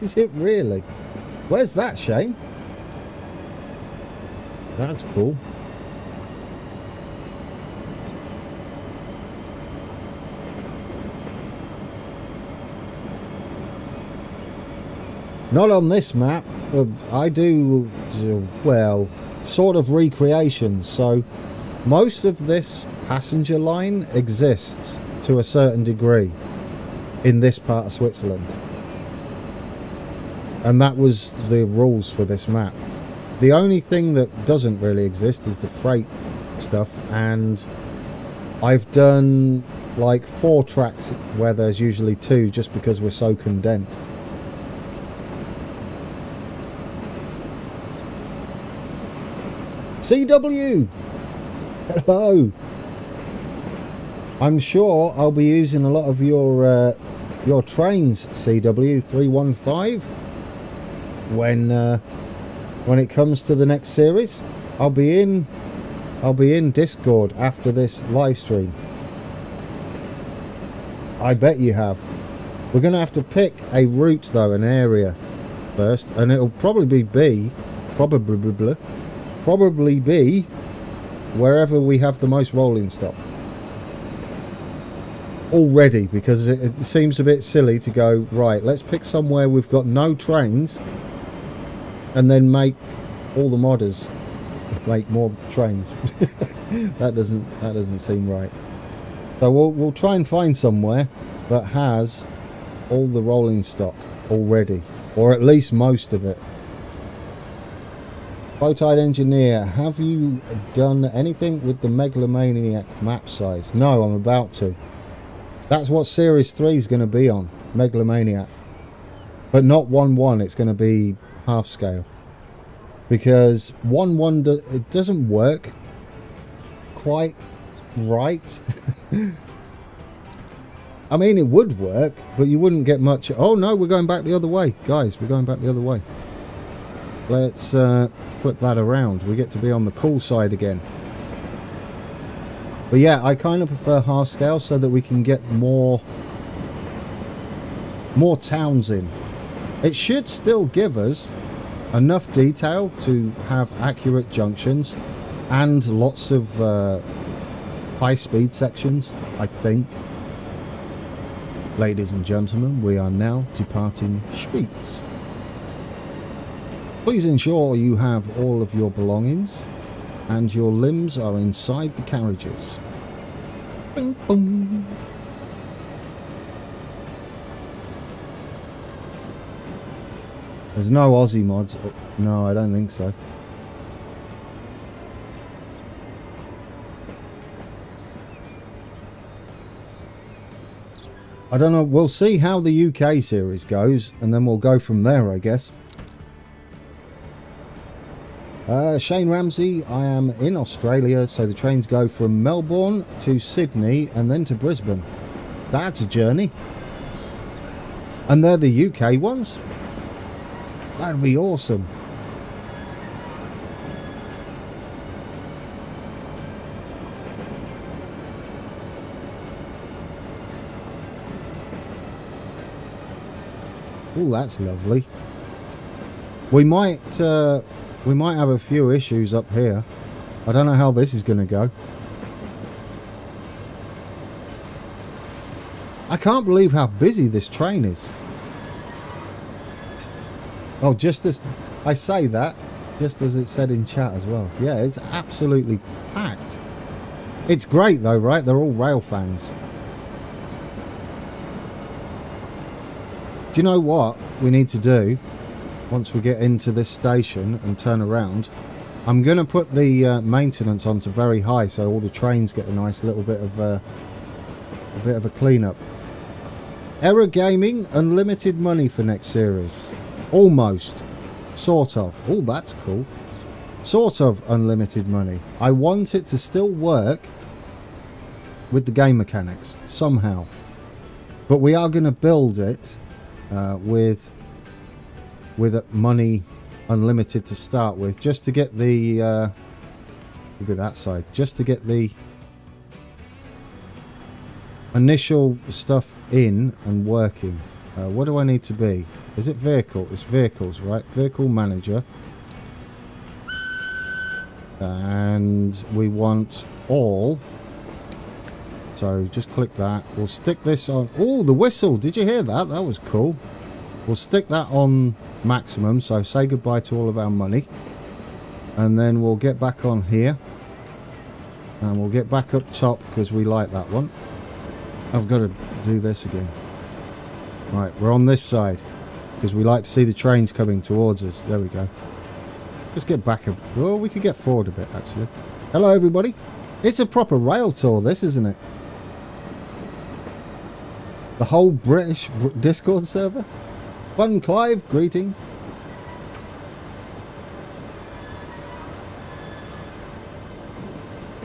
Is it really? Where's that, Shane? That's cool. Not on this map. I do, well, sort of recreations. So most of this passenger line exists to a certain degree in this part of Switzerland. And that was the rules for this map. The only thing that doesn't really exist is the freight stuff. And I've done like 4 tracks where there's usually 2 just because we're so condensed. CW! Hello! I'm sure I'll be using a lot of your trains, CW315, when it comes to the next series. I'll be in Discord after this live stream. I bet you have. We're going to have to pick a route though, an area first, and it'll probably be wherever we have the most rolling stock already, because it seems a bit silly to go, right, let's pick somewhere we've got no trains and then make all the modders make more trains. that doesn't seem right. So we'll try and find somewhere that has all the rolling stock already, or at least most of it. Bow-tied engineer, have you done anything with the Megalomaniac map size? No, I'm about to. That's what Series 3 is going to be on, Megalomaniac. But not 1-1, it's going to be half scale. Because 1-1, it doesn't work quite right. I mean, it would work, but you wouldn't get much. Oh no, we're going back the other way. Guys, we're going back the other way. Let's flip that around. We get to be on the cool side again. But yeah, I kind of prefer half scale so that we can get more towns in. It should still give us enough detail to have accurate junctions and lots of high-speed sections, I think. Ladies and gentlemen, we are now departing Spitz. Please ensure you have all of your belongings and your limbs are inside the carriages. Bing, boom. There's no Aussie mods. No, I don't think so. I don't know. We'll see how the UK series goes and then we'll go from there, I guess. Shane Ramsey, I am in Australia, so the trains go from Melbourne to Sydney and then to Brisbane. That's a journey. And they're the UK ones? That'd be awesome. Oh, that's lovely. We might have a few issues up here. I don't know how this is going to go. I can't believe how busy this train is. Oh, just as I say that, just as it said in chat as well. Yeah, it's absolutely packed. It's great though, right? They're all rail fans. Do you know what we need to do? once we get into this station and turn around. I'm going to put the maintenance onto very high, so all the trains get a nice little bit of a cleanup. Error Gaming, unlimited money for next series. Almost. Sort of. Oh, that's cool. Sort of unlimited money. I want it to still work with the game mechanics somehow. But we are going to build it with money unlimited to start with, just to get the maybe that side, just to get the initial stuff in and working. What do I need to be? Is it vehicle? It's vehicles, right? Vehicle manager. And we want all. So just click that. We'll stick this on. Oh, the whistle. Did you hear that? That was cool. We'll stick that on maximum. So say goodbye to all of our money. And then we'll get back on here. And we'll get back up top because we like that one. I've got to do this again. Right, we're on this side because we like to see the trains coming towards us. There we go. Let's get back up. Oh, we could get forward a bit, actually. Hello, everybody. It's a proper rail tour, this, isn't it? The whole British Discord server. Fun Clive, greetings.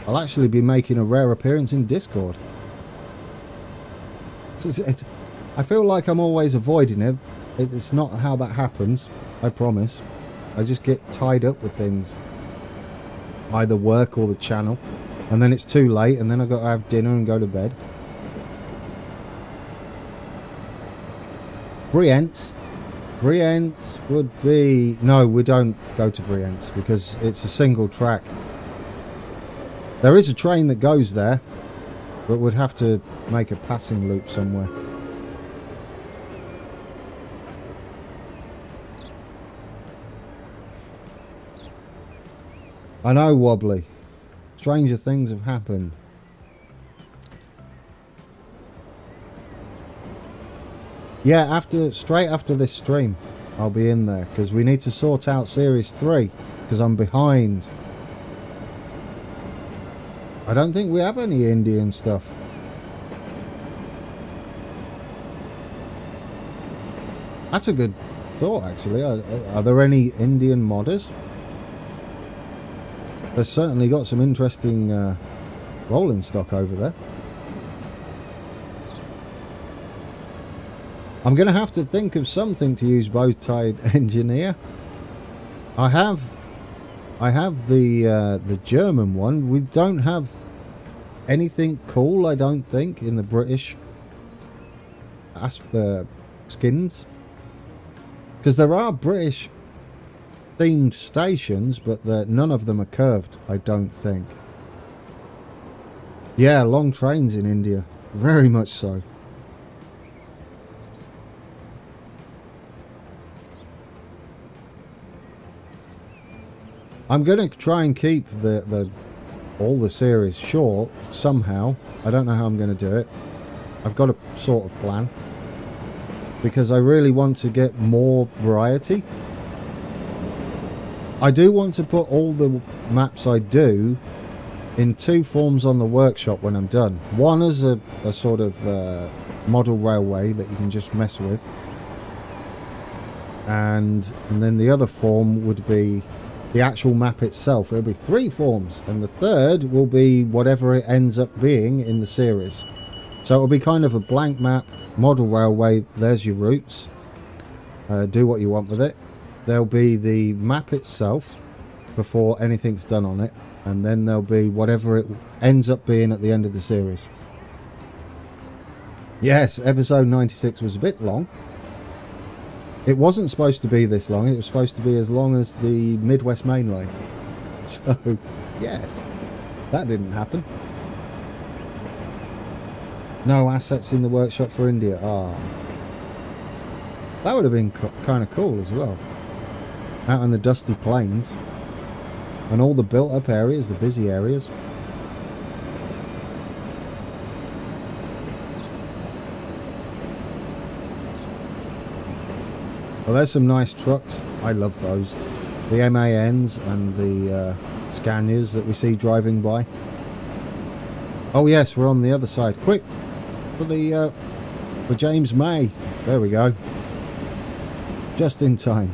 I'll actually be making a rare appearance in Discord. I feel like I'm always avoiding it. It's not how that happens, I promise. I just get tied up with things. Either work or the channel. And then it's too late and then I've got to have dinner and go to bed. Brienz. Brienz would be... No, we don't go to Brienz because it's a single track. There is a train that goes there, but we'd have to make a passing loop somewhere. I know, Wobbly. Stranger things have happened. Yeah, straight after this stream, I'll be in there because we need to sort out Series 3 because I'm behind. I don't think we have any Indian stuff. That's a good thought, actually. Are there any Indian modders? They've certainly got some interesting rolling stock over there. I'm going to have to think of something to use bow-tied engineer. I have the German one. We don't have anything cool, I don't think, in the British skins. Because there are British themed stations, but none of them are curved, I don't think. Yeah, long trains in India. Very much so. I'm going to try and keep all the series short somehow. I don't know how I'm going to do it. I've got a sort of plan. Because I really want to get more variety. I do want to put all the maps I do in two forms on the workshop when I'm done. One as a sort of model railway that you can just mess with. And then the other form would be the actual map itself. There'll be three forms, and the third will be whatever it ends up being in the series. So it'll be kind of a blank map, model railway, there's your routes. Do what you want with it. There'll be the map itself before anything's done on it, and then there'll be whatever it ends up being at the end of the series. Yes, episode 96 was a bit long. It wasn't supposed to be this long. It was supposed to be as long as the Midwest Main Line. So, yes, that didn't happen. No assets in the workshop for India. Ah, that would have been kind of cool as well. Out in the dusty plains. And all the built-up areas, the busy areas. Well, there's some nice trucks. I love those. The MANs and the Scanias that we see driving by. Oh yes, we're on the other side. Quick, for James May. There we go. Just in time.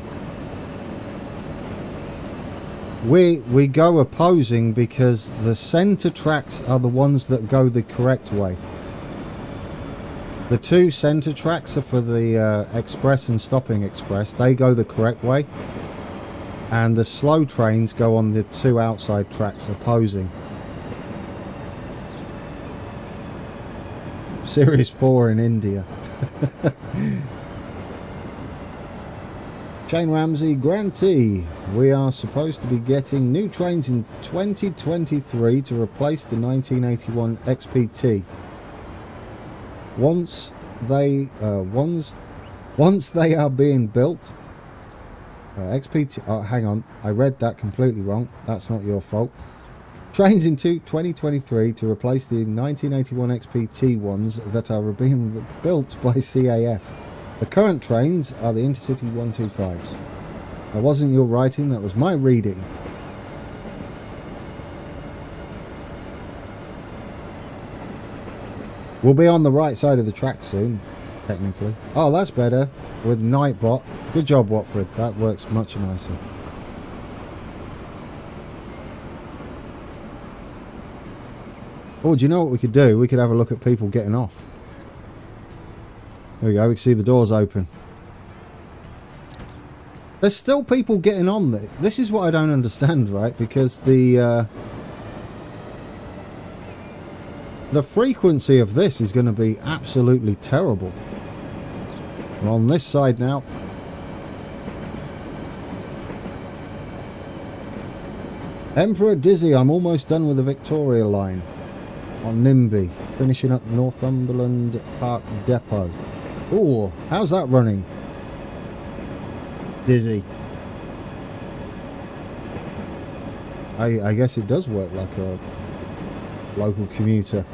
We go opposing because the centre tracks are the ones that go the correct way. The two centre tracks are for the express and stopping express. They go the correct way. And the slow trains go on the two outside tracks opposing. Series 4 in India. Shane Ramsey, grantee. We are supposed to be getting new trains in 2023 to replace the 1981 XPT. Once they are being built, XPT. Oh, hang on, I read that completely wrong. That's not your fault. Trains into 2023 to replace the 1981 XPT ones that are being built by CAF. The current trains are the Intercity 125s. That wasn't your writing, that was my reading. We'll be on the right side of the track soon, technically. Oh, that's better. With Nightbot. Good job, Watford. That works much nicer. Oh, do you know what we could do? We could have a look at people getting off. There we go. We can see the doors open. There's still people getting on there. This is what I don't understand, right? Because the frequency of this is going to be absolutely terrible. We're on this side now. Emperor Dizzy, I'm almost done with the Victoria line. On NIMBY, finishing up Northumberland Park Depot. Ooh, how's that running? Dizzy. I guess it does work like a local commuter.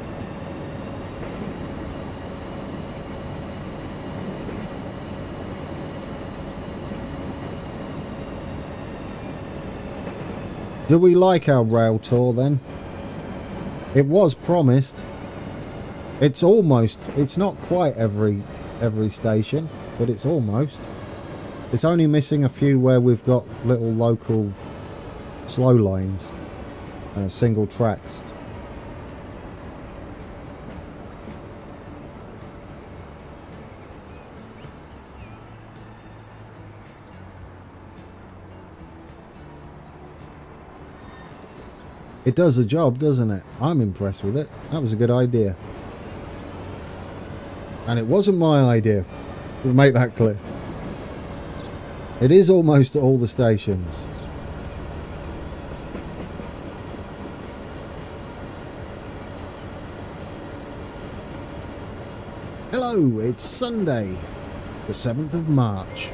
Do we like our rail tour then? It was promised. It's almost, it's not quite every station, but it's almost. It's only missing a few where we've got little local slow lines, single tracks. It does the job, doesn't it? I'm impressed with it. That was a good idea. And it wasn't my idea. We'll make that clear. It is almost at all the stations. Hello, it's Sunday, the 7th of March.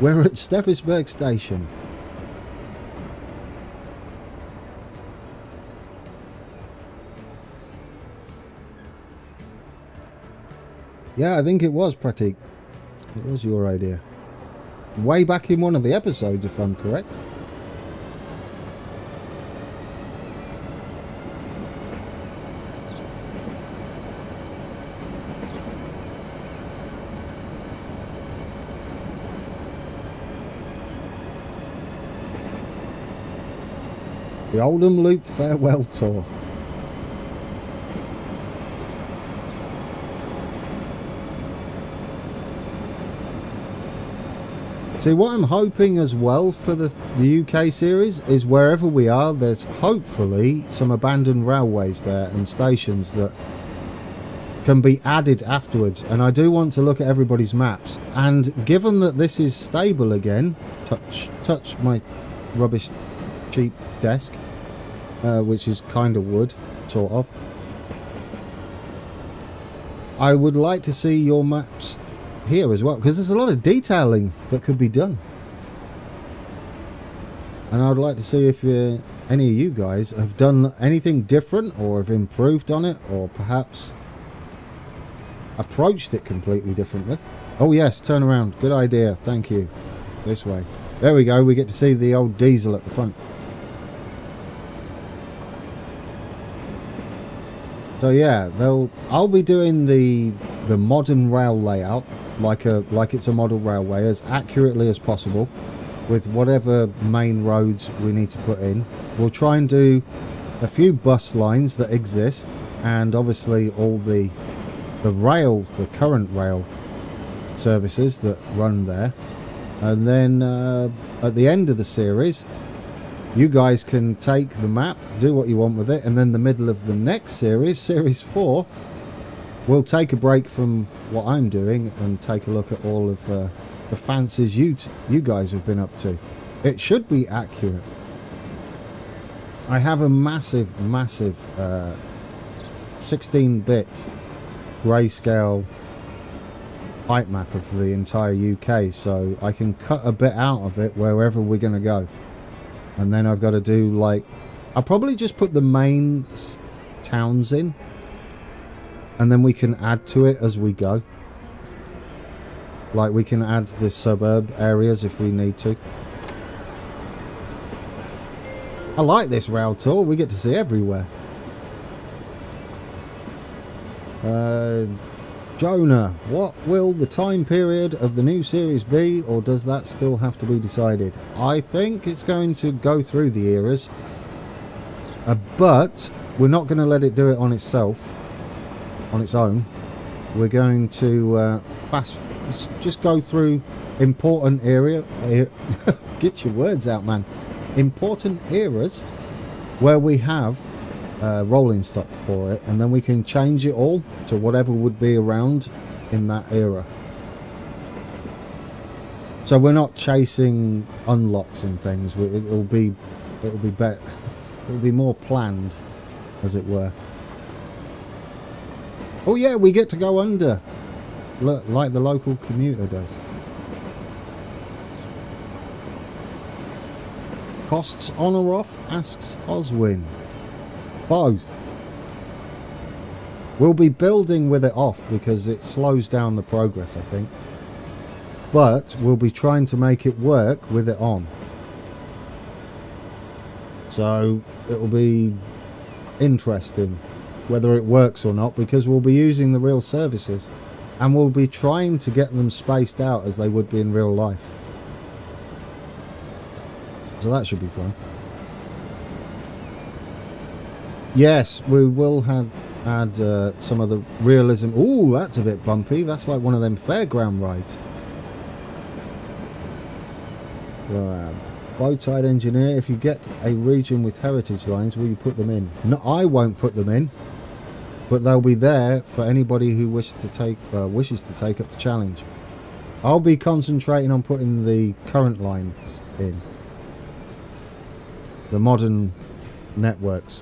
We're at Steffisburg Station. Yeah, I think it was Pratik. It was your idea. Way back in one of the episodes, if I'm correct. The Oldham Loop Farewell Tour. See, what I'm hoping as well for the UK series is wherever we are, there's hopefully some abandoned railways there and stations that can be added afterwards. And I do want to look at everybody's maps. And given that this is stable again, touch my rubbish cheap desk, which is kind of wood, sort of. I would like to see your maps here as well, because there's a lot of detailing that could be done, and I would like to see if any of you guys have done anything different or have improved on it or perhaps approached it completely differently. Oh yes, turn around. Good idea. Thank you. This way. There we go. We get to see the old diesel at the front. So yeah, I'll be doing the modern rail layout like it's a model railway as accurately as possible with whatever main roads we need to put in. We'll try and do a few bus lines that exist, and obviously all the current rail services that run there. And then at the end of the series, you guys can take the map, do what you want with it, and then the middle of the next series, series 4, we'll take a break from what I'm doing and take a look at all of the fancies you guys have been up to. It should be accurate. I have a massive 16-bit grayscale height map of the entire UK, so I can cut a bit out of it wherever we're going to go. And then I've got to do, like, I'll probably just put the main towns in, and then we can add to it as we go. Like, we can add the suburb areas if we need to. I like this rail tour. We get to see everywhere. Jonah, what will the time period of the new series be, or does that still have to be decided? I think it's going to go through the eras, but we're not going to let it do it on itself, on its own. We're going to just go through important get your words out, man. Important eras where we have rolling stock for it, and then we can change it all to whatever would be around in that era. So we're not chasing unlocks and things. It'll be better. It'll be more planned, as it were. Oh yeah, we get to go under, like the local commuter does. Costs on or off? Asks Oswin. Both. We'll be building with it off because it slows down the progress, I think. But we'll be trying to make it work with it on. So it'll be interesting whether it works or not, because we'll be using the real services and we'll be trying to get them spaced out as they would be in real life. So that should be fun. Yes, we will add some of the realism. Ooh, that's a bit bumpy. That's like one of them fairground rides. Bow-tied engineer, if you get a region with heritage lines, will you put them in? No, I won't put them in, but they'll be there for anybody who wishes to take up the challenge. I'll be concentrating on putting the current lines in, the modern networks.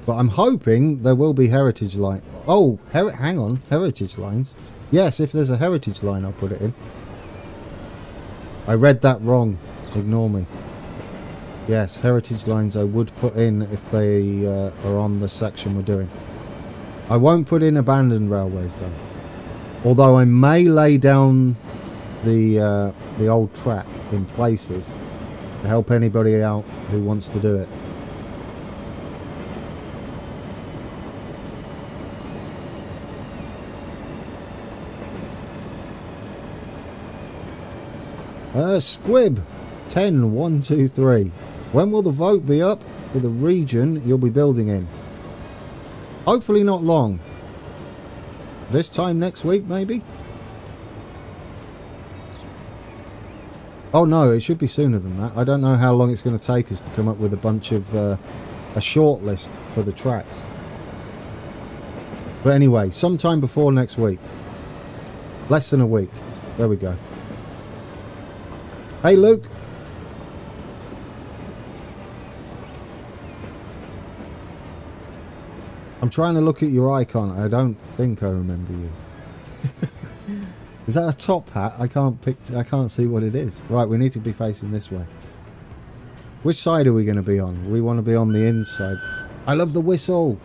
But I'm hoping there will be heritage line. Oh, hang on, heritage lines. Yes, if there's a heritage line, I'll put it in. I read that wrong. Ignore me. Yes, heritage lines I would put in if they are on the section we're doing. I won't put in abandoned railways though. Although I may lay down the old track in places to help anybody out who wants to do it. Squib 10123. When will the vote be up for the region you'll be building in? Hopefully not long. This time next week, maybe? Oh no, it should be sooner than that. I don't know how long it's going to take us to come up with a bunch of a short list for the tracks. But anyway, sometime before next week. Less than a week. There we go. Hey Luke. I'm trying to look at your icon. I don't think I remember you. Is that a top hat? I can't see what it is. Right, we need to be facing this way. Which side are we going to be on? We want to be on the inside. I love the whistle.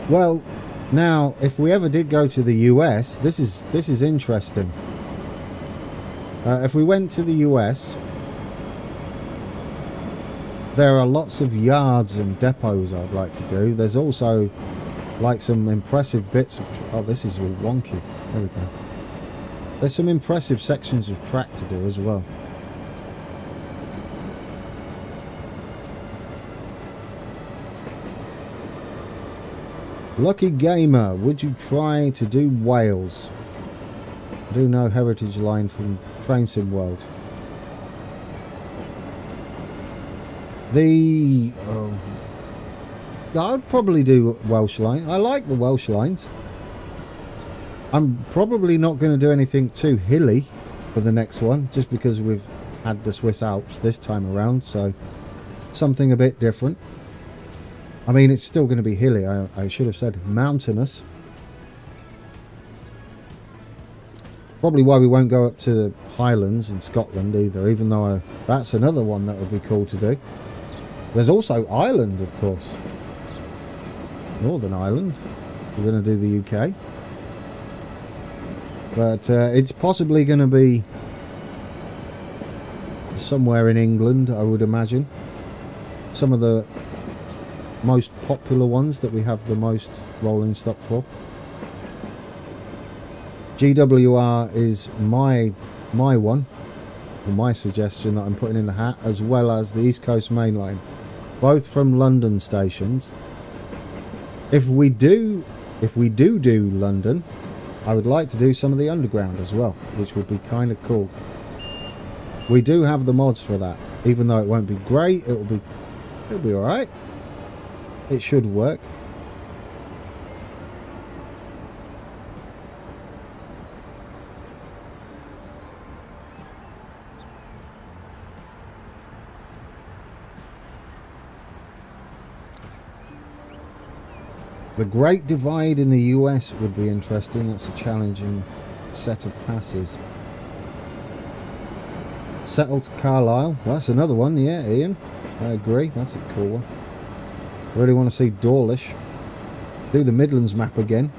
Well, now, if we ever did go to the US, this is interesting. If we went to the US, there are lots of yards and depots I'd like to do. There's also like some impressive bits of... oh, this is all wonky. There we go. There's some impressive sections of track to do as well. Lucky Gamer, would you try to do Wales? I do know Heritage Line from Train Sim World. I'd probably do Welsh Line. I like the Welsh lines. I'm probably not going to do anything too hilly for the next one, just because we've had the Swiss Alps this time around, so something a bit different. I mean, it's still going to be hilly. I should have said mountainous. Probably why we won't go up to the Highlands in Scotland either, even though that's another one that would be cool to do. There's also Ireland, of course. Northern Ireland. We're going to do the UK. But it's possibly going to be somewhere in England, I would imagine. Some of the most popular ones that we have the most rolling stock for. GWR is my one, or my suggestion that I'm putting in the hat, as well as the East Coast Main Line, both from London stations. If we do London, I would like to do some of the underground as well, which would be kind of cool. We do have the mods for that, even though it won't be great. It'll be all right. It should work. The Great Divide in the US would be interesting. That's a challenging set of passes. Settle to Carlisle. Well, that's another one. Yeah, Ian. I agree. That's a cool one. Really want to see Dawlish. Do the Midlands map again.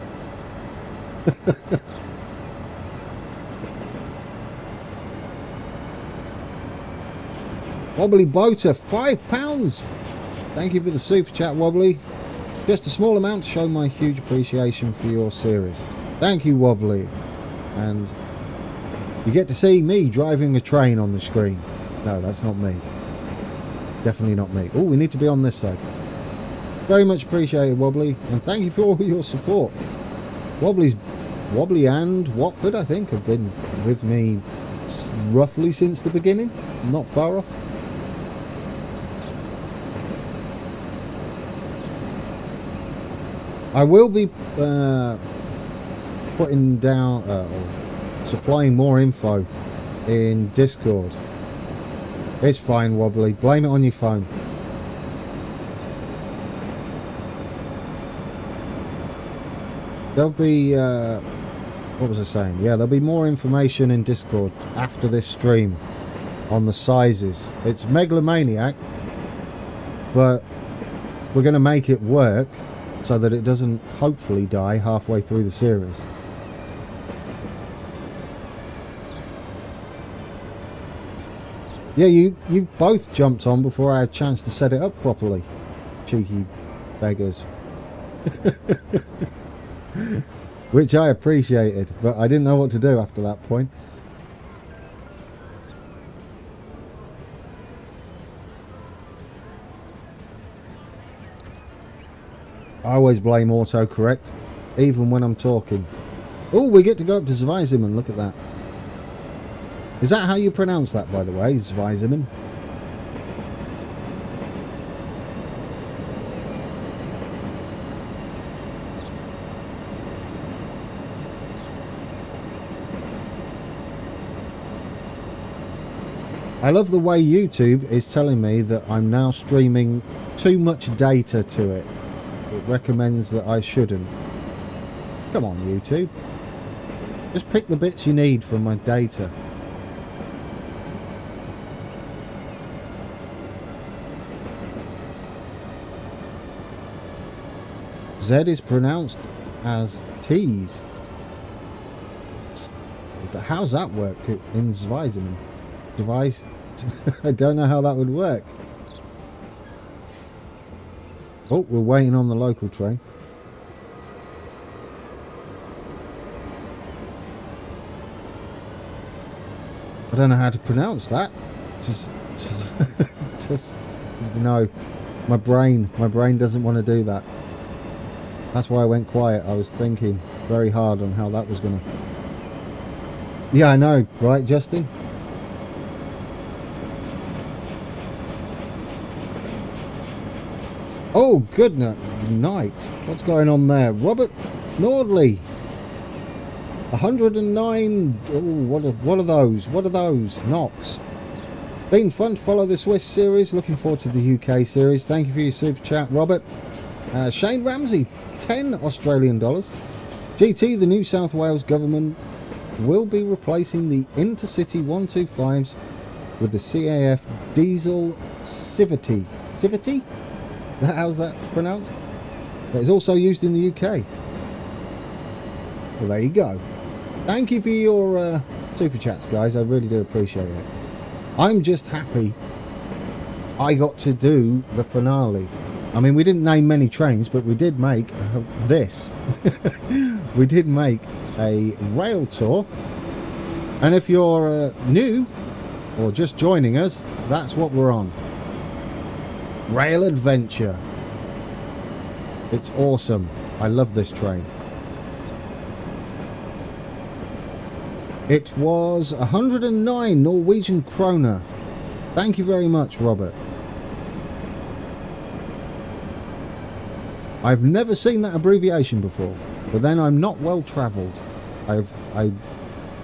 Wobbly Boater, £5. Thank you for the super chat, Wobbly. Just a small amount to show my huge appreciation for your series. Thank you, Wobbly. And you get to see me driving a train on the screen. No, that's not me. Definitely not me. Oh, we need to be on this side. Very much appreciated, Wobbly, and thank you for all your support. Wobbly and Watford, I think, have been with me roughly since the beginning. Not far off. I will be putting down or supplying more info in Discord. It's fine, Wobbly. Blame it on your phone. There'll be, what was I saying? Yeah, there'll be more information in Discord after this stream on the sizes. It's megalomaniac, but we're going to make it work so that it doesn't hopefully die halfway through the series. Yeah, you both jumped on before I had a chance to set it up properly. Cheeky beggars. Which I appreciated, but I didn't know what to do after that point. I always blame autocorrect, even when I'm talking. Oh, we get to go up to Zweisimmen, look at that. Is that how you pronounce that, by the way, Zweisimmen? I love the way YouTube is telling me that I'm now streaming too much data to it. It recommends that I shouldn't. Come on, YouTube. Just pick the bits you need from my data. Z is pronounced as T's. How's that work in Zweisimmen? Device? I don't know how that would work. Oh, we're waiting on the local train. I don't know how to pronounce that. Just no. My brain doesn't want to do that. That's why I went quiet. I was thinking very hard on how that was gonna. Yeah, I know, right, Justin? Oh, good night. What's going on there? Robert Nordley. 109. Oh, what are those? What are those? Knox. Been fun to follow the Swiss series. Looking forward to the UK series. Thank you for your super chat, Robert. Shane Ramsey, 10 Australian dollars. GT, the New South Wales government will be replacing the Intercity 125s with the CAF diesel Civity. Civity? How's that pronounced? That is also used in the UK. Well, there you go. Thank you for your super chats, guys. I really do appreciate it. I'm just happy I got to do the finale. I mean, we didn't name many trains, but we did make this. We did make a rail tour. And if you're new or just joining us, that's what we're on. Rail Adventure. It's awesome. I love this train. It was 109 Norwegian kroner. Thank you very much, Robert. I've never seen that abbreviation before, but then I'm not well travelled. I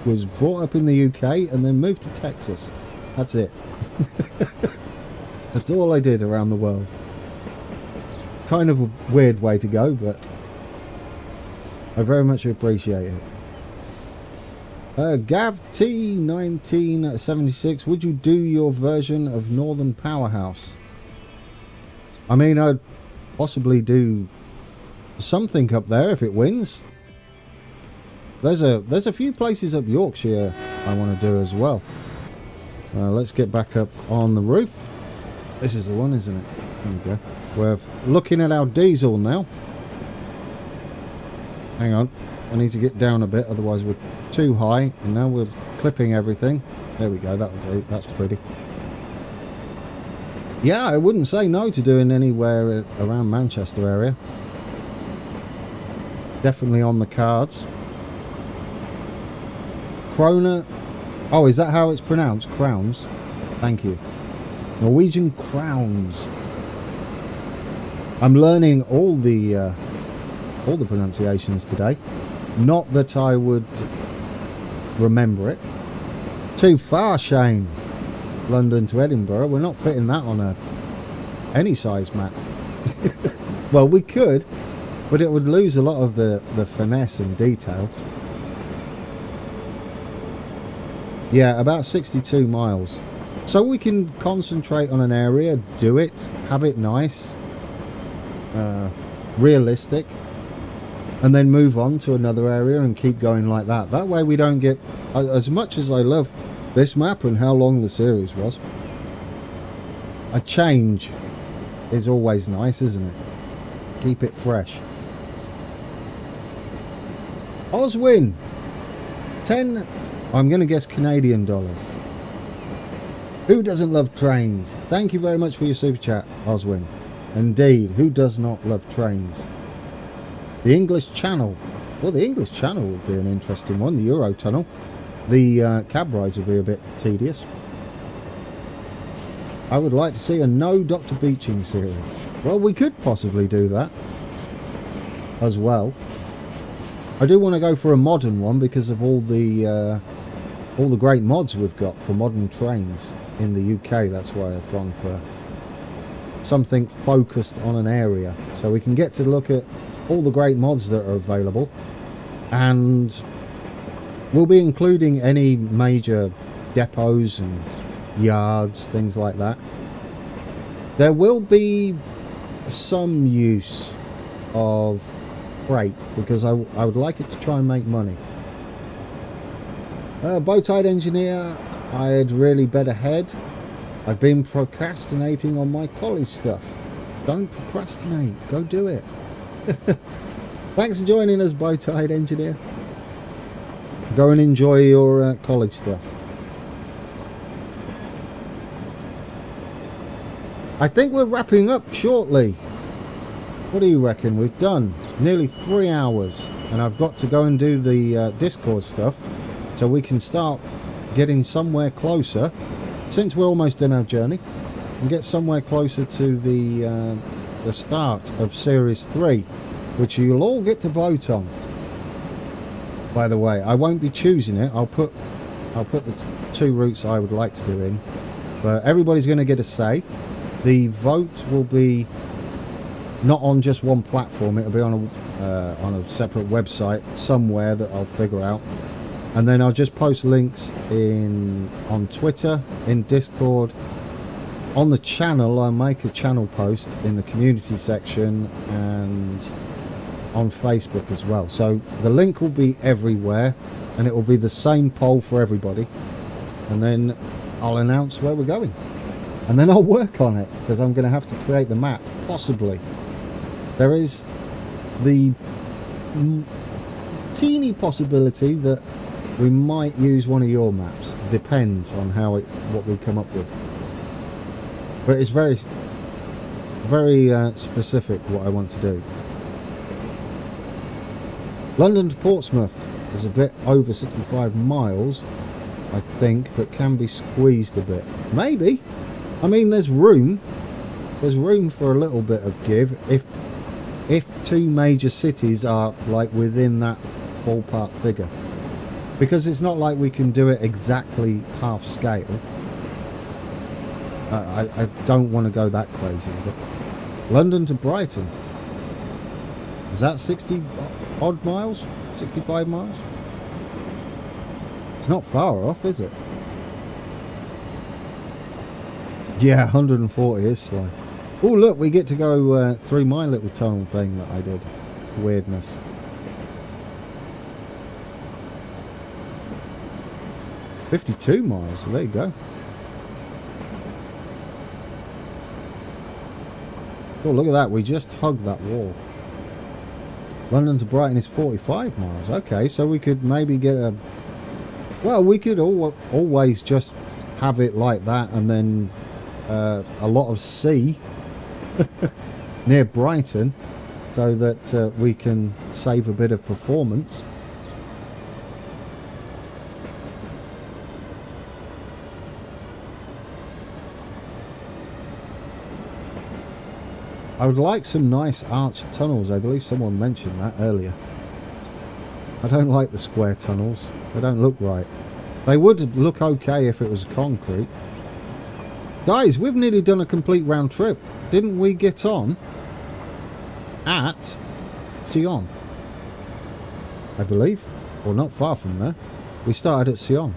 was brought up in the UK and then moved to Texas. That's it. That's all I did around the world. Kind of a weird way to go, but I very much appreciate it. Gav T 1976, would you do your version of Northern Powerhouse? I mean, I'd possibly do something up there if it wins. There's a few places up Yorkshire I want to do as well. Let's get back up on the roof. This is the one, isn't it? There we go. We're looking at our diesel now. Hang on, I need to get down a bit, otherwise we're too high. And now we're clipping everything. There we go, that'll do. That's pretty. Yeah, I wouldn't say no to doing anywhere around Manchester area. Definitely on the cards. Krona. Oh, is that how it's pronounced? Crowns. Thank you. Norwegian crowns. I'm learning all the pronunciations today. Not that I would remember it. Too far, Shane. London to Edinburgh. We're not fitting that on any size map. Well, we could, but it would lose a lot of the finesse and detail. Yeah, about 62 miles. So we can concentrate on an area, do it, have it nice, realistic, and then move on to another area and keep going like that. That way we don't get, as much as I love this map and how long the series was, a change is always nice, isn't it? Keep it fresh. Oswin, 10, I'm going to guess Canadian dollars. Who doesn't love trains? Thank you very much for your super chat, Oswin. Indeed, who does not love trains? The English Channel. Well, the English Channel would be an interesting one. The Eurotunnel. The cab rides would be a bit tedious. I would like to see a no Dr. Beeching series. Well, we could possibly do that as well. I do want to go for a modern one because of all the great mods we've got for modern trains in the UK. That's why I've gone for something focused on an area, so we can get to look at all the great mods that are available, and we'll be including any major depots and yards, things like that. There will be some use of freight because I would like it to try and make money. Bow-tied engineer, I had really bet ahead. I've been procrastinating on my college stuff. Don't procrastinate, go do it. Thanks for joining us, bow-tied engineer. Go and enjoy your college stuff. I think we're wrapping up shortly. What do you reckon? We've done nearly 3 hours, and I've got to go and do the Discord stuff so we can start getting somewhere closer, since we're almost done our journey, and get somewhere closer to the start of Series 3, which you'll all get to vote on. By the way, I won't be choosing it. I'll put the 2 routes I would like to do in, but everybody's going to get a say. The vote will be not on just one platform. It'll be on a separate website somewhere that I'll figure out, and then I'll just post links on Twitter, in Discord, on the channel. I'll make a channel post in the community section and on Facebook as well. So the link will be everywhere, and it will be the same poll for everybody, and then I'll announce where we're going. And then I'll work on it, because I'm going to have to create the map, possibly. There is the teeny possibility that we might use one of your maps. Depends on what we come up with. But it's very, very specific what I want to do. London to Portsmouth is a bit over 65 miles, I think, but can be squeezed a bit. Maybe. I mean, there's room for a little bit of give if 2 major cities are like within that ballpark figure, because it's not like we can do it exactly half scale. I don't want to go that crazy, but London to Brighton, is that 60 odd miles, 65 miles? It's not far off, is it? Yeah, 140 is slow. Oh, look, we get to go through my little tunnel thing that I did. Weirdness. $52 miles, so there you go. Oh, look at that, we just hugged that wall. London to Brighton is 45 miles. Okay, so we could maybe get a... Well, we could always just have it like that, and then a lot of sea near Brighton, so that we can save a bit of performance. I would like some nice arched tunnels. I believe someone mentioned that earlier. I don't like the square tunnels. They don't look right. They would look okay if it was concrete. Guys, we've nearly done a complete round trip. Didn't we get on at Sion? I believe. Or not far from there. We started at Sion.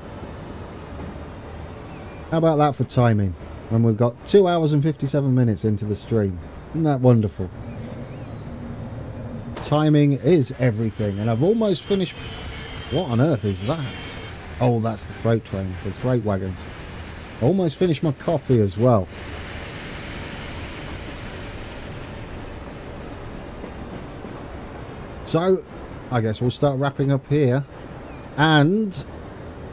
How about that for timing? When we've got 2 hours and 57 minutes into the stream. Isn't that wonderful? Timing is everything. And I've almost finished... What on earth is that? Oh, that's the freight train. The freight wagons. Almost finished my coffee as well. So, I guess we'll start wrapping up here. And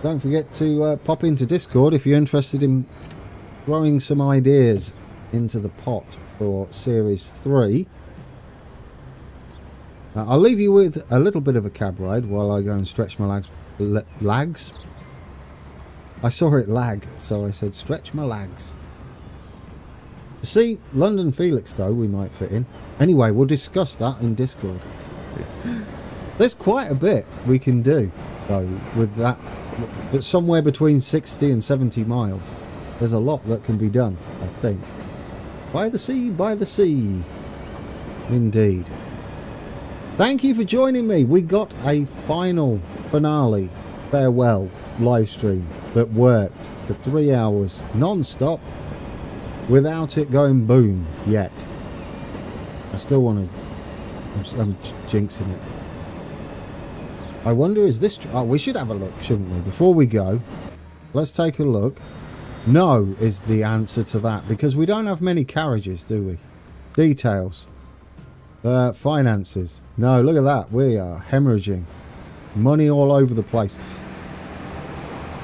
don't forget to pop into Discord if you're interested in throwing some ideas into the pot for Series 3. I'll leave you with a little bit of a cab ride while I go and stretch my lags. I saw it lag, so I said stretch my lags. See, London Felixstowe we might fit in. Anyway, we'll discuss that in Discord. There's quite a bit we can do, though, with that. But somewhere between 60 and 70 miles. There's a lot that can be done, I think. By the sea, by the sea. Indeed. Thank you for joining me. We got a finale, farewell live stream that worked for 3 hours non-stop without it going boom yet. I still want to I'm jinxing it. I wonder, is this... Oh, we should have a look, shouldn't we? Before we go, let's take a look. No is the answer to that, because we don't have many carriages, do we? Details. Finances. No, look at that. We are hemorrhaging. Money all over the place.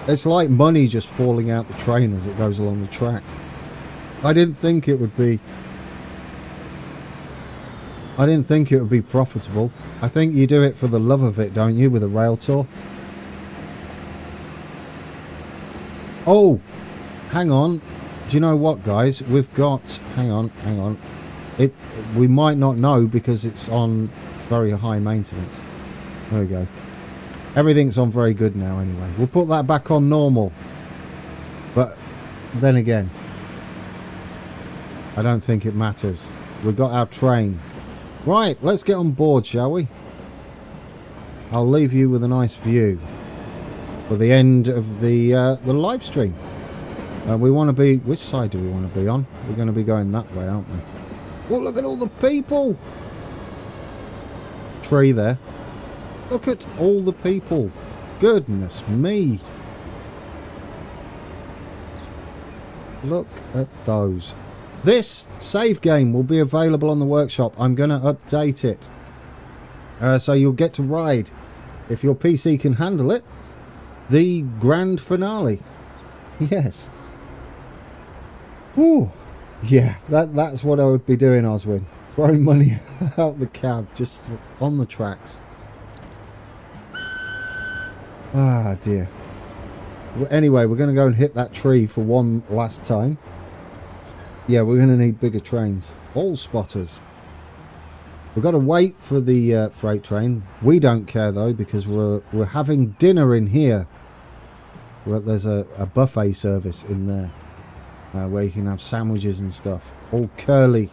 It's like money just falling out the train as it goes along the track. I didn't think it would be profitable. I think you do it for the love of it, don't you, with a rail tour? Oh, hang on. Do you know what, guys? We've got... Hang on. We might not know because it's on very high maintenance. There we go. Everything's on very good now anyway. We'll put that back on normal. But then again, I don't think it matters. We've got our train. Right, let's get on board, shall we? I'll leave you with a nice view for the end of the live stream. We want to be... Which side do we want to be on? We're going to be going that way, aren't we? Oh, look at all the people! Tree there. Look at all the people. Goodness me. Look at those. This save game will be available on the workshop. I'm going to update it. So you'll get to ride, if your PC can handle it, the grand finale. Yes. Whew. Yeah, that's what I would be doing, Oswin. Throwing money out the cab, just on the tracks. Ah, dear. Anyway, we're going to go and hit that tree for one last time. Yeah, we're going to need bigger trains. All spotters. We've got to wait for the freight train. We don't care, though, because we're having dinner in here. Well, there's a buffet service in there where you can have sandwiches and stuff. All curly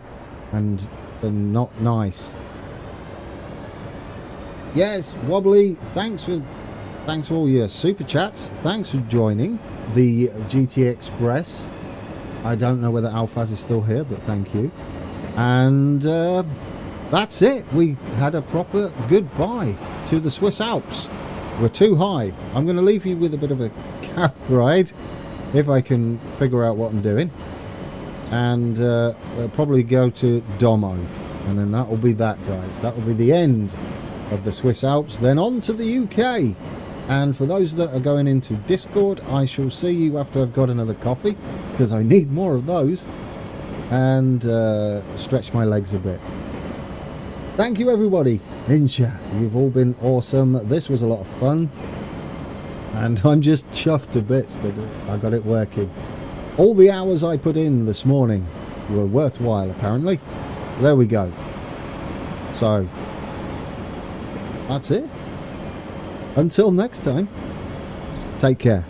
and not nice. Yes, Wobbly, thanks for all your super chats. Thanks for joining the GT Express. I don't know whether Alphaz is still here, but thank you. And that's it. We had a proper goodbye to the Swiss Alps. We're too high. I'm going to leave you with a bit of a cab ride if I can figure out what I'm doing. And we'll probably go to Domo. And then that will be that, guys. That will be the end of the Swiss Alps. Then on to the UK. And for those that are going into Discord, I shall see you after I've got another coffee, because I need more of those, and stretch my legs a bit. Thank you, everybody in chat. You've all been awesome. This was a lot of fun, and I'm just chuffed to bits that I got it working. All the hours I put in this morning were worthwhile, apparently. There we go. So that's it. Until next time, take care.